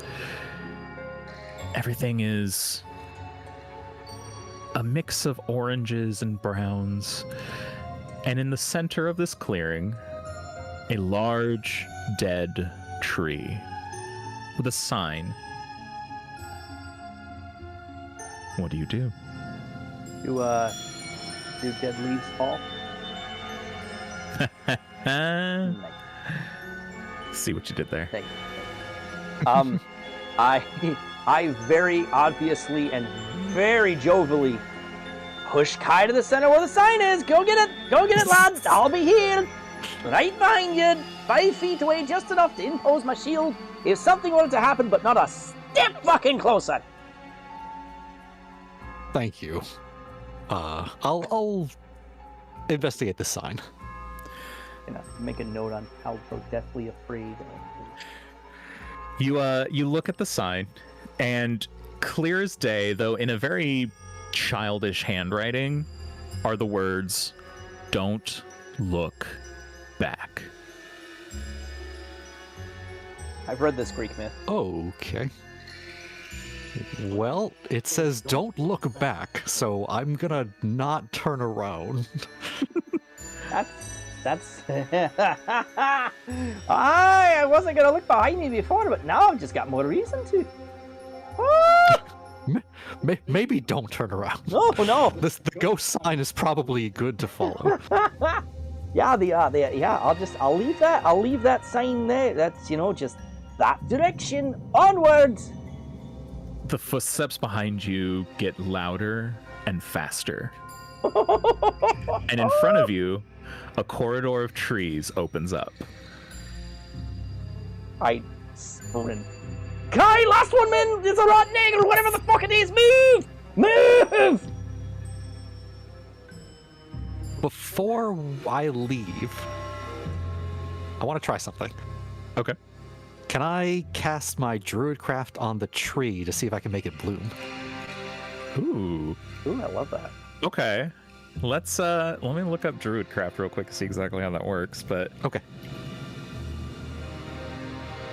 Everything is a mix of oranges and browns. And in the center of this clearing, a large dead tree with a sign. What do you do?
Do dead leaves fall? Nice.
See what you did there.
Thank you. I very obviously and very jovially push Kai to the center where the sign is. Go get it, lads. I'll be here, right behind you, 5 feet away, just enough to impose my shield if something wanted to happen, but not a step fucking closer.
Thank you. I'll investigate the sign.
Make a note on how so deathly afraid.
You look at the sign, and clear as day, though in a very childish handwriting, are the words, "Don't look back."
I've read this Greek myth.
Okay. Well, it says don't look back, so I'm gonna not turn around.
That's I wasn't gonna look behind me before, but now I've just got more reason to.
Maybe don't turn around.
No.
The ghost sign is probably good to follow.
Yeah, I'll leave that sign there. That's, just that direction onwards.
The footsteps behind you get louder and faster. And in front of you, a corridor of trees opens up.
I sprint. Kai, last one, man! There's a rotten egg or whatever the fuck it is! Move! Move!
Before I leave, I want to try something.
Okay.
Can I cast my druidcraft on the tree to see if I can make it bloom?
Ooh,
I love that.
okay. Let me look up Druidcraft real quick to see exactly how that works, but
Okay.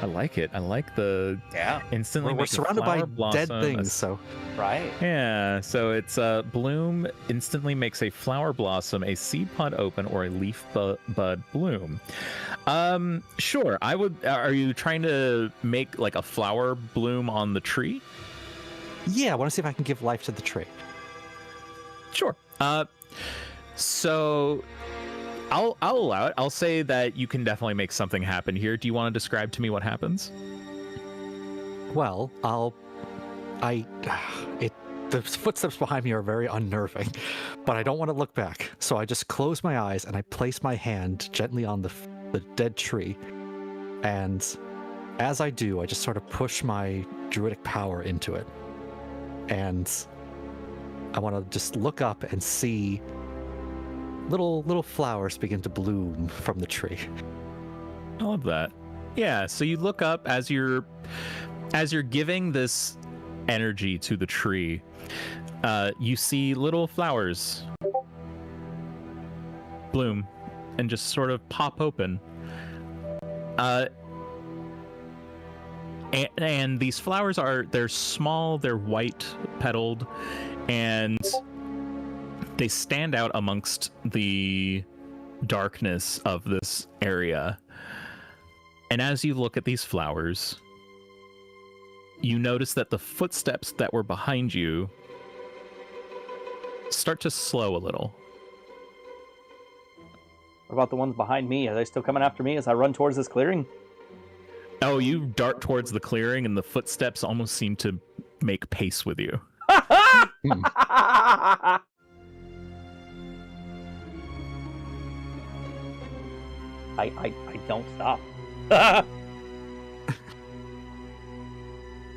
I like it. I like the instantly
We're
make a
surrounded by
flower
dead
blossom
things, so
Right.
Yeah, so it's bloom instantly makes a flower blossom, a seed pod open, or a leaf bud bloom. Sure. I would. Are you trying to make like a flower bloom on the tree?
yeah, I want to see if I can give life to the tree.
Sure. So I'll allow it. I'll say that you can definitely make something happen here. Do you want to describe to me what happens?
Well, the footsteps behind me are very unnerving, but I don't want to look back. So I just close my eyes and I place my hand gently on the dead tree. And as I do, I just sort of push my druidic power into it. And I want to just look up and see little flowers begin to bloom from the tree.
I love that. Yeah, so you look up as you're giving this energy to the tree. You see little flowers bloom and just sort of pop open. And these flowers they're small, they're white petaled, and they stand out amongst the darkness of this area. And as you look at these flowers, you notice that the footsteps that were behind you start to slow a little.
What about the ones behind me? Are they still coming after me as I run towards this clearing?
Oh, you dart towards the clearing and the footsteps almost seem to make pace with you.
I don't stop.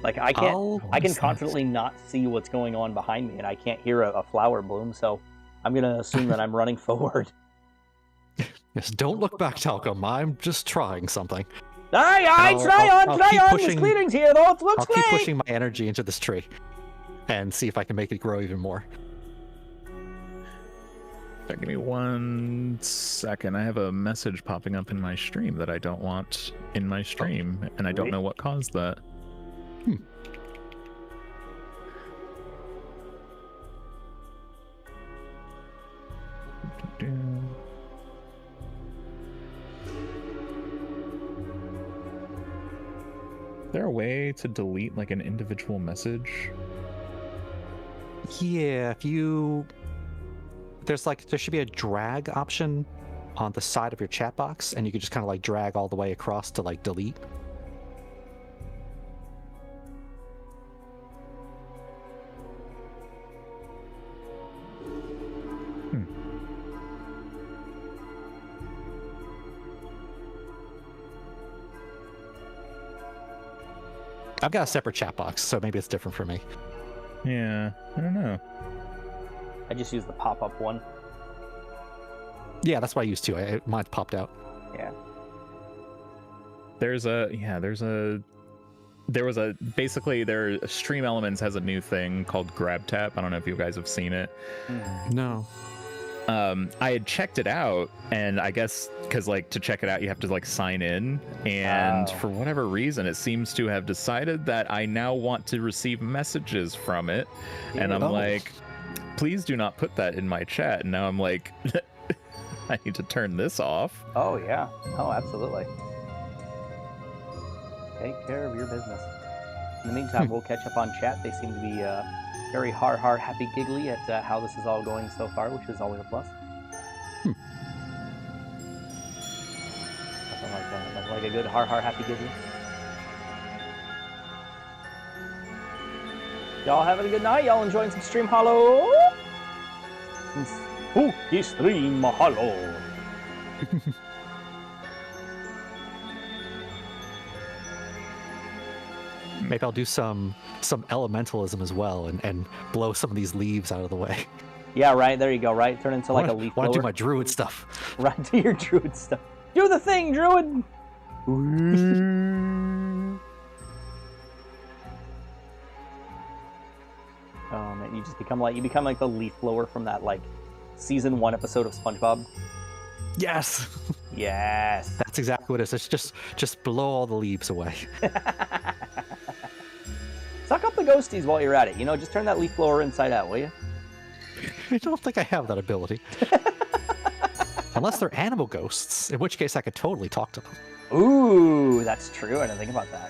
Like I can confidently not see what's going on behind me, and I can't hear a flower bloom, so I'm gonna assume that I'm running forward.
Yes, don't look back, Talcum. I'm just trying something.
Try on! This clearing's here, though. It looks great.
I'll keep pushing my energy into this tree and see if I can make it grow even more.
Give me 1 second. I have a message popping up in my stream that I don't want in my stream, and I don't know what caused that. Is there a way to delete like an individual message?
Yeah, there should be a drag option on the side of your chat box, and you can just kind of like drag all the way across to like delete. I've got a separate chat box, so maybe it's different for me.
Yeah, I don't know.
I just use the pop-up one.
Yeah, that's what I used to. Mine popped out.
Yeah.
Basically Stream Elements has a new thing called Grab Tap. I don't know if you guys have seen it.
No.
I had checked it out, and I guess because like to check it out you have to like sign in, and for whatever reason it seems to have decided that I now want to receive messages from it, and I'm like, please do not put that in my chat. And now I'm like, I need to turn this off.
Oh yeah. Oh, absolutely. Take care of your business. In the meantime, we'll catch up on chat. They seem to be very happy giggly at how this is all going so far, which is always a plus. Nothing like that. Nothing like a good happy giggly. Y'all having a good night? Y'all enjoying some stream hollow? Spooky stream hollow.
Maybe I'll do some elementalism as well and blow some of these leaves out of the way.
Yeah, right. There you go. Right, turn into like a leaf blower.
Want to do my druid stuff?
Right, do your druid stuff. Do the thing, druid. Oh man, you become like the leaf blower from that like season 1 episode of SpongeBob.
Yes.
Yes.
That's exactly what it is. It's just blow all the leaves away.
Suck up the ghosties while you're at it. You know, just turn that leaf blower inside out, will you?
I don't think I have that ability. Unless they're animal ghosts, in which case I could totally talk to them.
Ooh, that's true. I didn't think about that.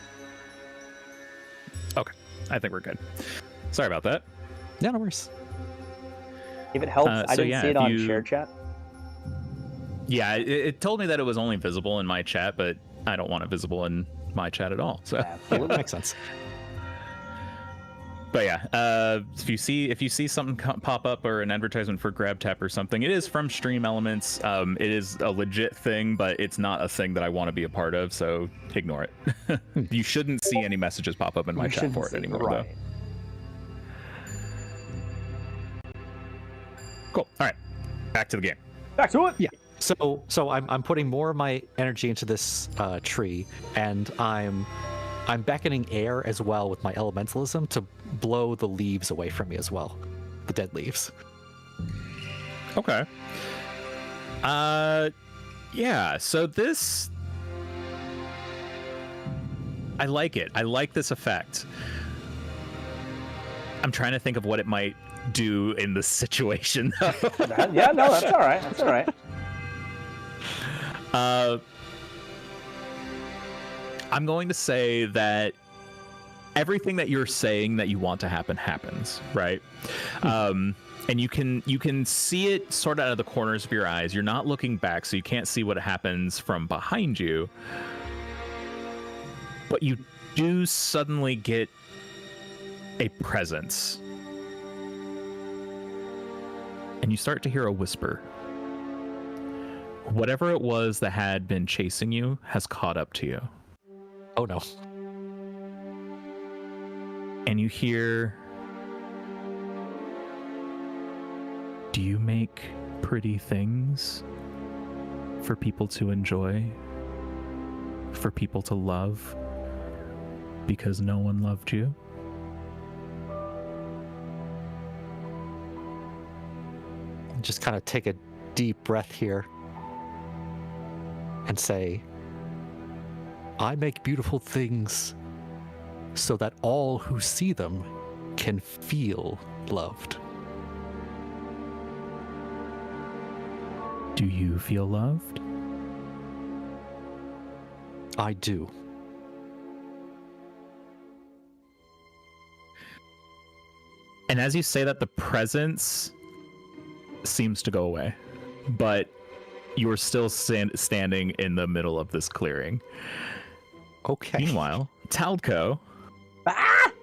Okay, I think we're good. Sorry about that.
Yeah, no worries.
If it helps, I didn't see it on share chat.
Yeah, it told me that it was only visible in my chat, but I don't want it visible in my chat at all. So
Absolutely. Makes sense.
But yeah, if you see something pop up or an advertisement for GrabTap or something, it is from Stream Elements. It is a legit thing, but it's not a thing that I want to be a part of, so ignore it. You shouldn't see any messages pop up in my chat for it anymore, though. Cool. All right, back to the game.
Back to it.
Yeah. So I'm putting more of my energy into this tree, and I'm beckoning air as well with my elementalism to blow the leaves away from me as well, the dead leaves.
Okay. Yeah. So this, I like it. I like this effect. I'm trying to think of what it might do in this situation.
Yeah, no, that's all right. That's all right.
I'm going to say that everything that you're saying that you want to happen happens, right? And you can see it sort of out of the corners of your eyes. You're not looking back, so you can't see what happens from behind you. But you do suddenly get a presence. And you start to hear a whisper. Whatever it was that had been chasing you has caught up to you.
Oh no.
And you hear, do you make pretty things for people to enjoy, for people to love, because no one loved you?
Just kind of take a deep breath here and say, I make beautiful things so that all who see them can feel loved.
Do you feel loved?
I do.
And as you say that, the presence seems to go away, but you are still standing in the middle of this clearing.
Okay.
Meanwhile, Taldco,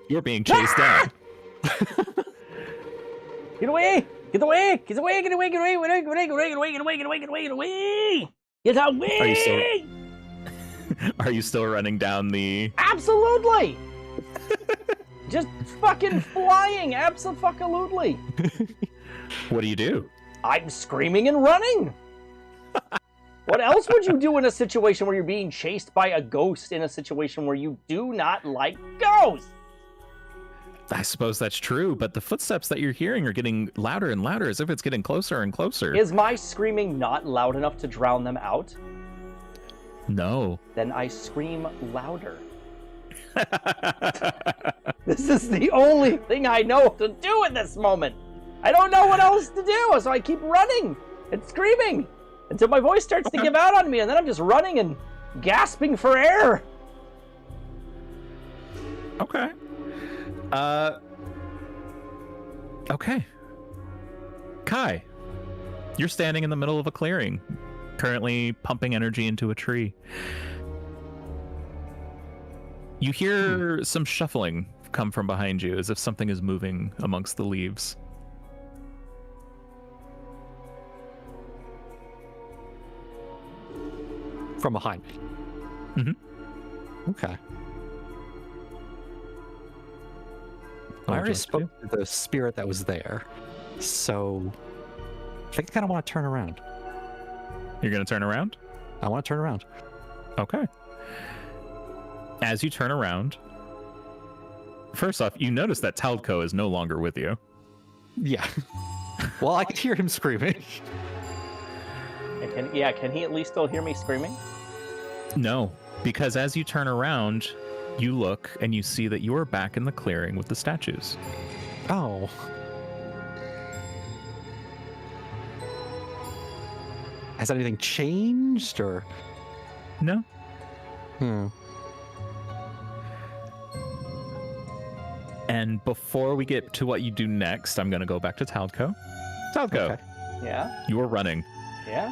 you're being chased down.
Get away! Get away! Get away! Get away! Get away! Get away! Get away! Get away! Get away! Get away! Get away! Get away! Get away!
Are you still running down the?
Absolutely! Just fucking flying! Abso-fucking-lutely!
What do you do?
I'm screaming and running! What else would you do in a situation where you're being chased by a ghost in a situation where you do not like ghosts?
I suppose that's true, but the footsteps that you're hearing are getting louder and louder, as if it's getting closer and closer.
Is my screaming not loud enough to drown them out?
No.
Then I scream louder. This is the only thing I know to do in this moment. I don't know what else to do, so I keep running and screaming until my voice starts to give out on me, and then I'm just running and gasping for air.
Okay. Okay. Kai, you're standing in the middle of a clearing, currently pumping energy into a tree. You hear some shuffling come from behind you, as if something is moving amongst the leaves.
From behind me.
Mm-hmm.
Okay. I already spoke to the spirit that was there, so I think I kind of want to turn around.
You're going to turn around?
I want to turn around.
Okay. As you turn around, first off, you notice that Taldco is no longer with you.
Yeah. Well, I could hear him screaming.
Can he at least still hear me screaming?
No, because as you turn around, you look and you see that you are back in the clearing with the statues.
Oh. Has anything changed, or?
No. And before we get to what you do next, I'm going to go back to Taldco. Taldco,
Okay.
Yeah?
you are running.
Yeah?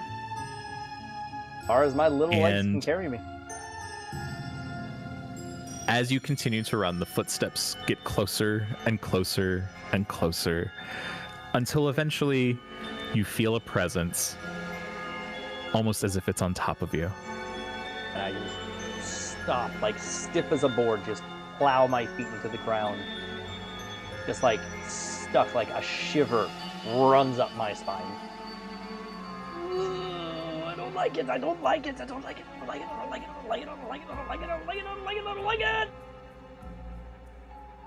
As far as my little legs can
And-
carry me.
As you continue to run, the footsteps get closer and closer and closer until eventually you feel a presence, almost as if it's on top of you.
And I just stop, like stiff as a board, just plow my feet into the ground. Just like stuck, like a shiver runs up my spine. I don't like it, I don't like it, I don't like it, I don't like it, I don't like it, I don't like it, I don't like it, I don't like it, I don't like it, I don't like it, I don't like it!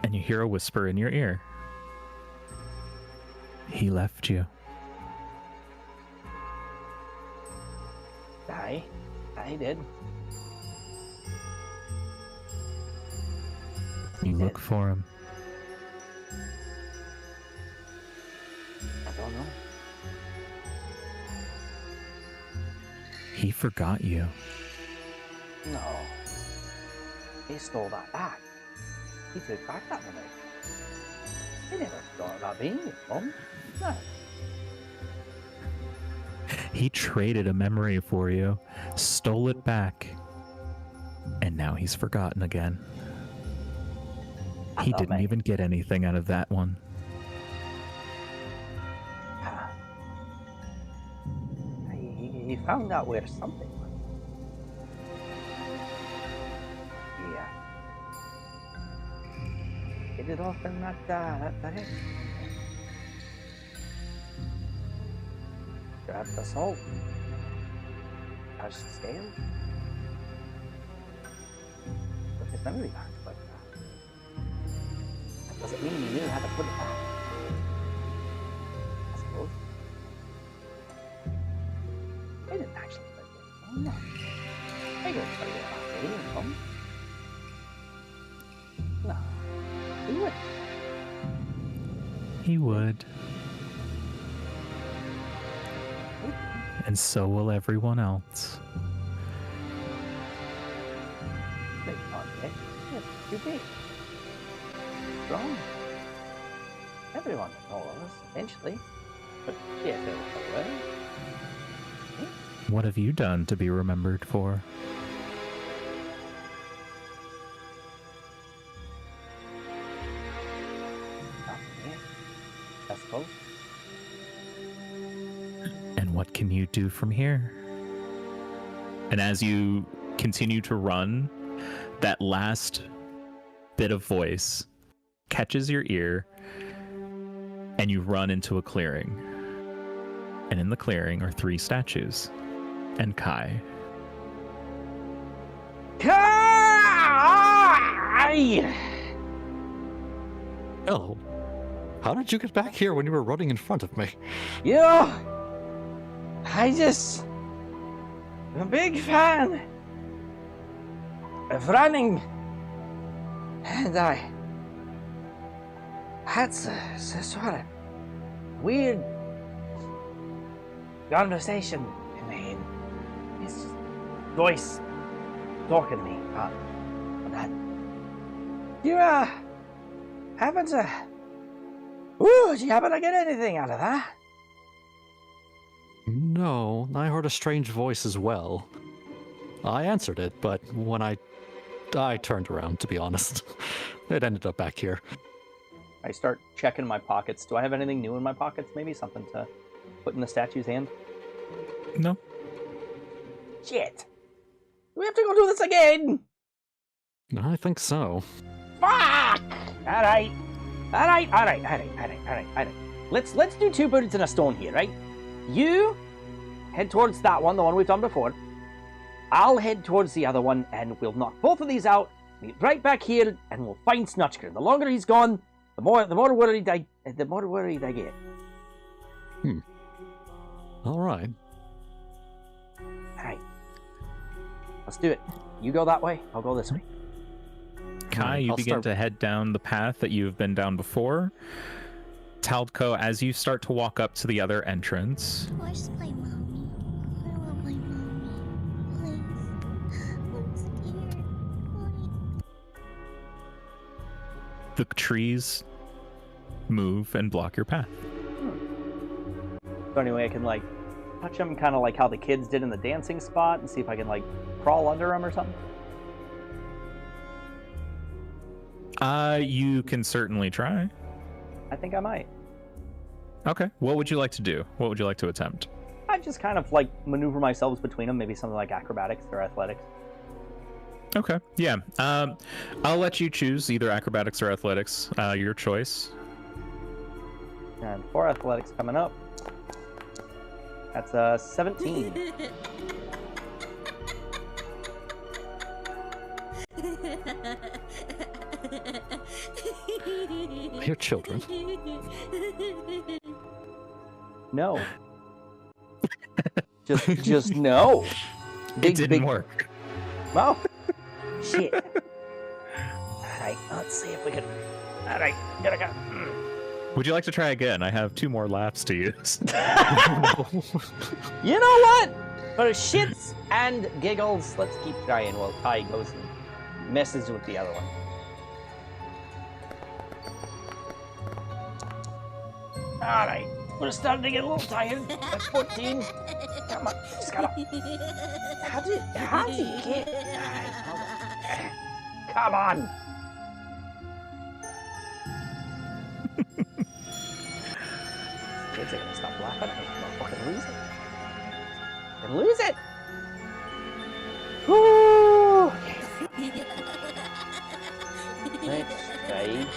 And you hear a whisper in your ear. He left you.
I did.
You look for him.
I don't know.
He forgot you.
No. He stole that back. He took back that memory. He never forgot about me, Mum. No.
He traded a memory for you, stole it back, and now he's forgotten again. He didn't even get anything out of that one.
He found out where something was. Yeah. Hid it off in that head. Grabbed the salt. Touched the scale. Took his memory back, but that doesn't mean you knew how to put it back. I suppose. I didn't actually think it. Oh, no. I didn't tell you about me, Mum. No. He would.
He would. And so will everyone else.
Big on it. Yeah, too big. Strong. Everyone will know us eventually. But yeah, they'll go away.
What have you done to be remembered for?
I suppose.
And what can you do from here? And as you continue to run, that last bit of voice catches your ear, and you run into a clearing. And in the clearing are 3 statues. And Kai.
Kai!
Oh, how did you get back here when you were running in front of me?
You know, I'm a big fan of running, and I had a sort of weird conversation in my head. It's just voice talking to me about that. You happen to? Ooh, do you happen to get anything out of that?
No, I heard a strange voice as well. I answered it, but when I turned around, to be honest. It ended up back here.
I start checking my pockets. Do I have anything new in my pockets? Maybe something to put in the statue's hand?
No.
Shit. Do we have to go do this again?
I think so.
Fuck! Alright. Let's do two birds in a stone here, right? You head towards that one, the one we've done before. I'll head towards the other one, and we'll knock both of these out, meet right back here, and we'll find Snutchker. The longer he's gone, the more worried I get.
All right.
Alright. Let's do it. You go that way, I'll go this way.
Kai, you
I'll
begin
start-
to head down the path that you've been down before. Taldco, as you start to walk up to the other entrance,
Where's my mommy? I want my mommy. Please. I'm scared. Please.
the trees move and block your path.
So anyway, I can like touch him, kind of like how the kids did in the dancing spot, and see if I can like crawl under him or something.
You can certainly try.
I think I might.
Okay. What would you like to do? What would you like to attempt?
I just kind of like maneuver myself between them, maybe something like acrobatics or athletics.
Okay. Yeah. I'll let you choose either acrobatics or athletics. Your choice.
And 4 athletics coming up. That's 17.
Your children.
No. just no.
It didn't work.
Well, shit. Alright, let's see if we can. Alright, gotta go.
Would you like to try again? I have 2 more laps to use.
You know what? For shits and giggles, let's keep trying while Kai goes and messes with the other one. Alright, we're starting to get a little tired. That's 14. Come on, just gotta. How do you get? Alright, hold on. Come on. Kids are gonna stop laughing at me. I'm gonna fucking lose it. And lose it. Woo! Let's try.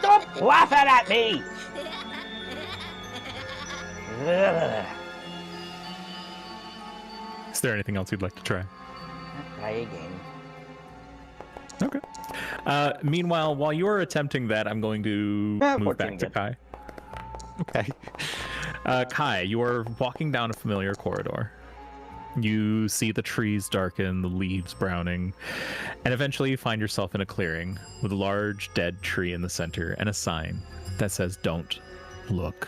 Stop laughing at me! Ugh.
Is there anything else you'd like to try?
Try again.
Okay. Meanwhile, while you're attempting that, I'm going to move
14
back to
again.
Kai.
Okay.
Kai, you are walking down a familiar corridor. You see the trees darken, the leaves browning, and eventually you find yourself in a clearing with a large dead tree in the center and a sign that says, "Don't look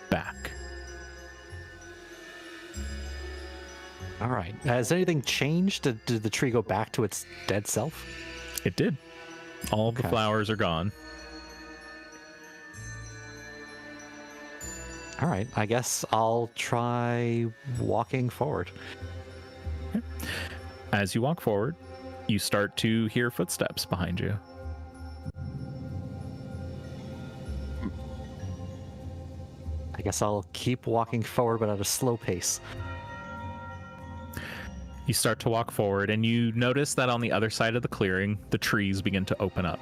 back."
All right. Has anything changed? Did the tree go back to its dead self?
It did. All of the
Okay.
flowers are gone.
All right. I guess I'll try walking forward.
As you walk forward, you start to hear footsteps behind you.
I guess I'll keep walking forward, but at a slow pace.
You start to walk forward, and you notice that on the other side of the clearing, the trees begin to open up.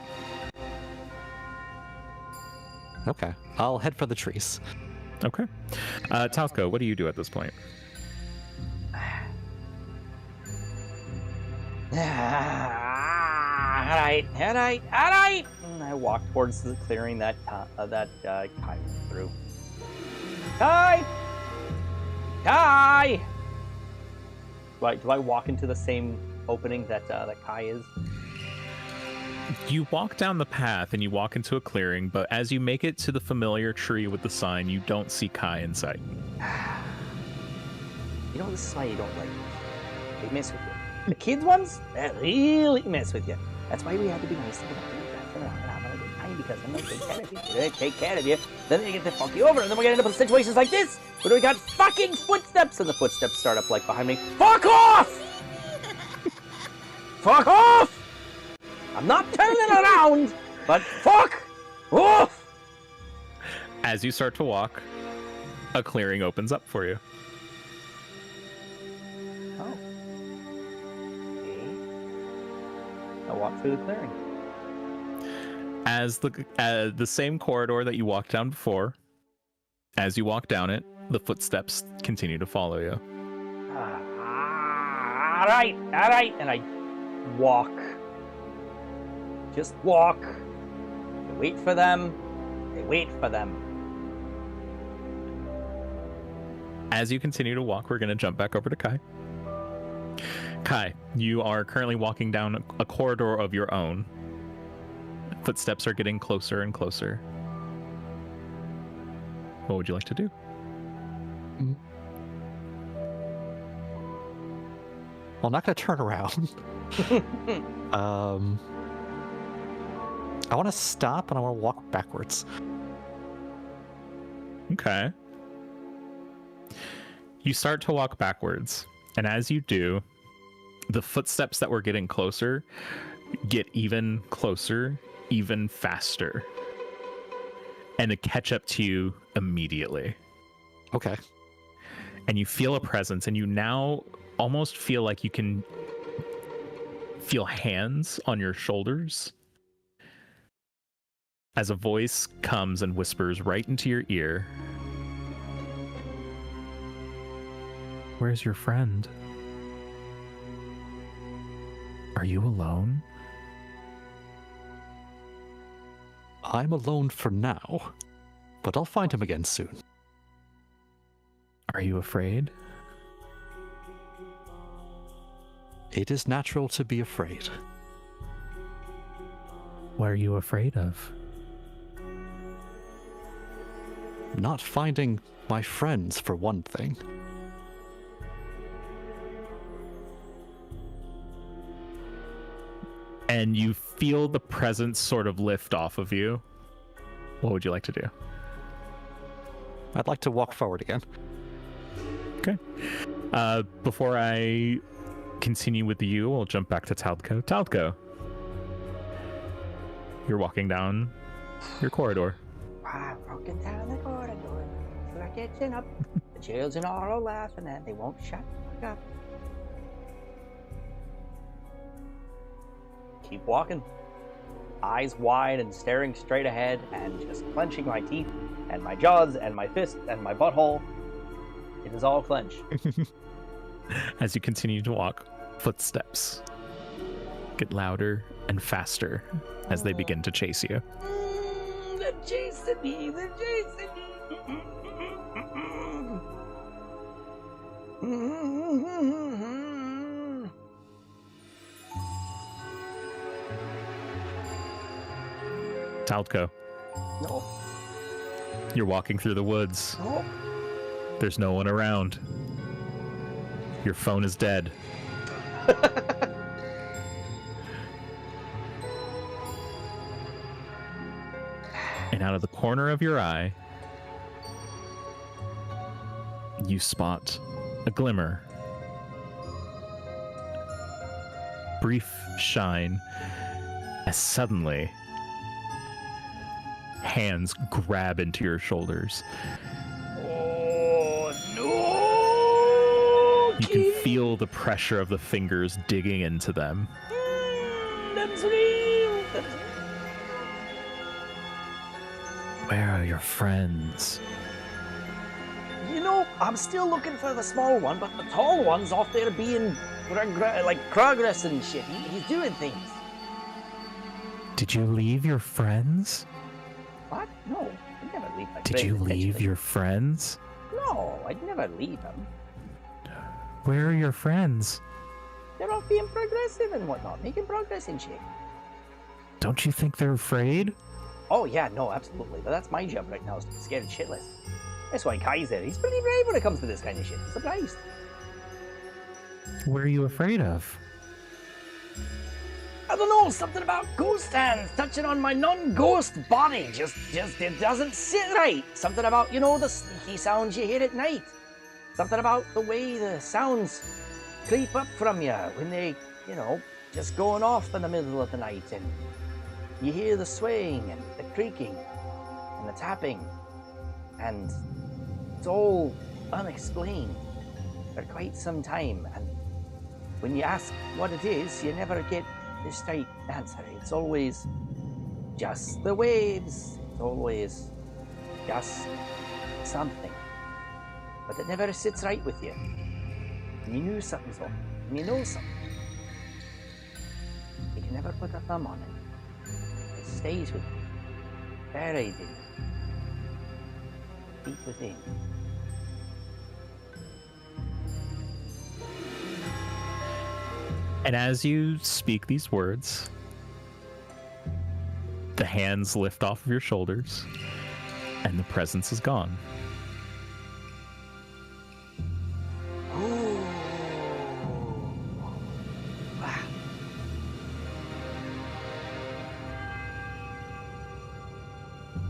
Okay. I'll head for the trees.
Okay. Talco, what do you do at this point?
Alright. Alright. And I walk towards the clearing that Kai went through. Kai! Kai! Do I walk into the same opening that Kai is?
You walk down the path and you walk into a clearing, but as you make it to the familiar tree with the sign, you don't see Kai in sight.
You know, this is why you don't like me. They mess with you. The kids ones, they really mess with you. That's why we have to be nice to them. Because I'm going to take care of you. They're going to take care of you. Then they get to fuck you over, and then we're going to end up in situations like this, where we got fucking footsteps, and the footsteps start up like behind me. Fuck off! Fuck off! I'm not turning around, but fuck off!
As you start to walk, a clearing opens up for you.
Oh. Okay. I walk through the clearing.
As the same corridor that you walked down before, as you walk down it, the footsteps continue to follow you.
All right, and I walk. Just walk. They wait for them.
As you continue to walk, we're going to jump back over to Kai. Kai, you are currently walking down a corridor of your own. Footsteps are getting closer and closer. What would you like to do?
Well, I'm not going to turn around. I want to stop and I want to walk backwards.
Okay. You start to walk backwards, and as you do, the footsteps that were getting closer get even closer, even faster, and they catch up to you immediately.
Okay.
And you feel a presence, and you now almost feel like you can feel hands on your shoulders as a voice comes and whispers right into your ear. Where's your friend? Are you alone?
I'm alone for now, but I'll find him again soon.
Are you afraid?
It is natural to be afraid.
What are you afraid of?
Not finding my friends, for one thing.
And you feel the presence sort of lift off of you. What would you like to do?
I'd like to walk forward again.
Okay. Before I continue with you, I'll jump back to Taldko. Taldko, you're walking down your corridor.
I'm walking down the corridor, so I catching up. The children are all laughing and they won't shut the fuck up. Keep walking. Eyes wide and staring straight ahead and just clenching my teeth and my jaws and my fist and my butthole. It is all clenched.
As you continue to walk, footsteps get louder and faster as they begin to chase you.
They're chasing me, they're chasing me.
Taldko,
No.
you're walking through the woods.
No.
There's no one around. Your phone is dead. And out of the corner of your eye, you spot a glimmer. Brief shine as suddenly hands grab into your shoulders.
Oh, no!
You can feel the pressure of the fingers digging into them.
That's real!
Where are your friends?
You know, I'm still looking for the small one, but the tall one's off there being like progress and shit. He's doing things.
Did you leave your friends?
What? No, I'd never leave my
Did
friends
you leave
intentionally.
your friends?
No, I'd never leave them.
Where are your friends?
They're off being progressive and whatnot, making progress and shit.
Don't you think they're afraid?
Oh yeah, no, absolutely. But that's my job right now, is to be scared shitless. That's why Kai's there. He's pretty brave when it comes to this kind of shit. Surprised.
What are you afraid of?
I don't know, something about ghost hands touching on my non-ghost body. Just it doesn't sit right. Something about, the sneaky sounds you hear at night. Something about the way the sounds creep up from you when they, just going off in the middle of the night, and you hear the swaying and the creaking and the tapping, and it's all unexplained for quite some time. And when you ask what it is, you never get the straight answer. It's always just the waves. It's always just something. But it never sits right with you. And you knew something's wrong. And you know something. You can never put a thumb on it. It stays with you. Buried in you. Deep within.
And as you speak these words, the hands lift off of your shoulders, and the presence is gone.
Ooh. Wow.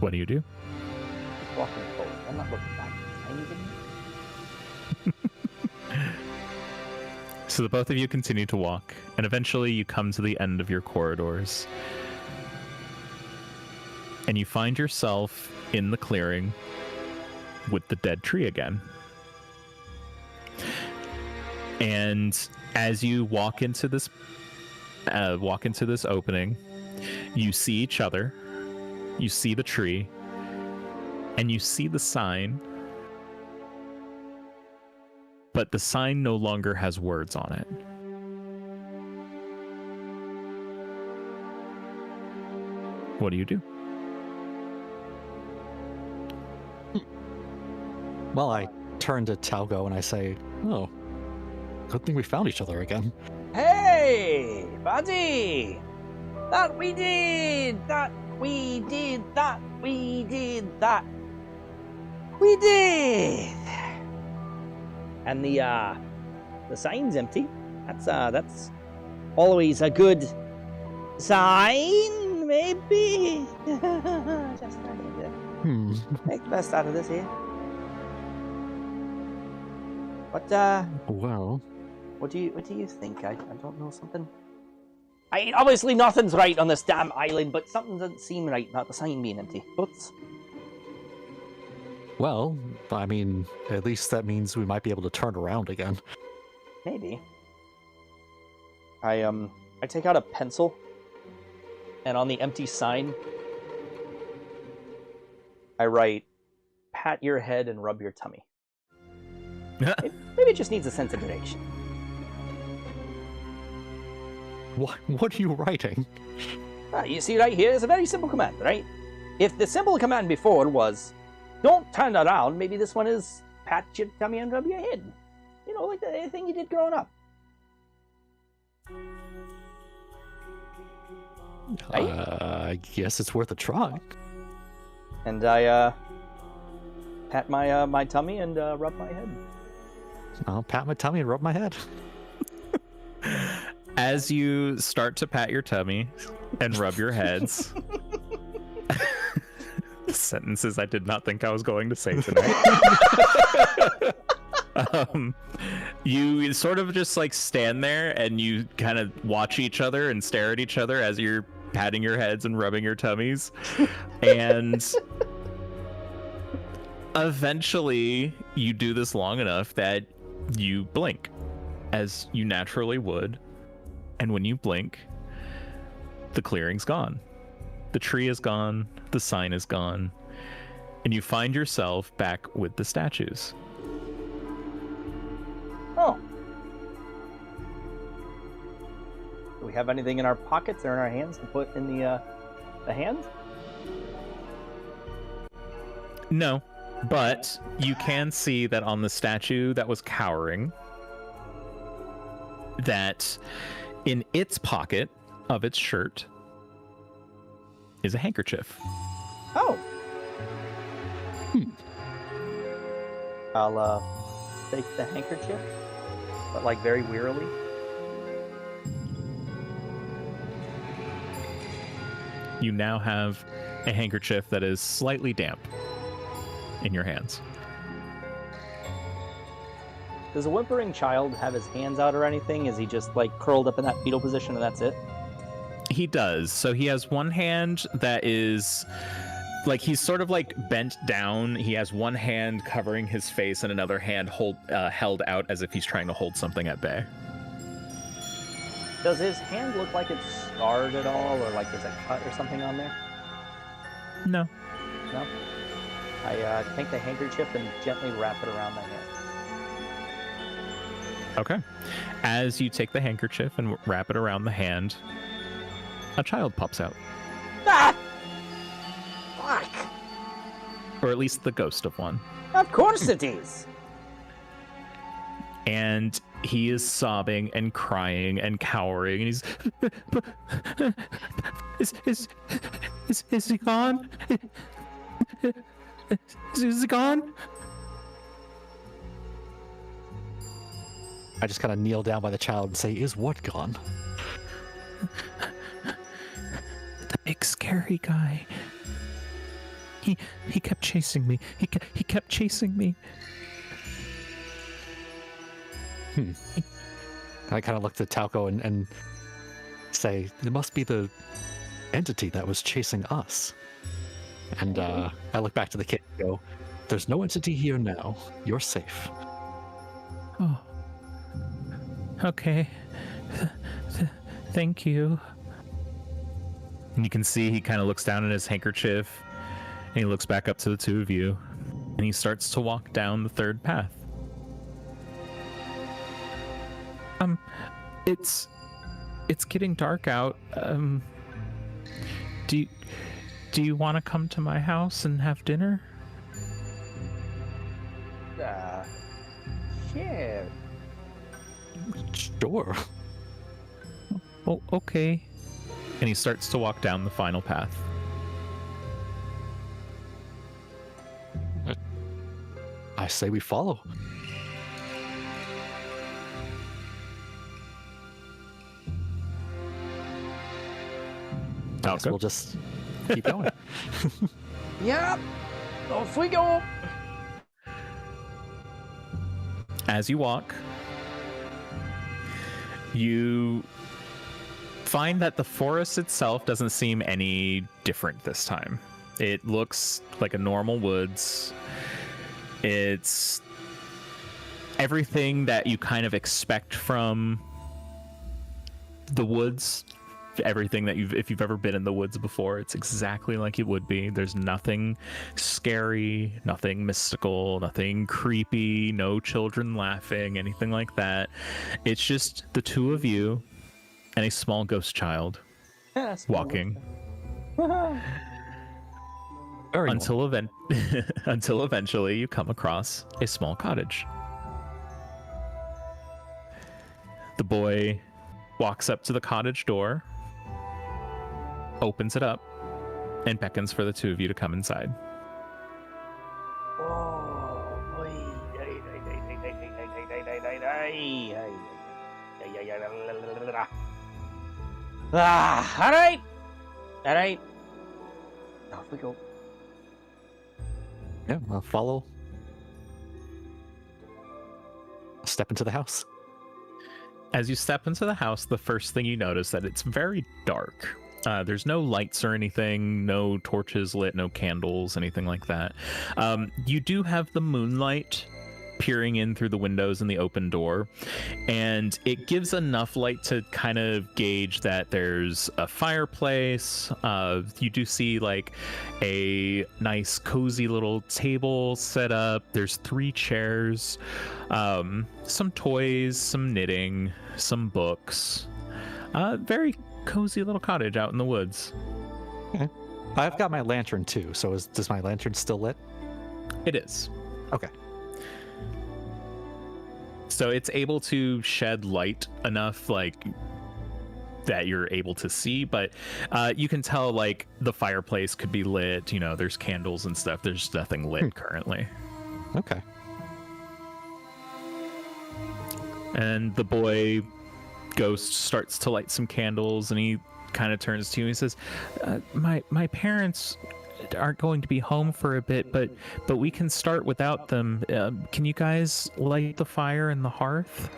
What do you do?
Just walking forward. I'm not looking back. Are you kidding me?
So the both of you continue to walk, and eventually you come to the end of your corridors. And you find yourself in the clearing with the dead tree again. And as you walk into this opening, you see each other, you see the tree, and you see the sign. But the sign no longer has words on it. What do you do?
Well, I turn to Talgo and I say, "Oh, good thing we found each other again."
Hey, buddy! That we did! That we did! That we did! That we did! And the sign's empty. That's always a good sign, maybe. Just trying to make the best out of this here.
Well,
What do you think? I don't know, something. Obviously nothing's right on this damn island, but something doesn't seem right about the sign being empty. Thoughts?
well, I mean, at least that means we might be able to turn around again.
Maybe. I take out a pencil, and on the empty sign, I write, "Pat your head and rub your tummy." Maybe it just needs a sense of direction.
What are you writing?
You see right here, it's a very simple command, right? If the simple command before was, "Don't turn around," maybe this one is, "Pat your tummy and rub your head." You know, like the thing you did growing up.
I guess it's worth a try.
And I pat my tummy and rub my head.
I'll pat my tummy and rub my head.
As you start to pat your tummy and rub your heads, sentences I did not think I was going to say tonight. You sort of just like stand there and you kind of watch each other and stare at each other as you're patting your heads and rubbing your tummies. And eventually you do this long enough that you blink, as you naturally would. And when you blink, the clearing's gone. The tree is gone, the sign is gone, and you find yourself back with the statues.
Oh. Do we have anything in our pockets or in our hands to put in the The hand?
No, but you can see that on the statue that was cowering, that in its pocket of its shirt is a handkerchief.
Oh. I'll take the handkerchief, but like very wearily.
You now have a handkerchief that is slightly damp in your hands.
Does a whimpering child have his hands out or anything? Is he just like curled up in that fetal position and that's it?
He does. So he has one hand that is like he's sort of like bent down. He has one hand covering his face and another hand held out as if he's trying to hold something at bay.
Does his hand look like it's scarred at all, or like there's a cut or something on there?
No.
No? I take the handkerchief and gently wrap it around my hand.
Okay. As you take the handkerchief and wrap it around the hand, a child pops out.
Ah! Fuck!
Or at least the ghost of one.
Of course it is!
And he is sobbing and crying and cowering, and he's is he gone? Is he gone?
I just kind of kneel down by the child and say, "Is what gone?"
The big scary guy. He kept chasing me. He kept chasing me.
I kind of look to Talco and say, "It must be the entity that was chasing us." And I look back to the kid and go, "There's no entity here now. You're safe."
Oh. Okay. Thank you. And you can see he kind of looks down at his handkerchief, and he looks back up to the two of you, and he starts to walk down the third path. It's getting dark out. Do you want to come to my house and have dinner?
Sure.
Sure.
Oh, okay. And he starts to walk down the final path.
I say we follow. I guess we'll just keep going.
Yep. Off we go.
As you walk, you find that the forest itself doesn't seem any different this time. It looks like a normal woods. It's everything that you kind of expect from the woods. Everything that if you've ever been in the woods before, it's exactly like it would be. There's nothing scary, nothing mystical, nothing creepy, no children laughing, anything like that. It's just the two of you and a small ghost child walking. Until eventually you come across a small cottage. The boy walks up to the cottage door, opens it up, and beckons for the two of you to come inside.
All right. Off we go.
Yeah, I'll follow. Step into the house.
As you step into the house, the first thing you notice that it's very dark. There's no lights or anything, no torches lit, no candles, anything like that. You do have the moonlight peering in through the windows and the open door, and it gives enough light to kind of gauge that there's a fireplace. You do see like a nice cozy little table set up. There's 3 chairs, some toys, some knitting, some books. Very cozy little cottage out in the woods.
Okay. I've got my lantern too, so does my lantern still lit?
It is.
Okay.
So it's able to shed light enough, like, that you're able to see, but you can tell, like, the fireplace could be lit, you know, there's candles and stuff. There's nothing lit currently.
Okay.
And the boy ghost starts to light some candles, and he kind of turns to you and he says, my parents aren't going to be home for a bit, but we can start without them. Can you guys light the fire in the hearth?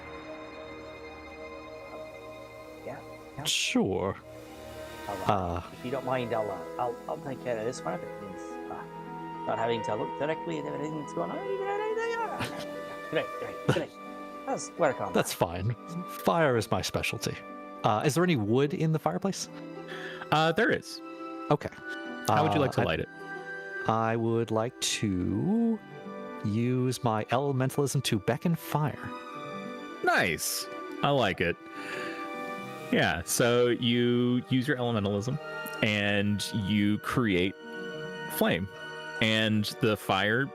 Yeah.
Sure.
If you don't mind, I'll take care of this one if it means not having to look directly at everything that's going on. Great. That's welcome.
That's fine. Fire is my specialty. Is there any wood in the fireplace?
There is.
Okay.
How would you like to light it?
I would like to use my elementalism to beckon fire.
Nice. I like it. Yeah, so you use your elementalism and you create flame, and the fire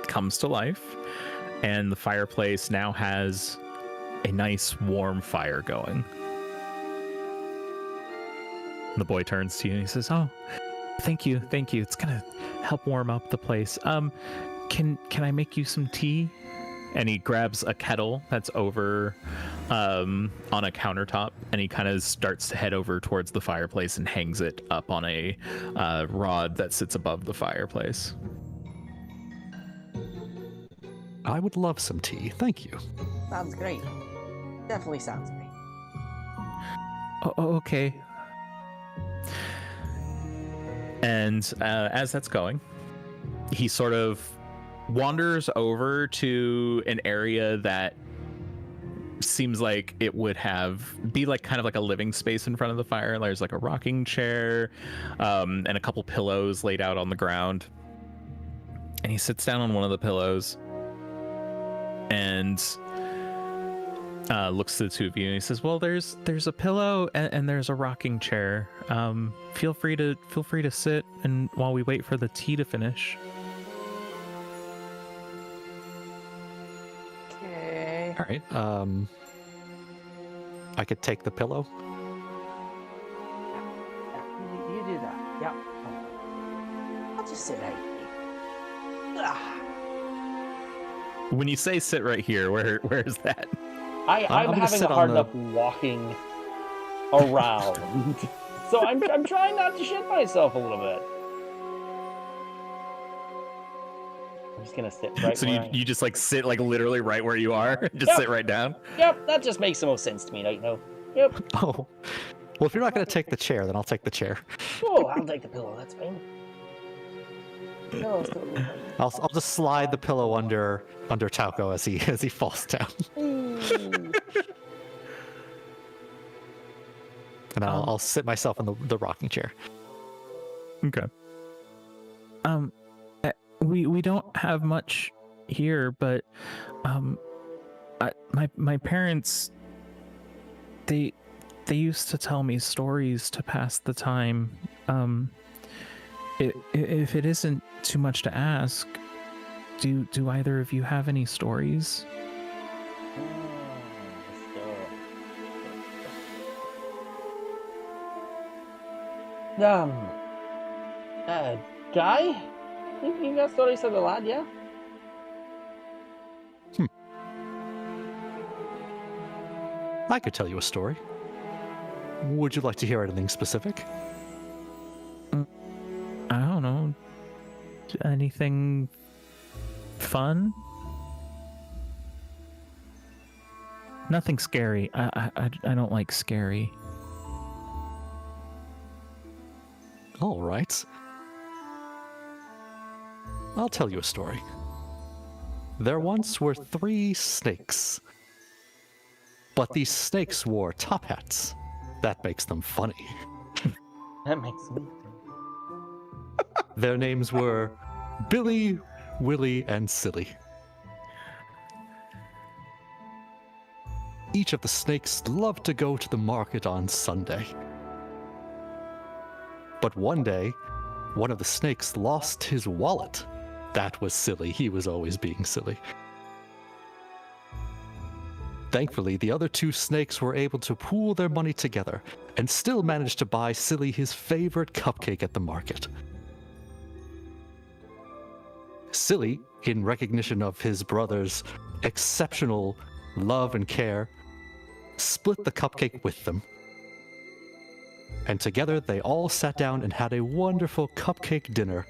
comes to life, and the fireplace now has a nice warm fire going. The boy turns to you and he says, "Oh, thank you. It's gonna help warm up the place. Can I make you some tea?" And he grabs a kettle that's over on a countertop, and he kind of starts to head over towards the fireplace and hangs it up on a rod that sits above the fireplace.
I would love some tea. Thank you.
Sounds great. Definitely sounds great.
Oh, okay. And as that's going, he sort of wanders over to an area that seems like it would be like kind of like a living space in front of the fire. There's like a rocking chair and a couple pillows laid out on the ground. And he sits down on one of the pillows and looks to the two of you and he says, "Well, there's a pillow and there's a rocking chair. Feel free to sit and while we wait for the tea to finish."
Okay.
All right. I could take the pillow.
Yeah, you do that. Yeah. I'll just sit right here.
When you say sit right here, where's that?
I'm
gonna
having a
sit on
hard
the-
enough walking around. So I'm trying not to shit myself a little bit. I'm just gonna sit right
So
where I am.
you just like sit like literally right where you are? Just
Yep.
sit right down?
Yep, that just makes the most sense to me right now. Yep.
Oh. Well, if you're not going to take the chair, then I'll take the chair.
Oh, I'll take the pillow. That's fine. No, it's totally fine.
I'll just slide the pillow under Tauco as he falls down,
Ooh.
and I'll sit myself in the rocking chair.
Okay. We don't have much here, but my parents, they used to tell me stories to pass the time. If it isn't too much to ask, do either of you have any stories?
Guy? You got stories of the lad, yeah?
I could tell you a story. Would you like to hear anything specific?
I don't know. Anything fun? Nothing scary. I don't like scary.
All right. I'll tell you a story. There once were 3 snakes. But these snakes wore top hats. That makes them funny.
That makes me.
Their names were Billy, Willie, and Silly. Each of the snakes loved to go to the market on Sunday. But one day, one of the snakes lost his wallet. That was silly. He was always being silly. Thankfully, the other two snakes were able to pool their money together and still managed to buy Silly his favorite cupcake at the market. Silly, in recognition of his brother's exceptional love and care, split the cupcake with them. And together they all sat down and had a wonderful cupcake dinner.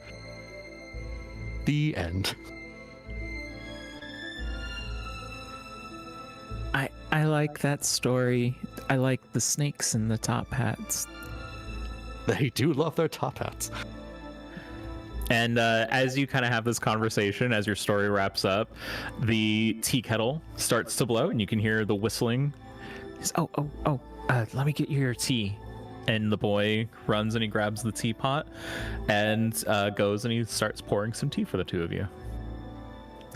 The end.
I like that story. I like the snakes in the top hats.
They do love their top hats.
And as you kind of have this conversation, as your story wraps up, the tea kettle starts to blow, and you can hear the whistling. He's, let me get you your tea. And the boy runs and he grabs the teapot and goes and he starts pouring some tea for the two of you.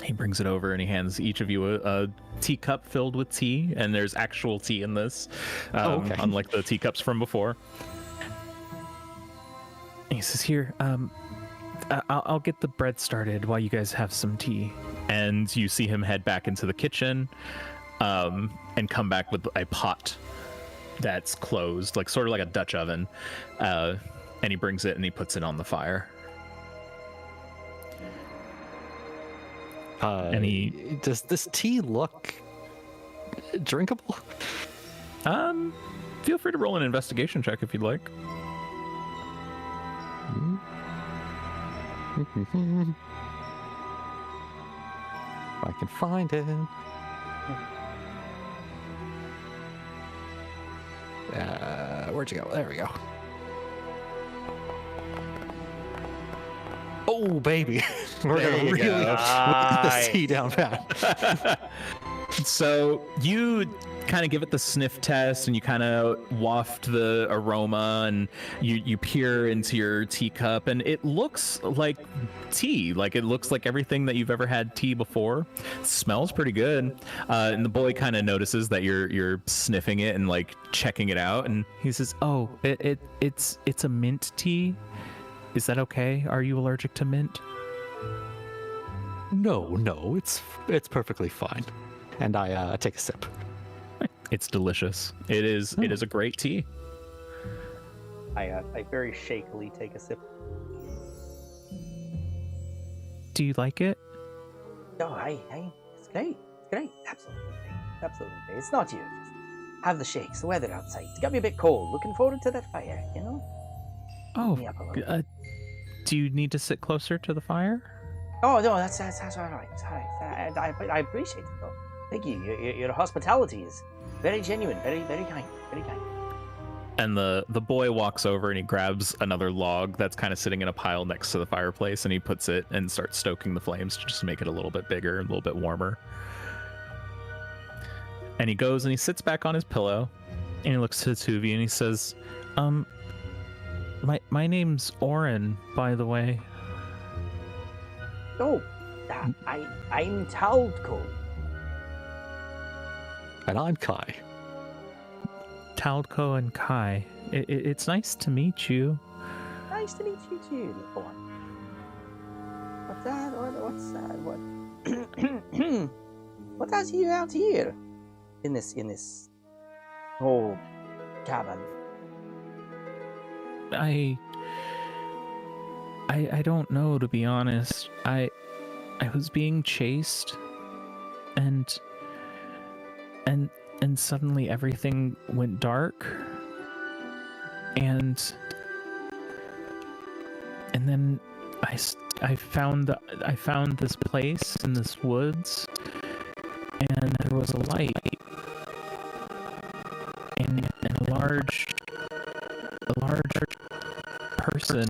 He brings it over and he hands each of you a teacup filled with tea, and there's actual tea in this, unlike the teacups from before. He says, "Here, I'll get the bread started while you guys have some tea." And you see him head back into the kitchen, and come back with a pot that's closed, like sort of like a Dutch oven, and he brings it and he puts it on the fire. And
does this tea look drinkable?
Feel free to roll an investigation check if you'd like.
If I can find it. Where'd you go? There we go. Oh, baby. We're going to really put this tea down pat.
So you kind of give it the sniff test and you kind of waft the aroma and you peer into your teacup and it looks like tea. Like it looks like everything that you've ever had tea before. It smells pretty good. And the boy kind of notices that you're sniffing it and like checking it out. And he says, "Oh, it's a mint tea. Is that okay? Are you allergic to mint?"
No, it's perfectly fine. And I take a sip.
It's delicious. It is a great tea.
I very shakily take a sip.
Do you like it?
Oh, it's great. It's great. Absolutely great. Absolutely great. It's not you. Just have the shakes. The weather outside. It's got me a bit cold. Looking forward to that fire, you know?
Oh,
Me up a little.
do you need to sit closer to the fire?
Oh, no, that's all right. It's all right. I appreciate it, though. Thank you. Your hospitality is very genuine, very, very kind, very kind.
And the boy walks over and he grabs another log that's kind of sitting in a pile next to the fireplace and he puts it and starts stoking the flames to just make it a little bit bigger and a little bit warmer. And he goes and he sits back on his pillow and he looks to the two of you and he says, my name's Oren, by the way.
Oh, I'm Taldco.
And I'm Kai.
Taldco and Kai. It's nice to meet you.
Nice to meet you too, little one. What's that? What? What has you out here? In this whole cabin?
I don't know, to be honest. I was being chased and suddenly everything went dark and then I found this place in this woods and there was a light and a large person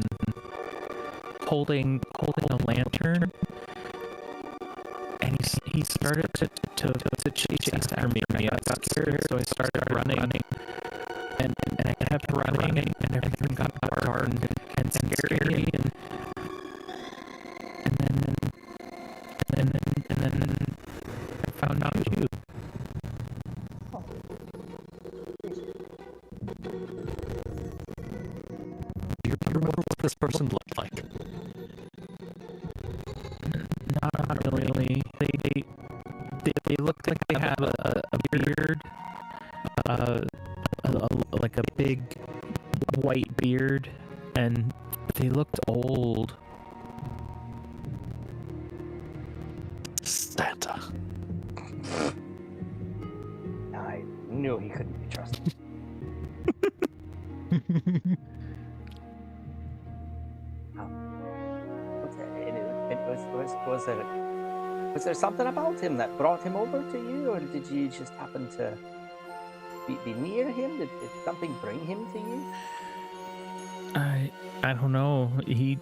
holding a lantern, and he started to chase after me. I got scared, so I started running, and I kept running, and everything got dark and scary, and then I found out you.
You're this person look like?
Not really. They look like they have a beard, like a big white beard, and they looked old.
Santa.
I knew he couldn't be trusted. Was there something about him that brought him over to you, or did you just happen to be near him? Did something bring him to you?
I don't know. He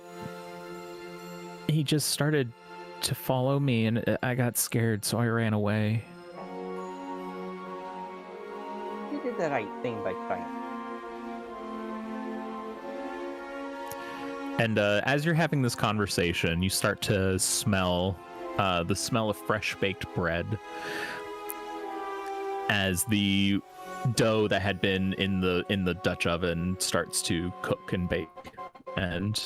just started to follow me, and I got scared, so I ran away.
You did the right thing by trying.
And as you're having this conversation, you start to smell the smell of fresh baked bread as the dough that had been in the Dutch oven starts to cook and bake. And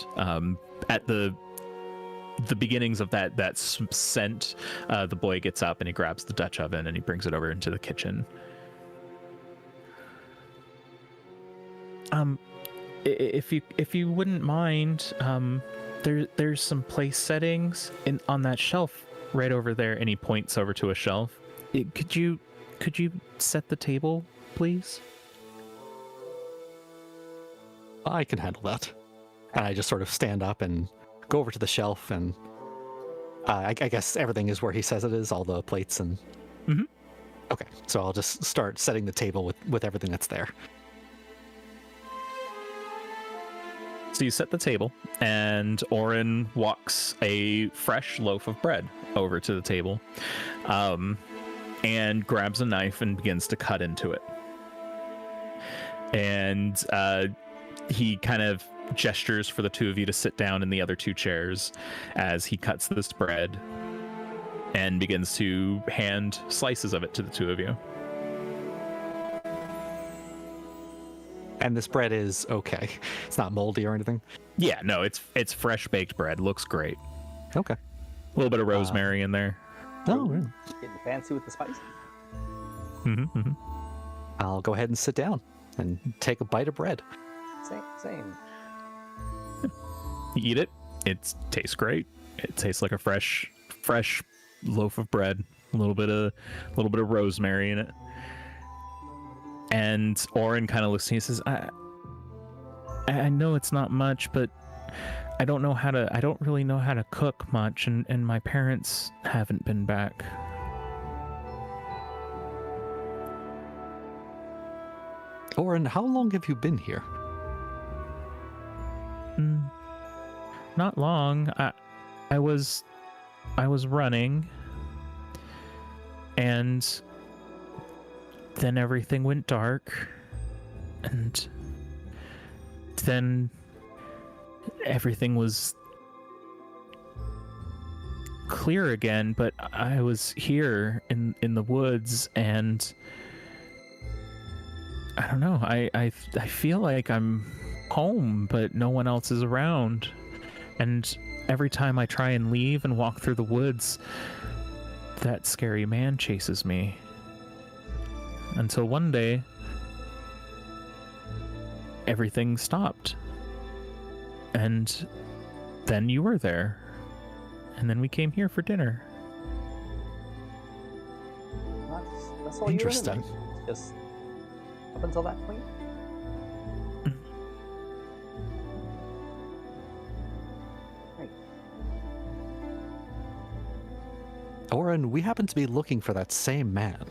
at the beginnings of that scent, the boy gets up and he grabs the Dutch oven and he brings it over into the kitchen. If you wouldn't mind, there's some place settings on that shelf right over there, and he points over to a shelf. Could you set the table, please?
I can handle that. And I just sort of stand up and go over to the shelf, and I guess everything is where he says it is, all the plates and...
Mm-hmm.
Okay, so I'll just start setting the table with everything that's there.
So you set the table, and Oren walks a fresh loaf of bread over to the table, and grabs a knife and begins to cut into it. And he kind of gestures for the two of you to sit down in the other two chairs as he cuts this bread and begins to hand slices of it to the two of you.
And this bread is okay. It's not moldy or anything.
Yeah, no, it's fresh baked bread. Looks great.
Okay.
A little bit of rosemary in there.
Oh, really?
Getting fancy with the spices.
Mm-hmm, mm-hmm.
I'll go ahead and sit down and take a bite of bread.
Same.
You eat it. It tastes great. It tastes like a fresh loaf of bread. A little bit of rosemary in it. And Oren kind of looks at you and says, I know it's not much, but I don't really know how to cook much, and my parents haven't been back.
Oren, how long have you been here?
Not long. I was running, and then everything went dark, and then everything was clear again, but I was here in the woods, and I don't know, I feel like I'm home, but no one else is around. And every time I try and leave and walk through the woods, that scary man chases me. Until one day, everything stopped. And then you were there. And then we came here for dinner.
That's all
Interesting.
you remember. Just up until that point. Right.
Oren, we happen to be looking for that same man.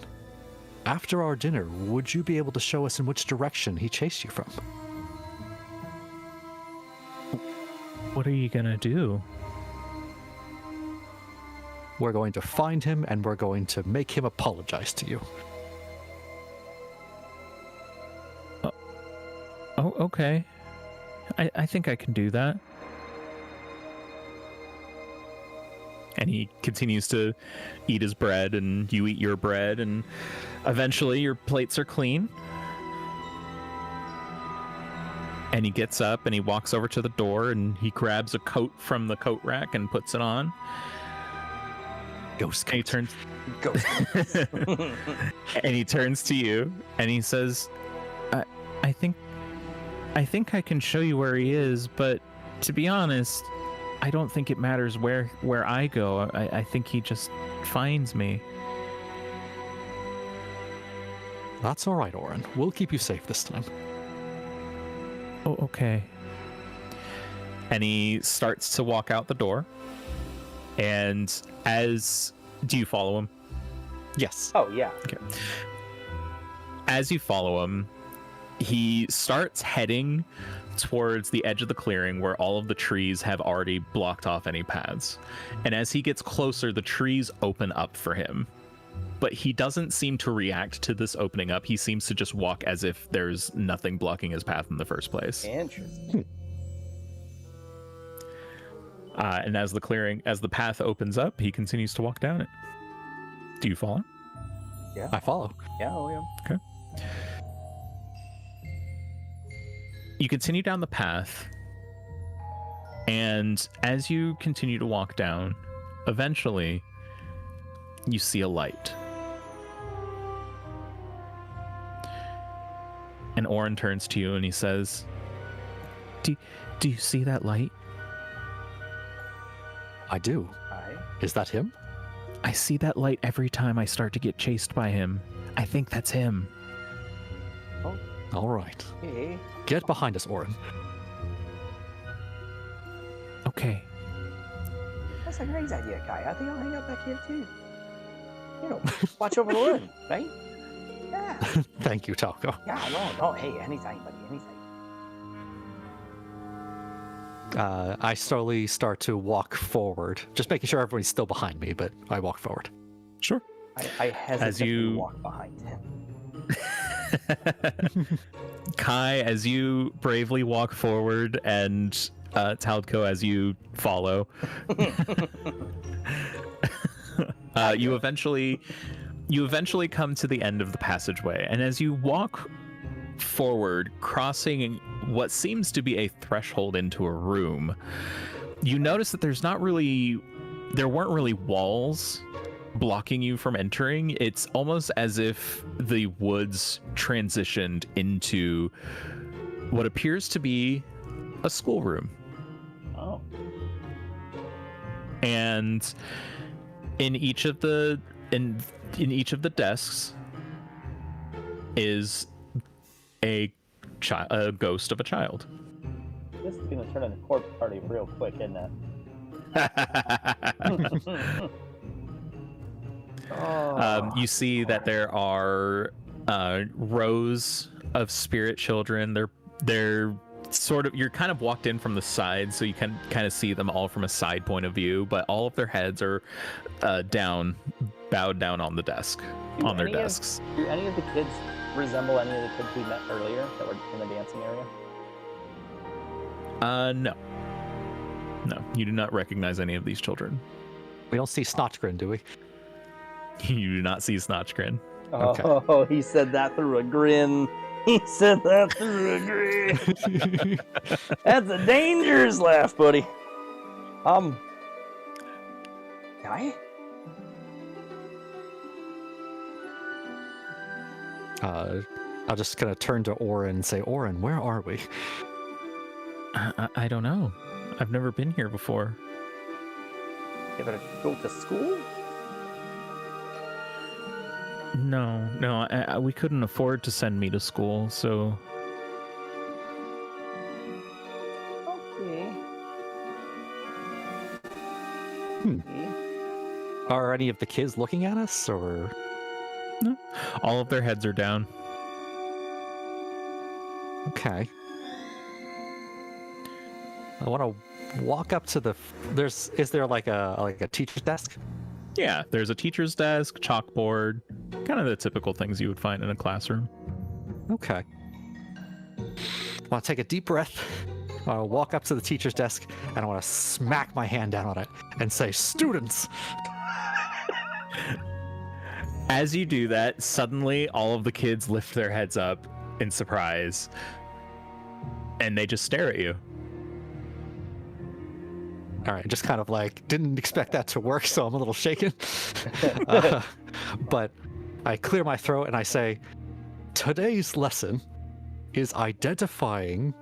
After our dinner, would you be able to show us in which direction he chased you from?
What are you gonna do?
We're going to find him, and we're going to make him apologize to you.
Oh, okay. I think I can do that. And he continues to eat his bread, and you eat your bread, and eventually your plates are clean. And he gets up and he walks over to the door and he grabs a coat from the coat rack and puts it on.
Ghost.
And he turns
Ghost.
and he turns to you and he says, I think I can show you where he is, but to be honest, I don't think it matters where I go. I think he just finds me.
That's all right, Oren. We'll keep you safe this time.
Oh, okay. And he starts to walk out the door. And do you follow him?
Yes.
Oh, yeah.
Okay. As you follow him, he starts heading towards the edge of the clearing where all of the trees have already blocked off any paths. And as he gets closer, the trees open up for him. But he doesn't seem to react to this opening up. He seems to just walk as if there's nothing blocking his path in the first place.
Interesting.
And as the path opens up, he continues to walk down it. Do you follow?
Yeah.
I follow.
Yeah, oh, yeah.
Okay. You continue down the path, and as you continue to walk down, eventually you see a light. And Oren turns to you and he says, Do you see that light?
I do.
Aye.
Is that him?
I see that light every time I start to get chased by him. I think that's him.
All right.
Hey.
Get behind us, Oren.
Okay.
That's a great idea, Kai. I think I'll hang out back here too. You know, watch over the room, right? Yeah.
Thank you, Talco.
Yeah, no, hey, anytime, buddy, anytime.
I slowly start to walk forward, just making sure everybody's still behind me, but I walk forward.
Sure.
I hesitantly
you-
walk behind him.
Kai, as you bravely walk forward, and Taldco, as you follow, you eventually come to the end of the passageway, and as you walk forward, crossing what seems to be a threshold into a room, you notice that there weren't really walls blocking you from entering. It's almost as if the woods transitioned into what appears to be a schoolroom.
Oh.
And in each of the desks is a ghost of a child.
This is gonna turn into a corpse party real quick, isn't it?
You see that there are rows of spirit children. They're sort of, you're kind of walked in from the side, so you can kind of see them all from a side point of view, but all of their heads are bowed down on the desk, on their desks.
Do any of the kids resemble any of the kids we met earlier that were in the dancing area?
No, you do not recognize any of these children.
We don't see Snotchgrin, do we?
You do not see Snotchgrin.
Okay.
Oh, he said that through a grin. He said that through a grin. That's a dangerous laugh, buddy. Guy?
I'll just kind of turn to Oren and say, Oren, where are we?
I don't know. I've never been here before.
You better go to school?
No, we couldn't afford to send me to school, so...
Okay. Okay.
Are any of the kids looking at us, or...?
No. All of their heads are down.
Okay. I want to walk up to the... Is there like a teacher's desk?
Yeah, there's a teacher's desk, chalkboard, kind of the typical things you would find in a classroom.
Okay. I want to take a deep breath. I want to walk up to the teacher's desk, and I want to smack my hand down on it and say, "Students!"
As you do that, suddenly all of the kids lift their heads up in surprise. and they just stare at you.
All right, just kind of like didn't expect that to work, so I'm a little shaken. But I clear my throat and I say, today's lesson is identifying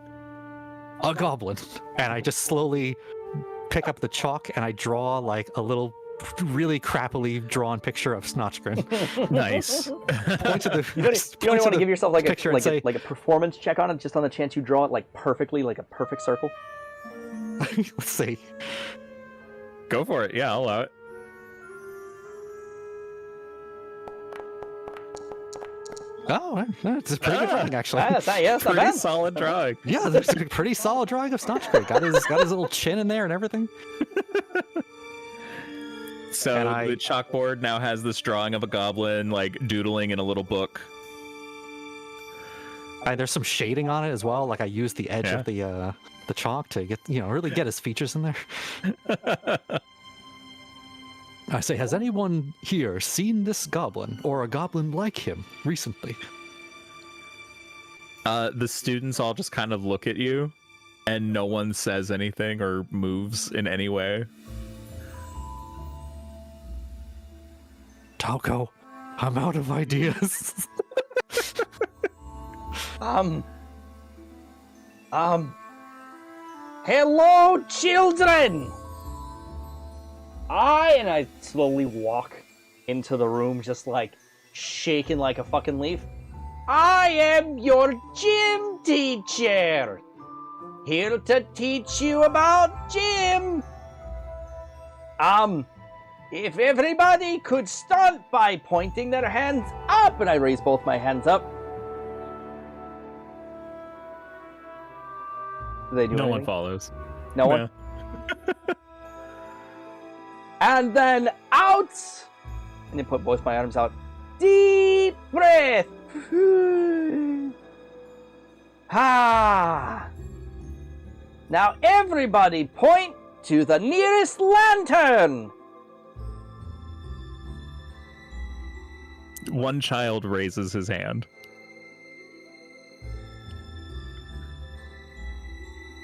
a goblin. And I just slowly pick up the chalk and I draw like a little really crappily drawn picture of Snotchgrin.
Nice.
Point to the,
You don't want to give yourself like
picture
a
and say,
like a performance check on it, just on the chance you draw it like perfectly, like a perfect circle.
let's see.
Go for it. Yeah, I'll allow it.
Oh, it's a pretty good drawing, actually.
That's not not
Pretty
bad.
solid drawing.
Yeah, there's a pretty solid drawing of Snotchgrin. Got his little chin in there and everything.
So
And
the chalkboard now has this drawing of a goblin, like doodling in a little book.
There's some shading on it as well. Like I used the edge of the chalk to get, really get his features in there. I say, has anyone here seen this goblin or a goblin like him recently?
The students all just kind of look at you, and no one says anything or moves in any way.
Talco, I'm out of ideas.
Hello, children! And I slowly walk into the room, just like shaking like a fucking leaf. I am your gym teacher, here to teach you about gym. If everybody could start by pointing their hands up, and I raise both my hands up. Do they do
No one
anything?
follows.
No one? And then out! And then put both my arms out. Deep breath! Ah! Now everybody point to the nearest lantern!
One child raises his hand.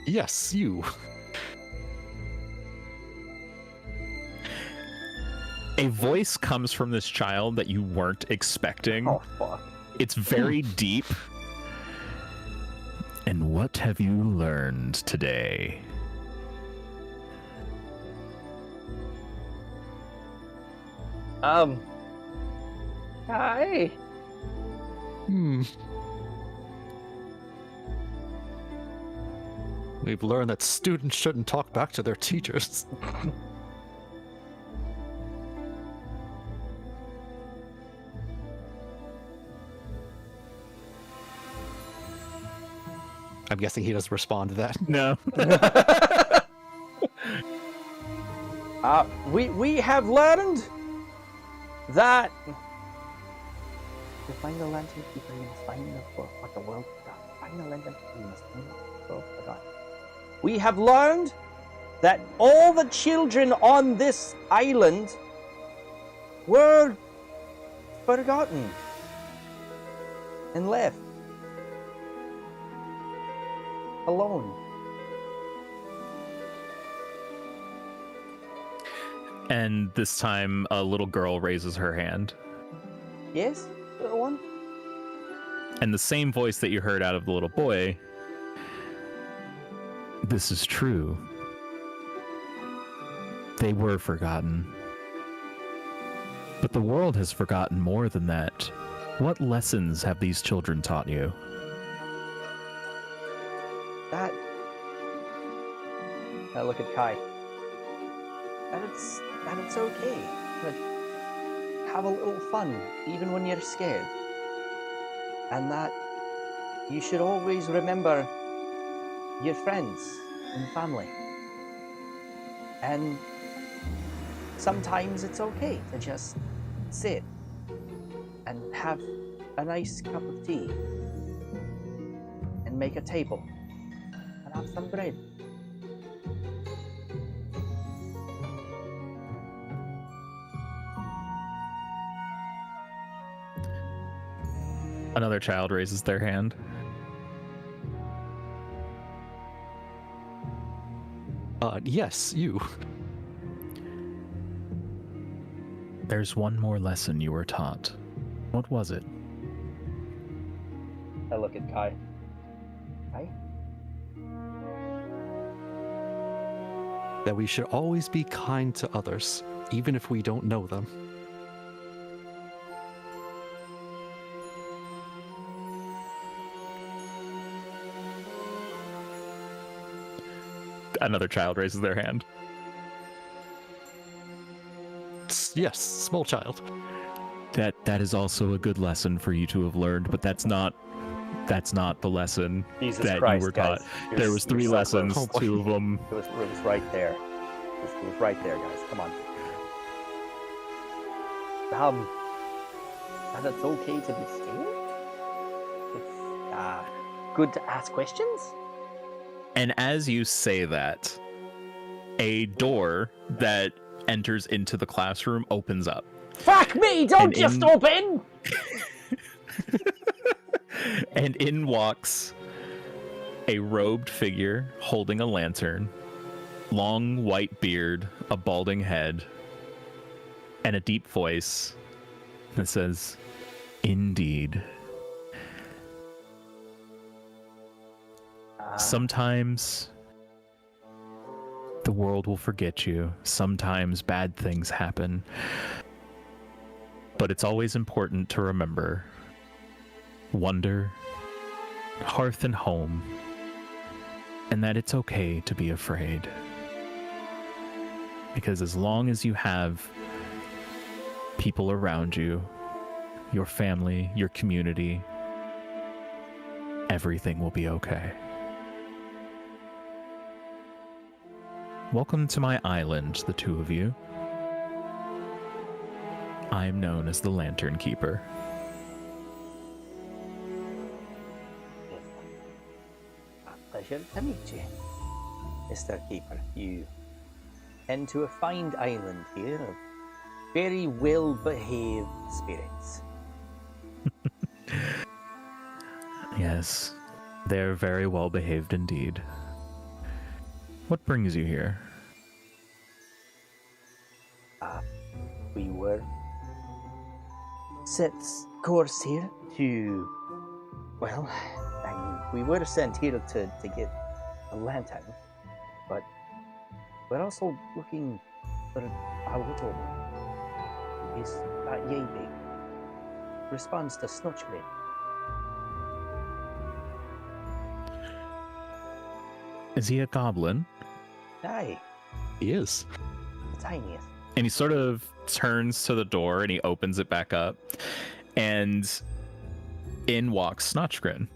Yes, you.
A voice comes from this child that you weren't expecting.
Oh, fuck.
It's very deep. And what have you learned today?
Hi.
We've learned that students shouldn't talk back to their teachers. I'm guessing he doesn't respond to that.
No.
We have learned that to find the lantern keeper, you must find the book what the world forgot. Find the lantern keeper, you must find the world forgot. We have learned that all the children on this island were forgotten and left alone.
And this time, a little girl raises her hand.
Yes, little one?
And the same voice that you heard out of the little boy. This is true. They were forgotten. But the world has forgotten more than that. What lessons have these children taught you?
That. I look at Kai. That it's okay to have a little fun, even when you're scared. And that you should always remember your friends and family. And sometimes it's okay to just sit and have a nice cup of tea and make a table and have some bread.
Another child raises their hand.
Yes, you.
There's one more lesson you were taught. What was it?
I look at Kai. Kai?
That we should always be kind to others, even if we don't know them.
Another child raises their hand.
Yes, small child.
That is also a good lesson for you to have learned, but that's not the lesson
Jesus
that
Christ,
you were taught.
guys.
There was 3
so
lessons,
close.
2 of them.
It was right there. It was right there, guys. Come on. And it's okay to be scared? It's good to ask questions?
And as you say that, a door that enters into the classroom opens up.
Fuck me! Don't
And
just
in-
open!
And in walks a robed figure holding a lantern, long white beard, a balding head, and a deep voice that says, "Indeed. Sometimes the world will forget you. Sometimes bad things happen. But it's always important to remember wonder, hearth and home, and that it's okay to be afraid. Because as long as you have people around you, your family, your community, everything will be okay." Welcome to my island, the 2 of you. I am known as the Lantern Keeper.
Pleasure to meet you, Mr. Keeper. You tend to a fine island here of very well-behaved spirits.
Yes, they're very well behaved indeed. What brings you here?
We were set course here to, well, I mean, we were sent here to get a lantern, but we're also looking for a little one. Is that Yavey? Responds to Snutchgrin.
Is he a goblin?
Aye,
He is.
the tiniest.
And he sort of turns to the door and he opens it back up. And in walks Snotchgrin.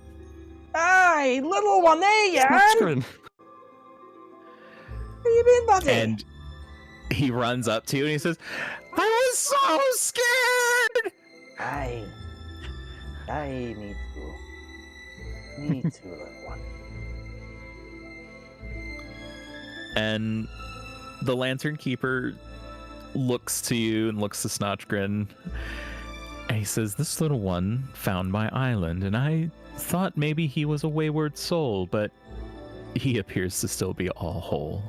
Aye, little one, there you are!
Snatchgrin.
Where you been, buddy?
And he runs up to you and he says, "I was so scared!"
Aye. Aye, me too. Me too, little one.
And the Lantern Keeper looks to you and looks to Snotchgrin. And he says, "This little one found my island, and I thought maybe he was a wayward soul, but he appears to still be all whole."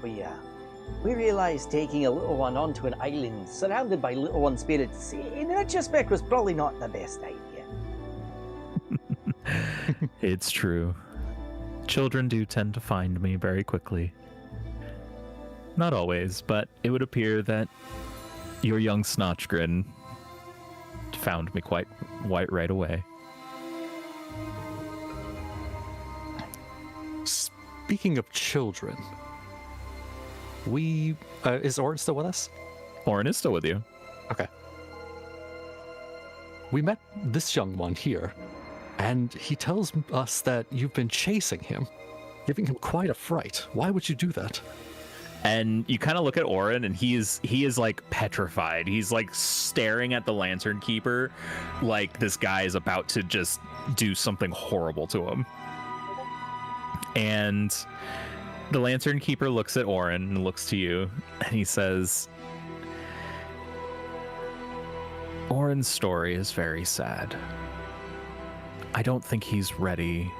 Yeah, we realized taking a little one onto an island surrounded by little one spirits in retrospect was probably not the best idea.
It's true. Children do tend to find me very quickly. Not always, but it would appear that your young Snotchgrin found me quite right away.
Speaking of children, we is Orin still with us?
Orin is still with you.
Okay. We met this young one here, and he tells us that you've been chasing him, giving him quite a fright. Why would you do that?
And you kind of look at Orin, and he is like petrified. He's like staring at the Lantern Keeper like this guy is about to just do something horrible to him. And the Lantern Keeper looks at Orin and looks to you, and he says, "Orin's story is very sad. I don't think he's ready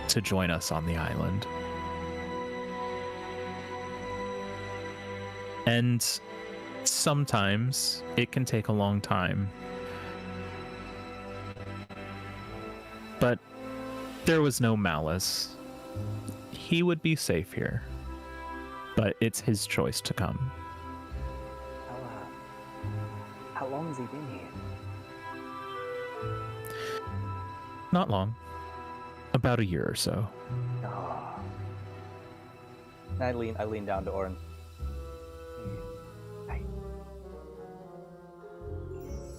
to join us on the island. And sometimes it can take a long time. But there was no malice. He would be safe here. But it's his choice to come.
How long has he been here?
Not long. About a year or so.
Oh. I lean down to Orin. Hey.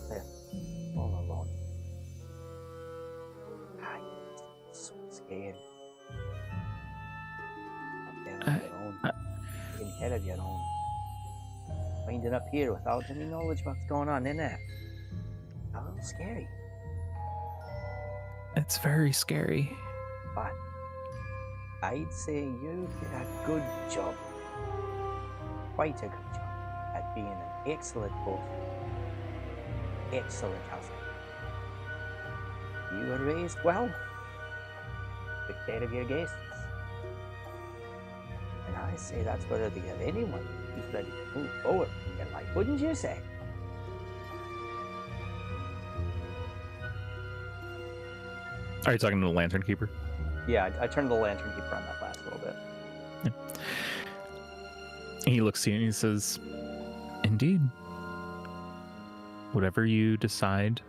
There. All alone. I'm so scared. Up there on your own. Taking care of your own. Winding up here without any knowledge what's going on in there. A little scary.
It's very scary.
But I'd say you did a good job. Quite a good job at being an excellent host. Excellent husband. You were raised well. Took care of your guests. And I say that's worthy of anyone who's ready to move forward in life, wouldn't you say?
Are you talking to the Lantern Keeper?
Yeah, I turned the Lantern Keeper on that last little bit.
He looks to you and he says, indeed. Whatever you decide,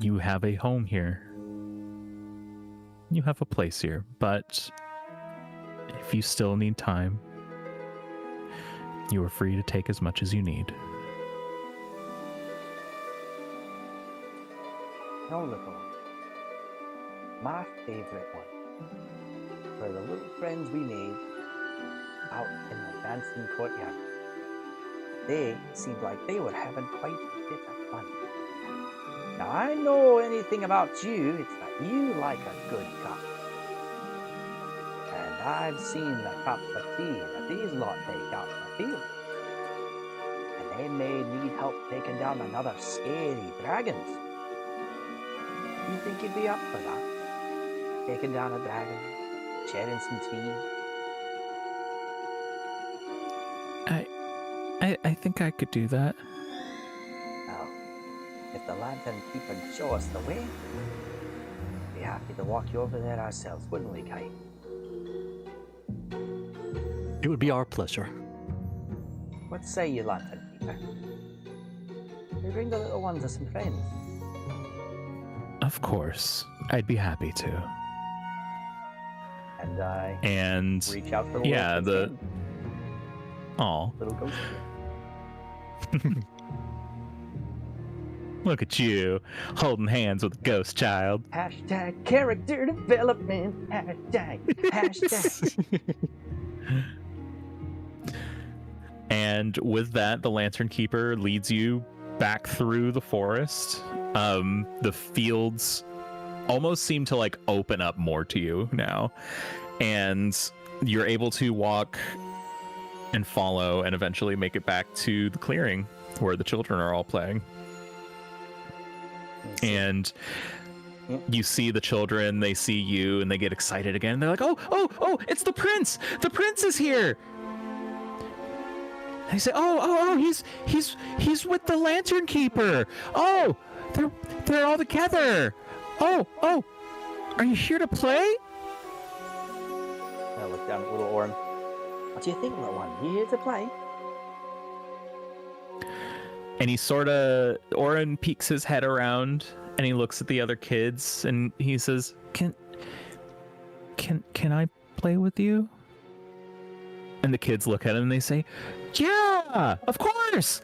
you have a home here. You have a place here, but if you still need time, you are free to take as much as you need.
No, little one. My favorite one were the little friends we made out in the dancing courtyard. They seemed like they were having quite a bit of fun. Now, I know anything about you, it's that you like a good cup. And I've seen the cups of tea that these lot take out in the field. And they may need help taking down another scary dragons. You think you'd be up for that? Taking down a dragon, sharing some tea?
I think I could do that.
Now, if the Lantern Keeper would show us the way, we'd be happy to walk you over there ourselves, wouldn't we, Kai?
It would be our pleasure.
What say you, Lantern Keeper? We bring the little ones as some friends.
Of course. I'd be happy to.
And I
And
reach out for the
yeah,
little
the
kid's hand.
oh,
Little ghost.
look at you holding hands with a ghost child.
Hashtag character development. Hashtag.
And with that, the Lantern Keeper leads you back through the forest. The fields almost seem to like open up more to you now, and you're able to walk and follow and eventually make it back to the clearing where the children are all playing. And you see the children, they see you, and they get excited again. They're like, oh, it's the prince! The prince is here! And they say, he's with the Lantern Keeper! Oh, they're all together! Oh, are you here to play?
I look down at little Orin. What do you think, little one? You here to play?
And he Orin peeks his head around and he looks at the other kids and he says, Can I play with you? And the kids look at him and they say, yeah, of course.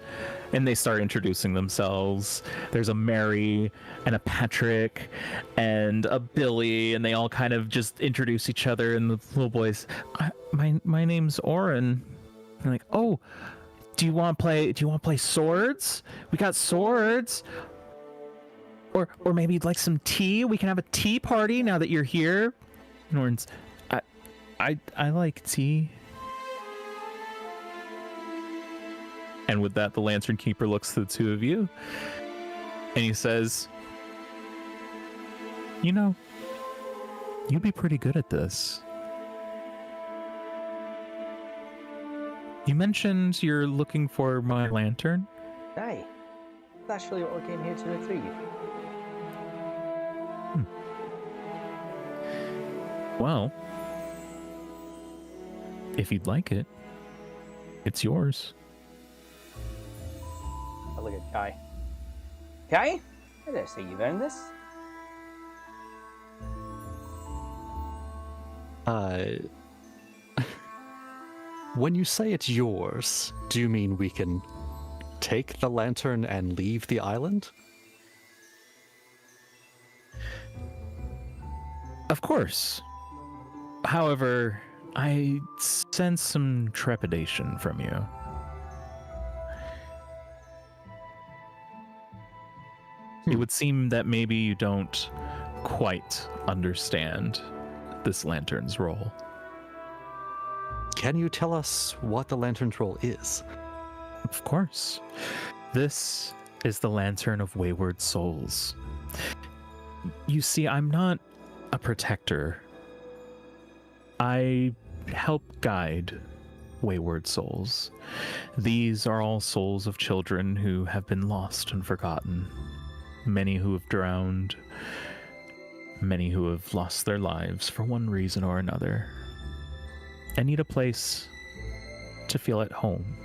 And they start introducing themselves. There's a Mary and a Patrick and a Billy, and they all kind of just introduce each other. And the little boys, my name's Orin. And like, oh, do you want to play swords? We got swords. Or maybe you'd like some tea. We can have a tea party now that you're here. And Orin's, I like tea. And with that, the Lantern Keeper looks to the two of you, and he says, You know, you'd be pretty good at this. You mentioned you're looking for my lantern.
Aye. That's actually what we came here to retrieve.
Well, if you'd like it, it's yours.
I look at Kai. Kai? I dare say you found this.
When you say it's yours, do you mean we can take the lantern and leave the island?
Of course. However, I sense some trepidation from you. It would seem that maybe you don't quite understand this lantern's role.
Can you tell us what the lantern's role is?
Of course. This is the Lantern of Wayward Souls. You see, I'm not a protector. I help guide wayward souls. These are all souls of children who have been lost and forgotten. Many who have drowned. Many who have lost their lives for one reason or another. And need a place to feel at home.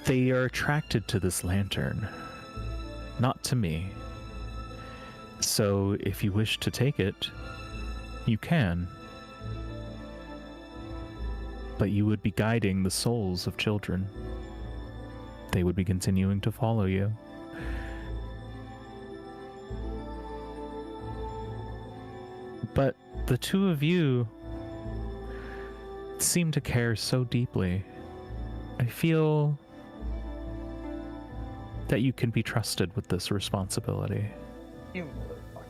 They are attracted to this lantern, not to me. So if you wish to take it, you can. But you would be guiding the souls of children. They would be continuing to follow you. But the two of you seem to care so deeply. I feel that you can be trusted with this responsibility.
You motherfucker.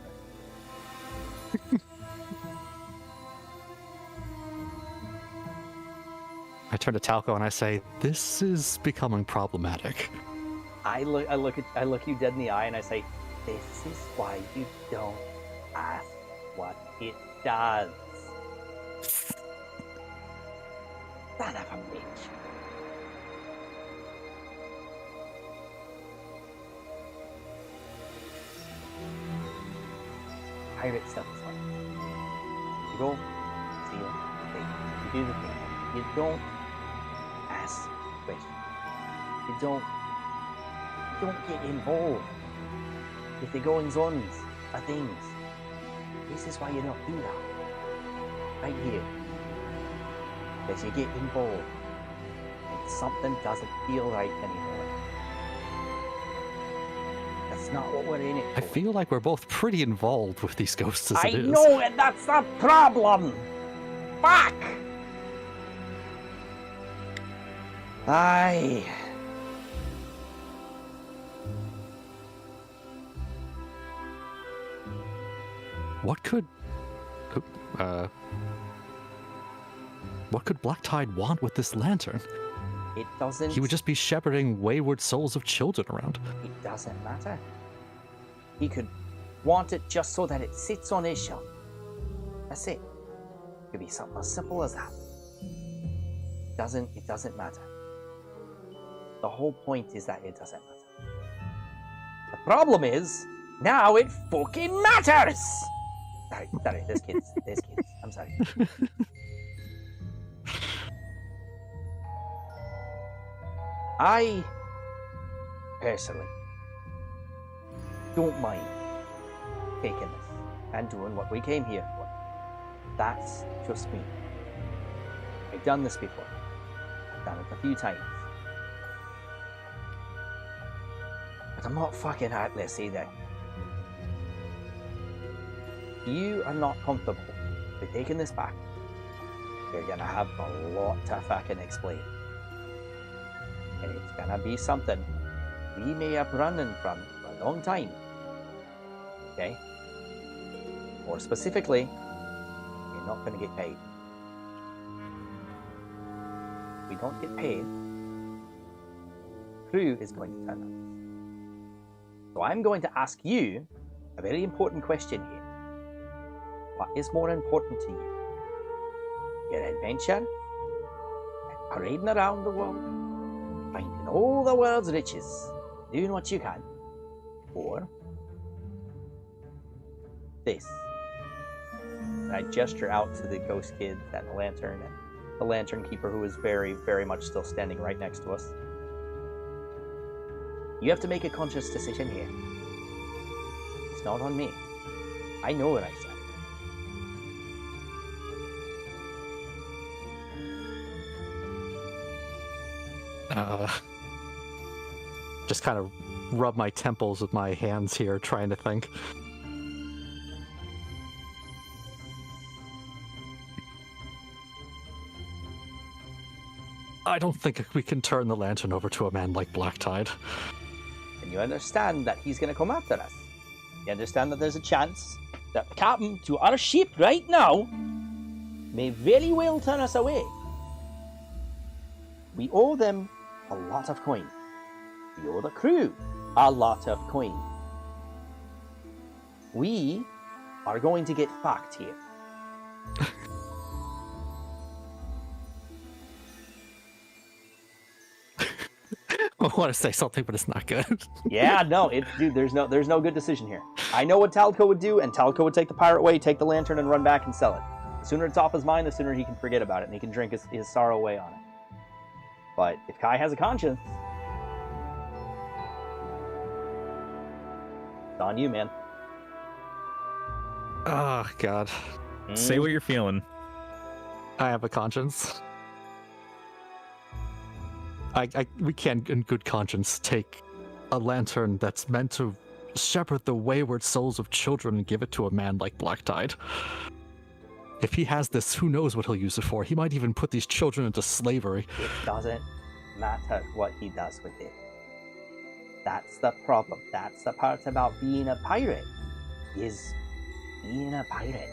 I turn to Talco and I say, "This is becoming problematic."
I look you dead in the eye and I say, "This is why you don't ask what it does." Son of a bitch. Pirate stuff is fun. You go, see it, you do the thing. You don't ask questions. You don't get involved with the goings-ons of things. This is why you don't do that. Right here. Because you get involved and something doesn't feel right anymore. That's not what we're in it for.
I feel like we're both pretty involved with these ghosts as it is.
I know, and that's the problem! Fuck! Aye.
What could Black Tide want with this lantern?
It doesn't...
He would just be shepherding wayward souls of children around.
It doesn't matter. He could want it just so that it sits on his shelf. That's it. It could be something as simple as that. It doesn't matter. The whole point is that it doesn't matter. The problem is, now it fucking matters! Sorry, there's kids. I'm sorry. I, personally, don't mind taking this and doing what we came here for. That's just me. I've done this before. I've done it a few times. But I'm not fucking heartless either. If you are not comfortable with taking this back, you're gonna have a lot to fucking explain. And it's gonna be something we may have running from for a long time. Okay? More specifically, you're not gonna get paid. If we don't get paid, crew is going to turn up. So I'm going to ask you a very important question here. What is more important to you? Your adventure? Parading around the world? Finding all the world's riches? Doing what you can? Or this? And I gesture out to the ghost kid and the lantern keeper, who is very, very much still standing right next to us. You have to make a conscious decision here. It's not on me. I know what I said.
Just kind of rub my temples with my hands here, trying to think. I don't think we can turn the lantern over to a man like Blacktide.
And you understand that he's going to come after us. You understand that there's a chance that the captain to our ship right now may very well turn us away. We owe them a lot of coin. We owe the crew a lot of coin. We are going to get fucked here.
I want to say something, but it's not good.
Yeah, no, dude, there's no good decision here. I know what Talco would do, and Talco would take the pirate way, take the lantern, and run back and sell it. The sooner it's off his mind, the sooner he can forget about it, and he can drink his sorrow away on it. But if Kai has a conscience, it's on you, man.
Oh, God.
Say what you're feeling.
I have a conscience. We can't, in good conscience, take a lantern that's meant to shepherd the wayward souls of children and give it to a man like Blacktide. If he has this, who knows what he'll use it for? He might even put these children into slavery.
It doesn't matter what he does with it. That's the problem. That's the part about being a pirate, is being a pirate.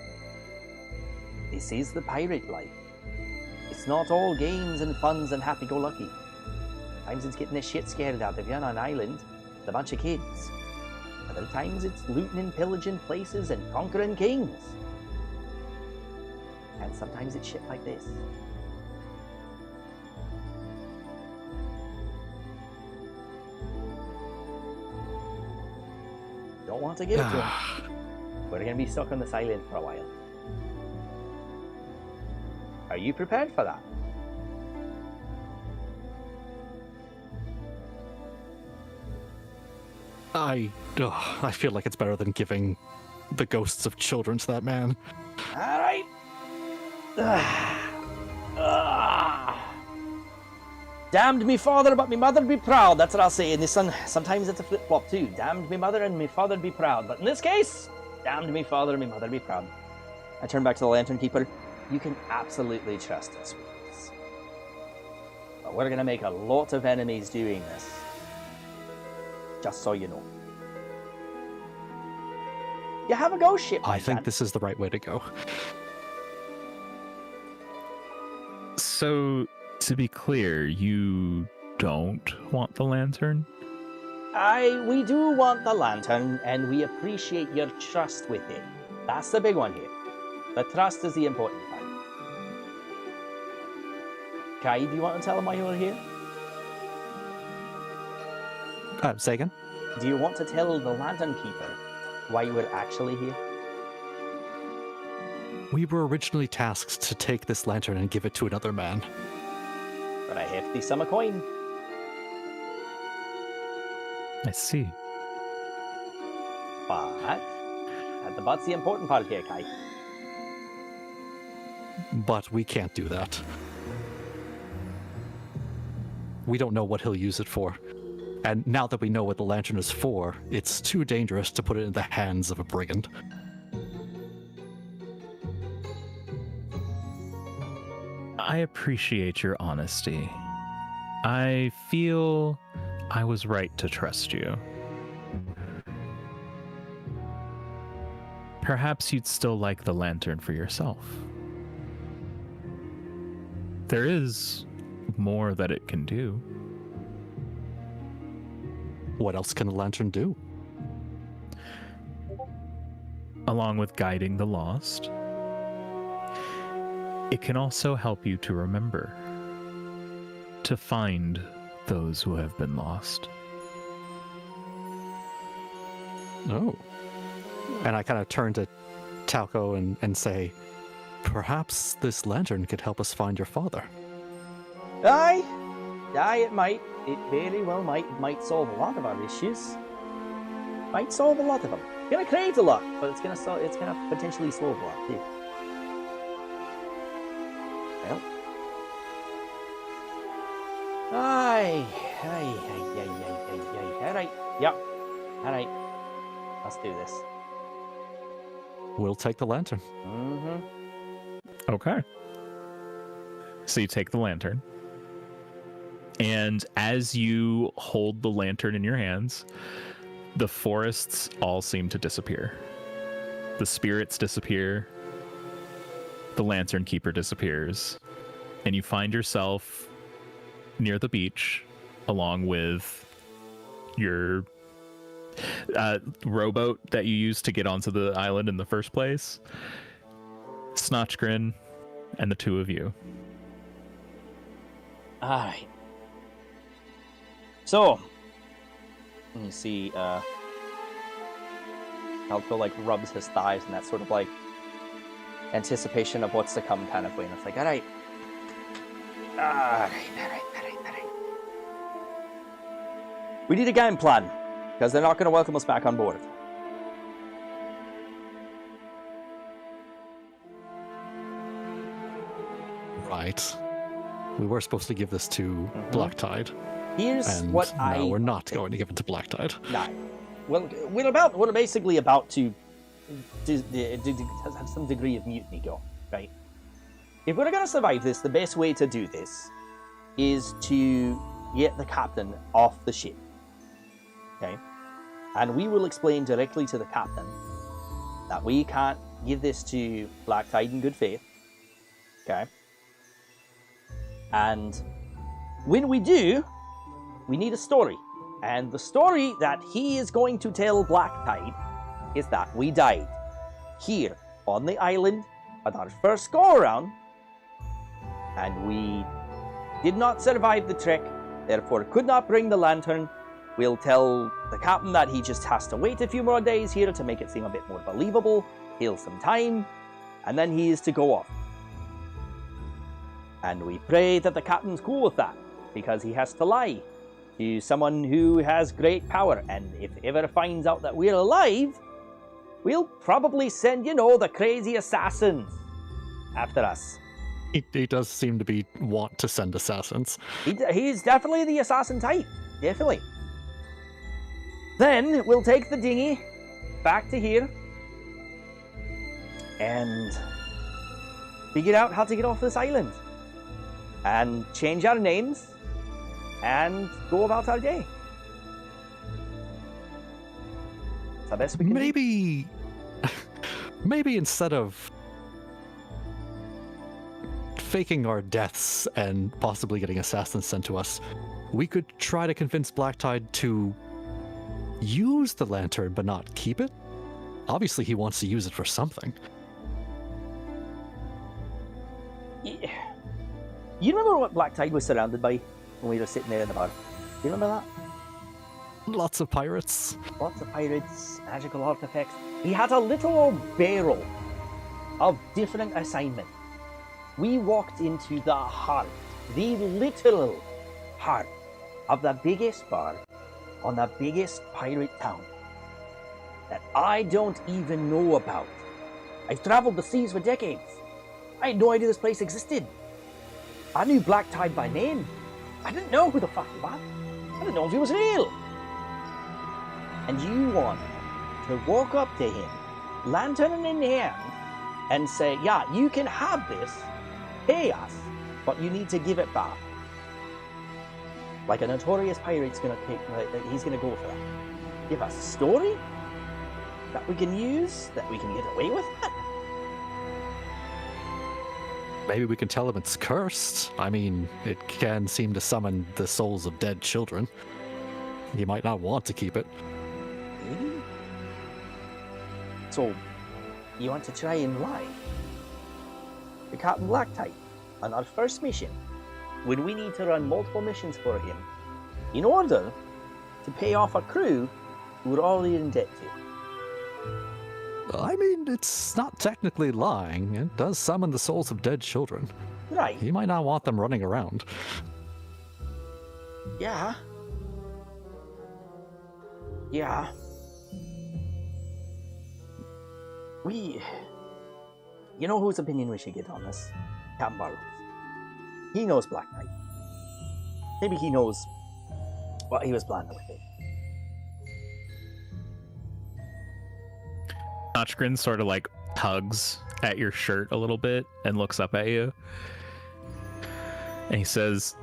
This is the pirate life. It's not all games and funs and happy-go-lucky. Sometimes it's getting the shit scared out of you on an island with a bunch of kids. Other times it's looting and pillaging places and conquering kings. And sometimes it's shit like this. Don't want to give it to him. We're going to be stuck on this island for a while. Are you prepared for that?
I feel like it's better than giving the ghosts of children to that man.
All right. Damned me father, but me mother be proud. That's what I'll say. And this son, sometimes it's a flip-flop too. Damned me mother and me father be proud. But in this case, damned me father and me mother be proud. I turn back to the lantern keeper. You can absolutely trust us with this. But we're going to make a lot of enemies doing this. Just so you know. You have a ghost ship.
I think this is the right way to go.
So, to be clear, you don't want the lantern?
We do want the lantern, and we appreciate your trust with it. That's the big one here. The trust is the important part. Kai, do you want to tell them why you're here?
Say again?
Do you want to tell the lantern keeper why you were actually here?
We were originally tasked to take this lantern and give it to another man.
For a hefty sum of coin.
I see.
But's the important part here, Kai.
But we can't do that. We don't know what he'll use it for. And now that we know what the lantern is for, it's too dangerous to put it in the hands of a brigand.
I appreciate your honesty. I feel I was right to trust you. Perhaps you'd still like the lantern for yourself. There is more that it can do.
What else can a lantern do?
along with guiding the lost, it can also help you to remember, to find those who have been lost.
Oh. And I kind of turn to Talco and say, perhaps this lantern could help us find your father.
Aye, it might. It very well might. It might solve a lot of our issues. Might solve a lot of them. It's gonna create a lot, but it's gonna potentially solve a lot too. Well. Aye. Alright, yep. Alright. Let's do this.
We'll take the lantern.
Mm-hmm.
Okay. So you take the lantern. And as you hold the lantern in your hands, the forests all seem to disappear. The spirits disappear. The lantern keeper disappears. And you find yourself near the beach along with your rowboat that you used to get onto the island in the first place, Snotchgrin, and the two of you.
Alright. So, you see, Alco like rubs his thighs and that sort of like anticipation of what's to come kind of way. And it's like, alright. We need a game plan, because they're not going to welcome us back on board.
Right. We were supposed to give this to Black Tide.
Here's
and
what
now we're not going to give it to Black Tide.
No. Well, we're basically about to have some degree of mutiny go, right? If we're going to survive this, the best way to do this is to get the captain off the ship, okay? And we will explain directly to the captain that we can't give this to Black Tide in good faith, okay? And when we do, we need a story. And the story that he is going to tell Black Tide is that we died here on the island on our first go-around, and we did not survive the trek, therefore could not bring the lantern. We'll tell the captain that he just has to wait a few more days here to make it seem a bit more believable, heal some time, and then he is to go off. And we pray that the captain's cool with that, because he has to lie to someone who has great power, and if ever finds out that we're alive, we'll probably send, the crazy assassins after us.
He does seem to want to send assassins.
He's definitely the assassin type, definitely. Then we'll take the dinghy back to here and figure out how to get off this island and change our names and go about our day. It's the best we can do.
Maybe instead of faking our deaths and possibly getting assassins sent to us, we could try to convince Black Tide to use the lantern but not keep it. Obviously he wants to use it for something.
Yeah. You remember what Black Tide was surrounded by when we were sitting there in the bar? Do you remember that?
Lots of pirates.
Lots of pirates, magical artifacts. He had a little old barrel of different assignments. We walked into the heart, the literal heart of the biggest bar on the biggest pirate town that I don't even know about. I've traveled the seas for decades. I had no idea this place existed. I knew Black Tide by name. I didn't know who the fuck he was. I didn't know if he was real. And you want to walk up to him, lantern in hand, and say, yeah, you can have this, pay us, but you need to give it back. Like a notorious pirate's gonna take, he's gonna go for that. Give us a story that we can use, that we can get away with it.
Maybe we can tell him it's cursed. I mean, it can seem to summon the souls of dead children. He might not want to keep it.
Maybe. So, You want to try and lie to Captain Blacktite on our first mission, when we need to run multiple missions for him in order to pay off a crew who we're already in debt to.
I mean, it's not technically lying. It does summon the souls of dead children.
Right.
You might not want them running around.
Yeah. Yeah. You know whose opinion we should get on this? Captain Barrows. He knows Black Knight. Maybe he knows what he was planning with it.
Notchgrin sort of like tugs at your shirt a little bit and looks up at you. And he says,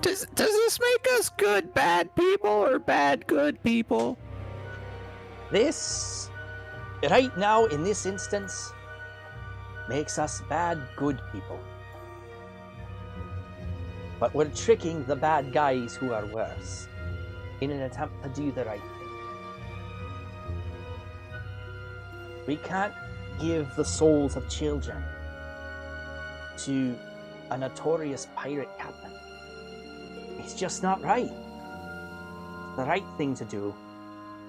Does this make us good bad people or bad good people?
This, right now in this instance, makes us bad good people. But we're tricking the bad guys who are worse in an attempt to do the right thing. We can't give the souls of children to a notorious pirate captain. It's just not right. The right thing to do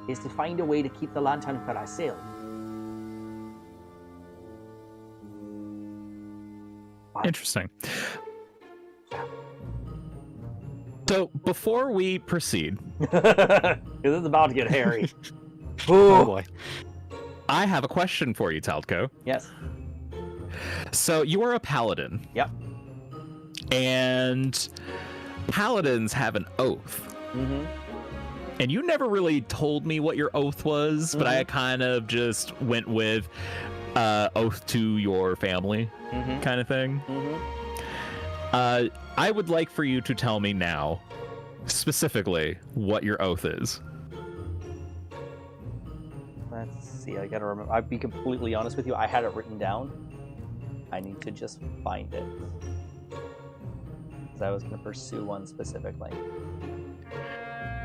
is to find a way to keep the lantern for ourselves.
Interesting. So before we proceed,
Because it's about to get hairy.
Oh boy.
I have a question for you, Taldco.
Yes.
So you are a paladin.
Yep.
And paladins have an oath.
Mm-hmm.
And you never really told me what your oath was, but I kind of just went with oath to your family kind of thing. I would like for you to tell me now, specifically, what your oath is.
Let's see, I gotta remember. I'll be completely honest with you, I had it written down. I need to just find it. Because I was gonna pursue one specifically.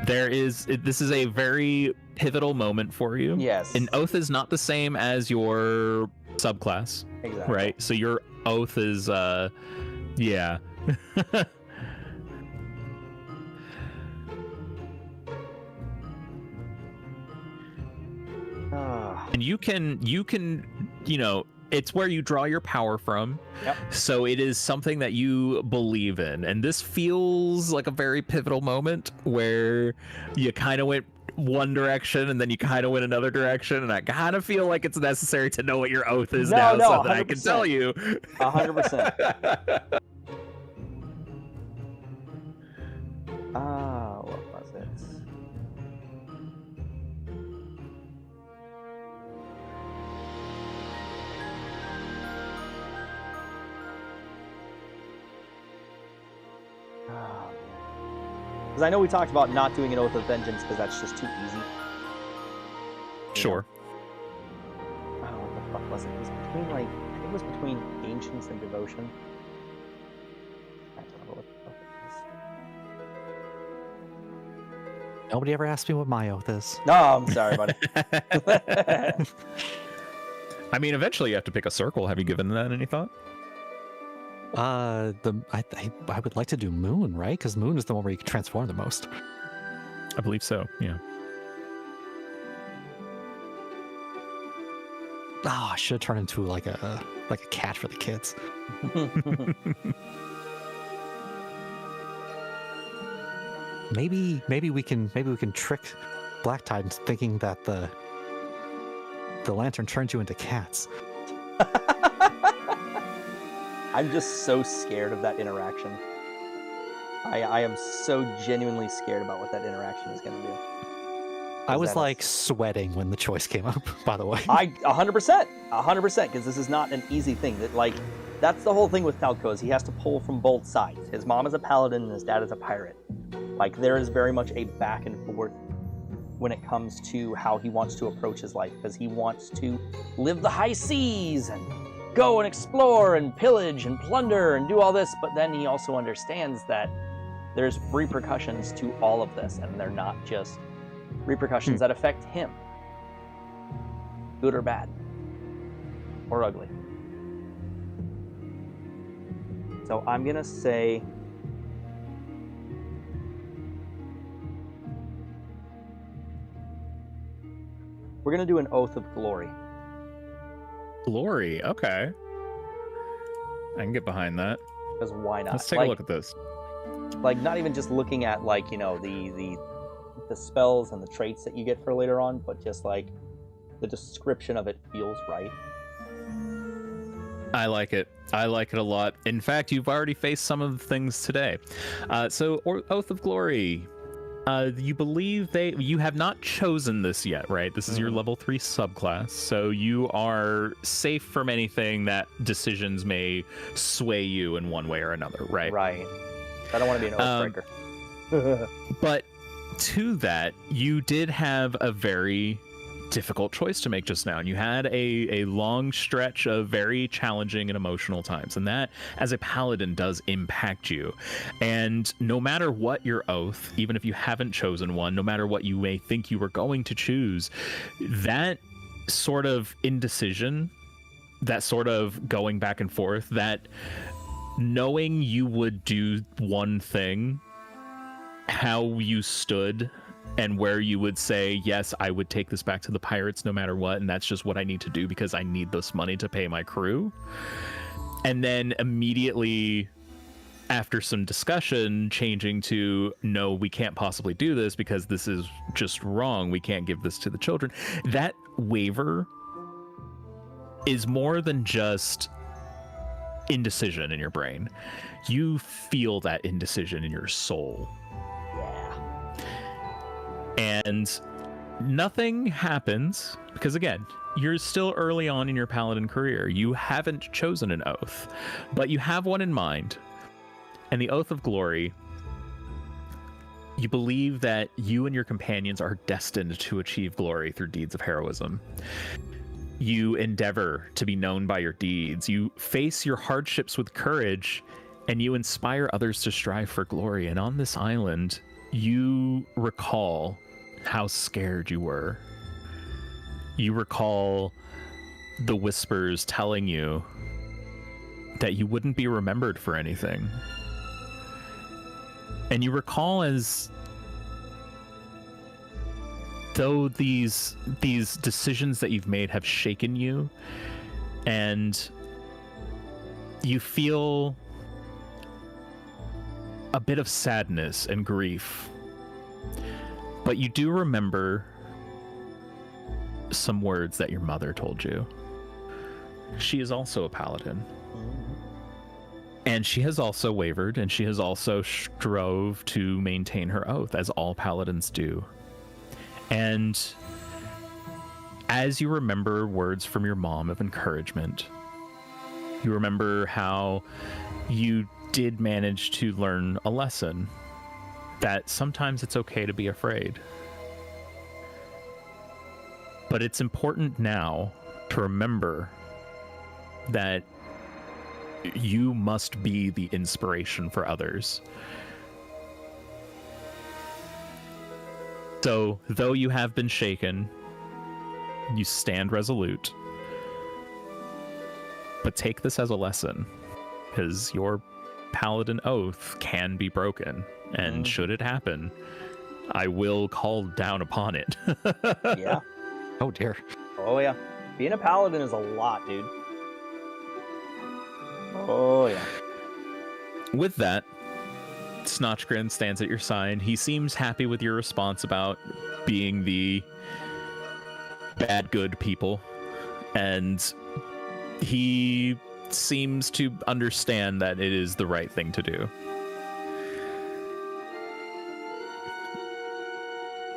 This is a very pivotal moment for you.
Yes.
An oath is not the same as your subclass.
Exactly.
Right? So your oath is, yeah. And you can, you know, it's where you draw your power from.
Yep.
So it is something that you believe in. And this feels like a very pivotal moment where you kind of went one direction and then you kind of went another direction. And I kind of feel like it's necessary to know what your oath is now so that I can tell you.
100%. What was it? Because I know we talked about not doing an Oath of Vengeance because that's just too easy.
Sure.
Oh, what the fuck was it? It was between, like, I think it was between Ancients and Devotion. I don't remember what the fuck it was.
Nobody ever asked me what my oath is.
No, I'm sorry, buddy.
I mean, eventually you have to pick a circle. Have you given that any thought?
I would like to do Moon, right? Because Moon is the one where you can transform the most.
I believe so, yeah.
Oh, I should turn into like a cat for the kids. Maybe we can trick Black Tide into thinking that the lantern turns you into cats.
I'm just so scared of that interaction. I am so genuinely scared about what that interaction is going to do.
I was like sweating when the choice came up, by the way.
100%, because this is not an easy thing. That's the whole thing with Taldco, is he has to pull from both sides. His mom is a paladin and his dad is a pirate. Like, there is very much a back and forth when it comes to how he wants to approach his life, because he wants to live the high seas and go and explore and pillage and plunder and do all this, but then he also understands that there's repercussions to all of this, and they're not just repercussions that affect him, good or bad. or ugly. So I'm gonna say we're gonna do an oath of glory.
Glory. Okay. I can get behind that.
Because why not?
Let's take a look at this.
Like, not even just looking at, like, you know, the spells and the traits that you get for later on, but just like the description of it feels right.
I like it. I like it a lot. In fact, you've already faced some of the things today. Oath of Glory. You believe you have not chosen this yet, right? This is your level 3 subclass, so you are safe from anything that decisions may sway you in one way or another, right?
Right. I don't want to be an oathbreaker.
But to that, you did have a very difficult choice to make just now, and you had a long stretch of very challenging and emotional times, and that, as a paladin, does impact you. And no matter what your oath, even if you haven't chosen one, no matter what you may think you were going to choose, that sort of indecision, that sort of going back and forth, that knowing you would do one thing, how you stood and where you would say, yes, I would take this back to the pirates no matter what, and that's just what I need to do because I need this money to pay my crew. And then immediately after some discussion, changing to, no, we can't possibly do this because this is just wrong. We can't give this to the children. That waver is more than just indecision in your brain. You feel that indecision in your soul. And nothing happens because, again, you're still early on in your paladin career. You haven't chosen an oath, but you have one in mind. And the Oath of Glory, you believe that you and your companions are destined to achieve glory through deeds of heroism. You endeavor to be known by your deeds. You face your hardships with courage, and you inspire others to strive for glory. And on this island, you recall how scared you were. You recall the whispers telling you that you wouldn't be remembered for anything. And you recall as though these decisions that you've made have shaken you, and you feel a bit of sadness and grief. But you do remember some words that your mother told you. She is also a paladin. And she has also wavered, and she has also strove to maintain her oath, as all paladins do. And as you remember words from your mom of encouragement, you remember how you did manage to learn a lesson, that sometimes it's okay to be afraid. But it's important now to remember that you must be the inspiration for others. So, though you have been shaken, you stand resolute. But take this as a lesson, because your paladin oath can be broken, and should it happen, I will call down upon it.
Yeah.
Oh dear.
Oh yeah. Being a paladin is a lot, dude. Oh yeah.
With that, Snotchgrin stands at your side. He seems happy with your response about being the bad good people, and he seems to understand that it is the right thing to do.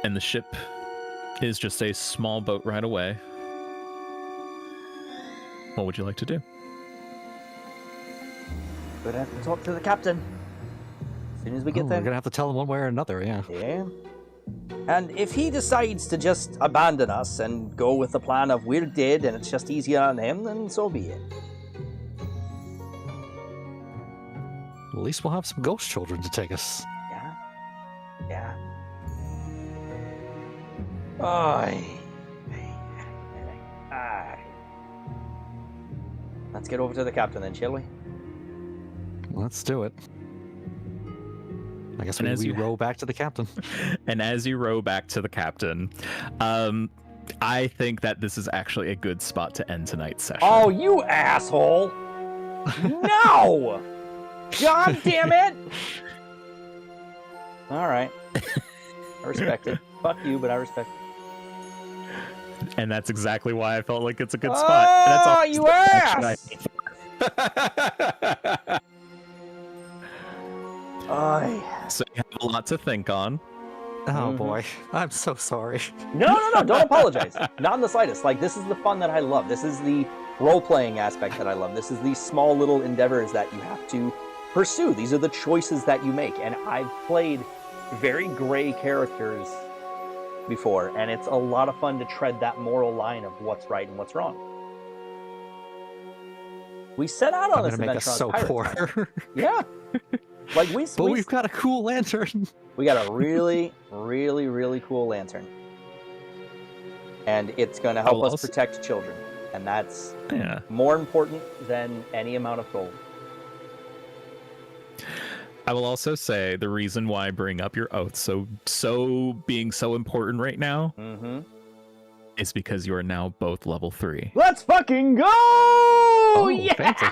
And the ship is just a small boat ride away. What would you like to do?
Gonna have to talk to the captain as soon as we get
We're
there.
gonna have to tell him one way or another, yeah.
Yeah. And if he decides to just abandon us and go with the plan of we're dead and it's just easier on him, then so be it.
At least we'll have some ghost children to take us.
Yeah. Yeah. Aye. Aye. Let's get over to the captain then, shall we?
Let's do it. I guess
And as
we
you-
row back to the captain.
And as you row back to the captain, I think that this is actually a good spot to end tonight's session.
Oh, you asshole! No! God damn it! All right. I respect it. Fuck you, but I respect it.
And that's exactly why I felt like it's a good spot. And that's all
you ass! Aye.
So you have a lot to think on.
Oh boy, I'm so sorry.
No, don't apologize. Not in the slightest. Like, this is the fun that I love. This is the role-playing aspect that I love. This is these small little endeavors that you have to pursue. These are the choices that you make. And I've played very gray characters before, and it's a lot of fun to tread that moral line of what's right and what's wrong. We set out on
I'm
this
gonna make
adventure
us so
on pirates.
poor.
Yeah. Like,
But we've got a cool lantern.
we got a really, really, really cool lantern. And it's going to help us protect children. And that's more important than any amount of gold.
I will also say the reason why I bring up your oath so being so important right now is because you are now both level 3.
Let's fucking go! Oh, yeah!
Fancy.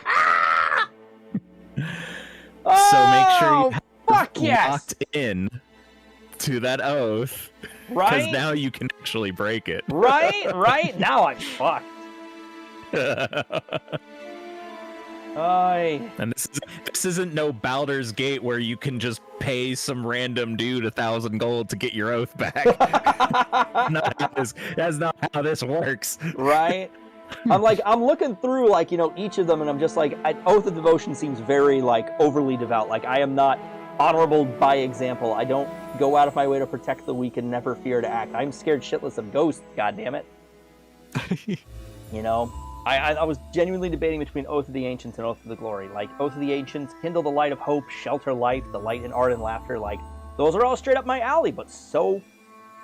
So make sure you have
fuck yes!
locked in to that oath.
Right?
Because now you can actually break it.
Right? Now I'm fucked. Aye.
And this isn't no Baldur's Gate where you can just pay some random dude 1,000 gold to get your oath back. That's not how this works.
Right? I'm looking through, like, you know, each of them, and I'm just like, Oath of Devotion seems very, like, overly devout. Like, I am not honorable by example. I don't go out of my way to protect the weak and never fear to act. I'm scared shitless of ghosts, goddammit. You know? I was genuinely debating between Oath of the Ancients and Oath of the Glory. Like, Oath of the Ancients, kindle the light of hope, shelter life, delight in art and laughter. Like, those are all straight up my alley, but so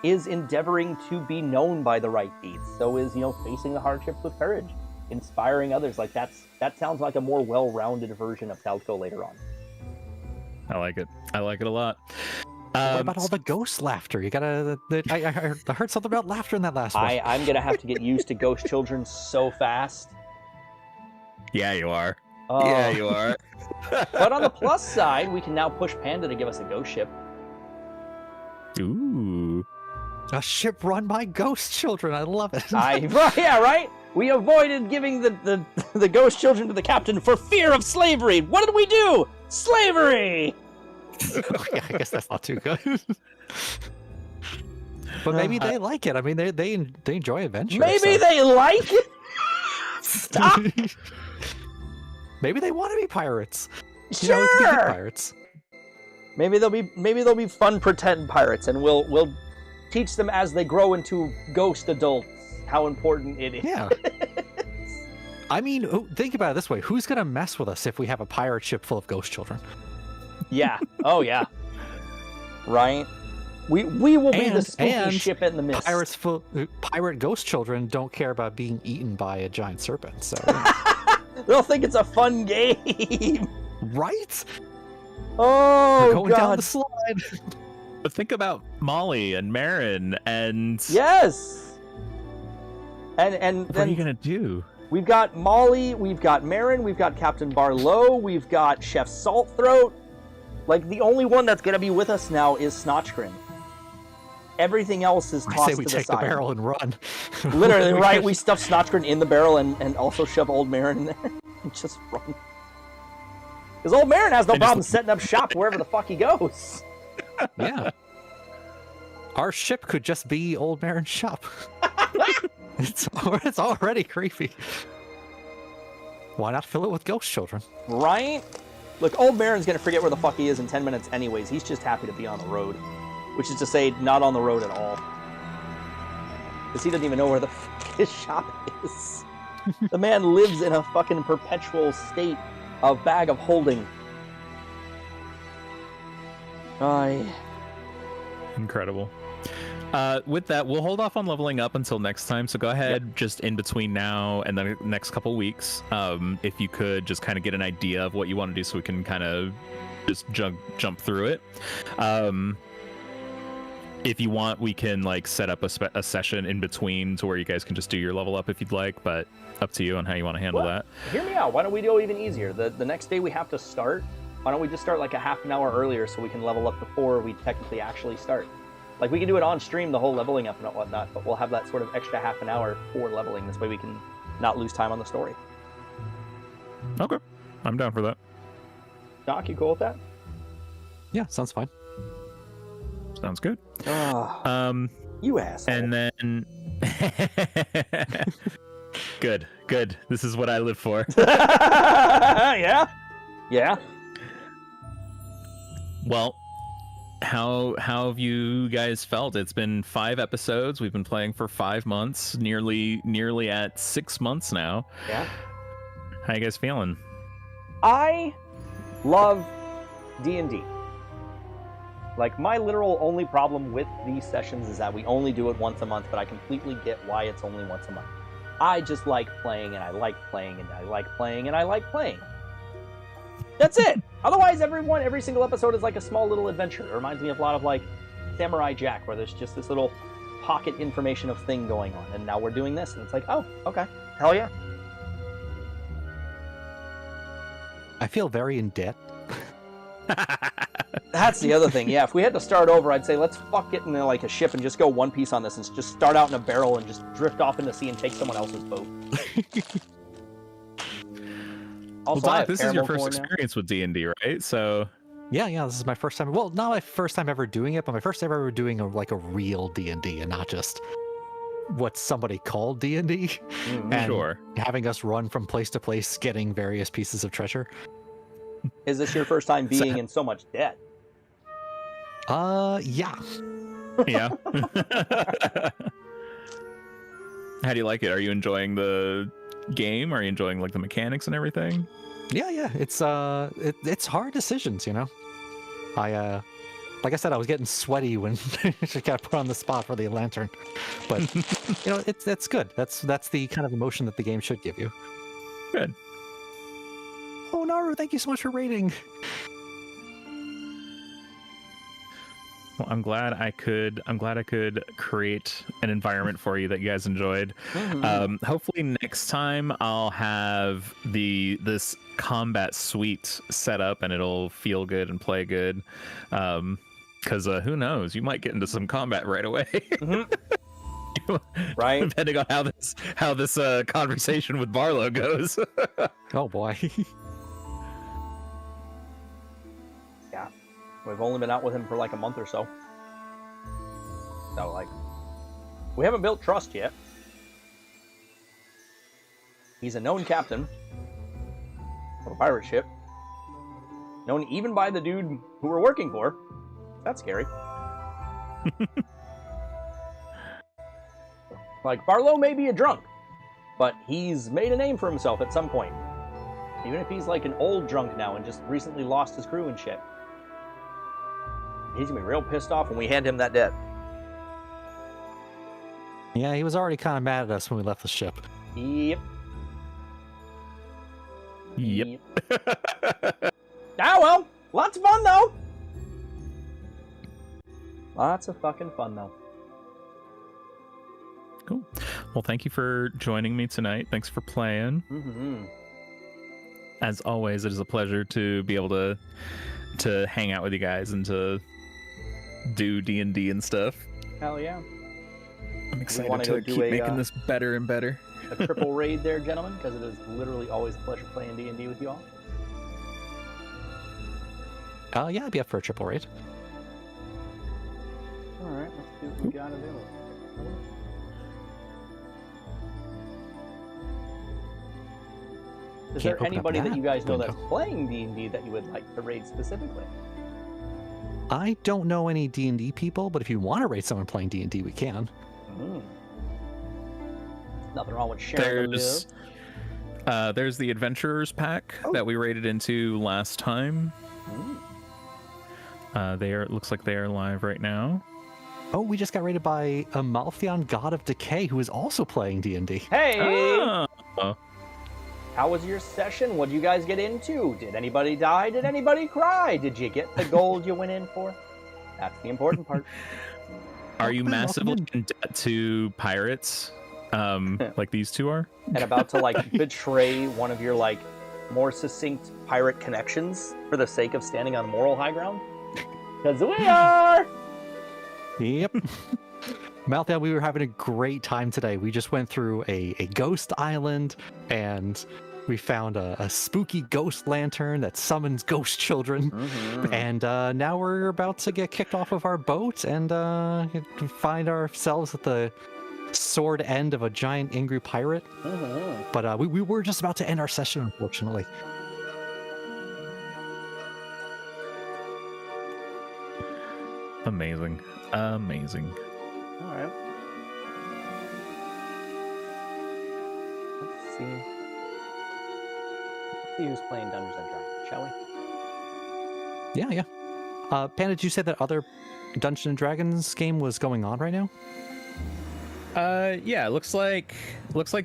is endeavoring to be known by the right deeds. So is, you know, facing the hardships with courage, inspiring others. Like, that sounds like a more well-rounded version of Talco later on.
I like it. I like it a lot.
What about all the ghost laughter? You gotta. I heard something about laughter in that last one.
I'm gonna have to get used to ghost children so fast.
Yeah, you are.
Oh.
Yeah, you are.
But on the plus side, we can now push Panda to give us a ghost ship.
Ooh.
A ship run by ghost children. I love it.
Right? We avoided giving the ghost children to the captain for fear of slavery. What did we do? Slavery!
Yeah, I guess that's not too good. But maybe they like it. I mean, they enjoy adventure.
Maybe they like it. Stop.
Maybe they want to be pirates.
Sure.
You know, it could be good pirates.
Maybe they'll be fun pretend pirates, and we'll teach them as they grow into ghost adults how important it is.
Yeah. I mean, think about it this way: who's gonna mess with us if we have a pirate ship full of ghost children?
Yeah. Oh yeah. Right. We will be the spooky ship in the mist.
Pirate ghost children don't care about being eaten by a giant serpent, so
they'll think it's a fun game.
Right?
Oh,
we're going
God.
down the slide.
But think about Molly and Marin and
yes. And
what are you gonna do?
We've got Molly, we've got Marin, we've got Captain Barlow, we've got Chef Saltthroat. Like, the only one that's gonna be with us now is Snotchgrin. Everything else is tossed to the side.
I say we take the barrel and run.
Literally, right? We stuff Snotchgrin in the barrel and also shove Old Marin in there and just run. Because Old Marin has no problem setting up shop wherever the fuck he goes.
Yeah. Our ship could just be Old Marin's shop. It's already creepy. Why not fill it with ghost children?
Right? Look, Old Marin's gonna forget where the fuck he is in 10 minutes anyways. He's just happy to be on the road. Which is to say, not on the road at all. Because he doesn't even know where the fuck his shop is. The man lives in a fucking perpetual state of bag of holding.
Incredible. With that, we'll hold off on leveling up until next time. So go ahead, just in between now and the next couple weeks, if you could just kind of get an idea of what you want to do, so we can kind of just jump through it. If you want, we can like set up a session in between to where you guys can just do your level up if you'd like, but up to you on how you want to handle that.
Hear me out. Why don't we do it even easier? The next day we have to start. Why don't we just start like a half an hour earlier so we can level up before we technically actually start? Like we can do it on stream, the whole leveling up and whatnot, but we'll have that sort of extra half an hour for leveling. This way we can not lose time on the story.
Okay, I'm down for that.
Doc, you cool with that?
Yeah, sounds fine.
Sounds good.
You asshole.
And then good. This is what I live for.
Yeah.
Well, how have you guys felt? It's been 5 episodes. We've been playing for 5 months, nearly at 6 months now.
Yeah.
How you guys feeling?
I love D&D. Like, my literal only problem with these sessions is that we only do it once a month, but I completely get why it's only once a month. I just like playing, and I like playing, and I like playing, and I like playing. That's it! Otherwise, every single episode is like a small little adventure. It reminds me of a lot of, like, Samurai Jack, where there's just this little pocket information of thing going on, and now we're doing this, and it's like, oh, okay. Hell yeah.
I feel very in debt.
That's the other thing. Yeah, if we had to start over, I'd say let's fuck it in like a ship and just go One Piece on this and just start out in a barrel and just drift off in the sea and take someone else's boat. Also,
well, Doc, this is your first experience with D&D, right? So
yeah, this is my first time. Well, not my first time ever doing it, but my first time ever doing a real D&D and not just what somebody called D&D. And
sure.
Having us run from place to place, getting various pieces of treasure.
Is this your first time being in so much debt?
Yeah.
Yeah. How do you like it? Are you enjoying the game? Are you enjoying like the mechanics and everything?
Yeah. It's hard decisions, you know. Like I said, I was getting sweaty when she got put on the spot for the lantern, but you know, it's good. That's the kind of emotion that the game should give you.
Good.
Oh, Naru, thank you so much for rating.
Well, I'm glad I could create an environment for you that you guys enjoyed.
Mm-hmm.
Hopefully next time I'll have this combat suite set up and it'll feel good and play good. Because who knows, you might get into some combat right away. Mm-hmm.
Right.
Depending on how this conversation with Barlow goes.
Oh boy.
Yeah. We've only been out with him for like a month or so. So, like, we haven't built trust yet. He's a known captain of a pirate ship. Known even by the dude who we're working for. That's scary. Like, Barlow may be a drunk, but he's made a name for himself at some point. Even if he's like an old drunk now and just recently lost his crew and shit. He's gonna be real pissed off when we hand him that debt.
Yeah, he was already kind of mad at us when we left the ship.
Yep.
Yep.
Ah, well, lots of fun though. Lots of fucking fun though.
Cool. Well, thank you for joining me tonight. Thanks for playing.
Mm-hmm.
As always, it is a pleasure to be able to hang out with you guys and to do D&D and stuff.
Hell yeah.
I'm excited
wanna
to
go do
keep
a,
making this better and better.
A triple raid there, gentlemen, because it is literally always a pleasure playing D&D with you all.
Yeah, I'd be up for a triple raid.
Alright, let's see what we got available. Is there
Can't open up
anybody that you guys know
window.
that's playing D&D that you would like to raid specifically?
I don't know any D&D people, but if you want to raid someone playing D&D, we can.
Nothing wrong with sharing
There's the Adventurers pack that we raided into last time. Looks like they are live right now.
Oh, we just got raided by a Malthion God of Decay who is also playing D&D.
Hey!
Oh.
How was your session? What did you guys get into? Did anybody die? Did anybody cry? Did you get the gold you went in for? That's the important part.
Are you
Welcome
massively
in.
in debt to pirates? Like these two are?
And about to like betray one of your like more succinct pirate connections for the sake of standing on moral high ground? Because we are!
Yep. Malthion, we were having a great time today. We just went through a ghost island, and we found a spooky ghost lantern that summons ghost children.
Mm-hmm.
And now we're about to get kicked off of our boat and find ourselves at the sword end of a giant angry pirate.
Mm-hmm.
But we were just about to end our session, unfortunately.
Amazing. Amazing.
All right. Let's see. Let's see who's playing Dungeons and Dragons, shall we?
Yeah. Panda, did you say that other Dungeons and Dragons game was going on right now?
Yeah, looks like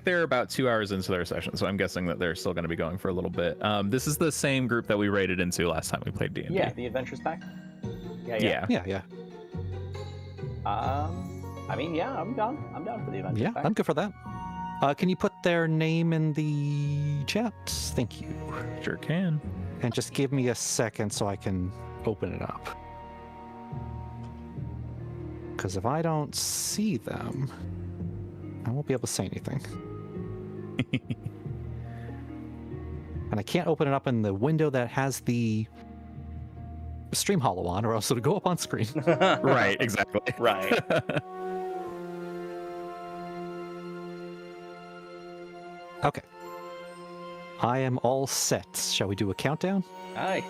they're about 2 hours into their session, so I'm guessing that they're still going to be going for a little bit. This is the same group that we raided into last time we played D&D.
Yeah, the Adventures Pack.
Yeah.
Yeah.
I mean, yeah, I'm down. I'm down for the Adventures
Yeah,
Pack.
I'm good for that. Can you put their name in the chat? Thank you.
Sure can.
And just give me a second so I can open it up. Because if I don't see them, I won't be able to say anything. And I can't open it up in the window that has the stream hollow on, or else it'll go up on screen.
Right, exactly.
Right.
Okay. I am all set. Shall we do a countdown?
Aye.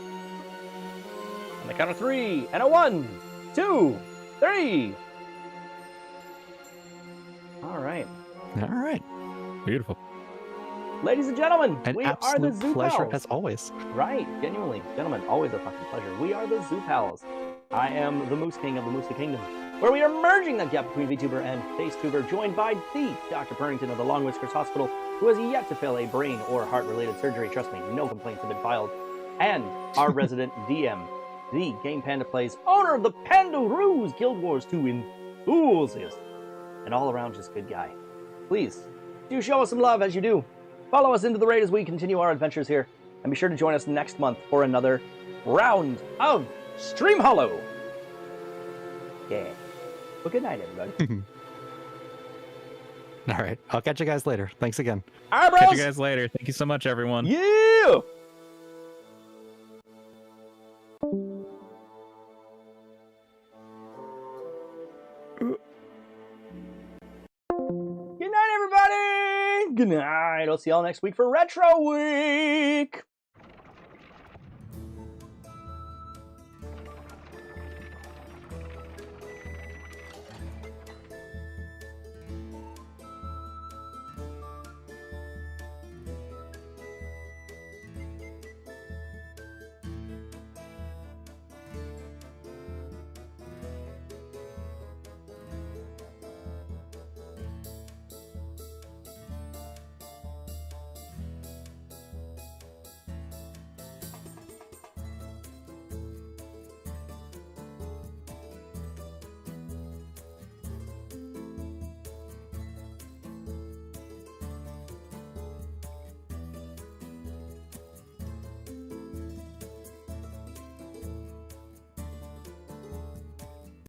On the count of 3, and a 1, 2, 3. All right.
All right.
Beautiful.
Ladies and gentlemen,
An
we are the
absolute
Zoo
pleasure
Pals.
as always.
Right, genuinely. Gentlemen, always a fucking pleasure. We are the Zoo Pals. I am the Moose King of the MoooseyKingdom, where we are merging that gap between VTuber and FaceTuber, joined by the Dr. Purrington of the Long Whiskers Hospital, who has yet to fail a brain or heart-related surgery. Trust me, no complaints have been filed. And our resident DM, the Game Panda Plays, owner of the Panda Ruse Guild Wars 2 enthusiast, and all-around just good guy. Please, do show us some love as you do. Follow us into the raid as we continue our adventures here, and be sure to join us next month for another round of Stream Hollow. Yeah. Well, good night, everybody.
All right. I'll catch you guys later. Thanks again.
All right, bros.
Catch you guys later. Thank you so much, everyone.
Yeah. Good night, everybody. Good night. I'll see y'all next week for Retro Week.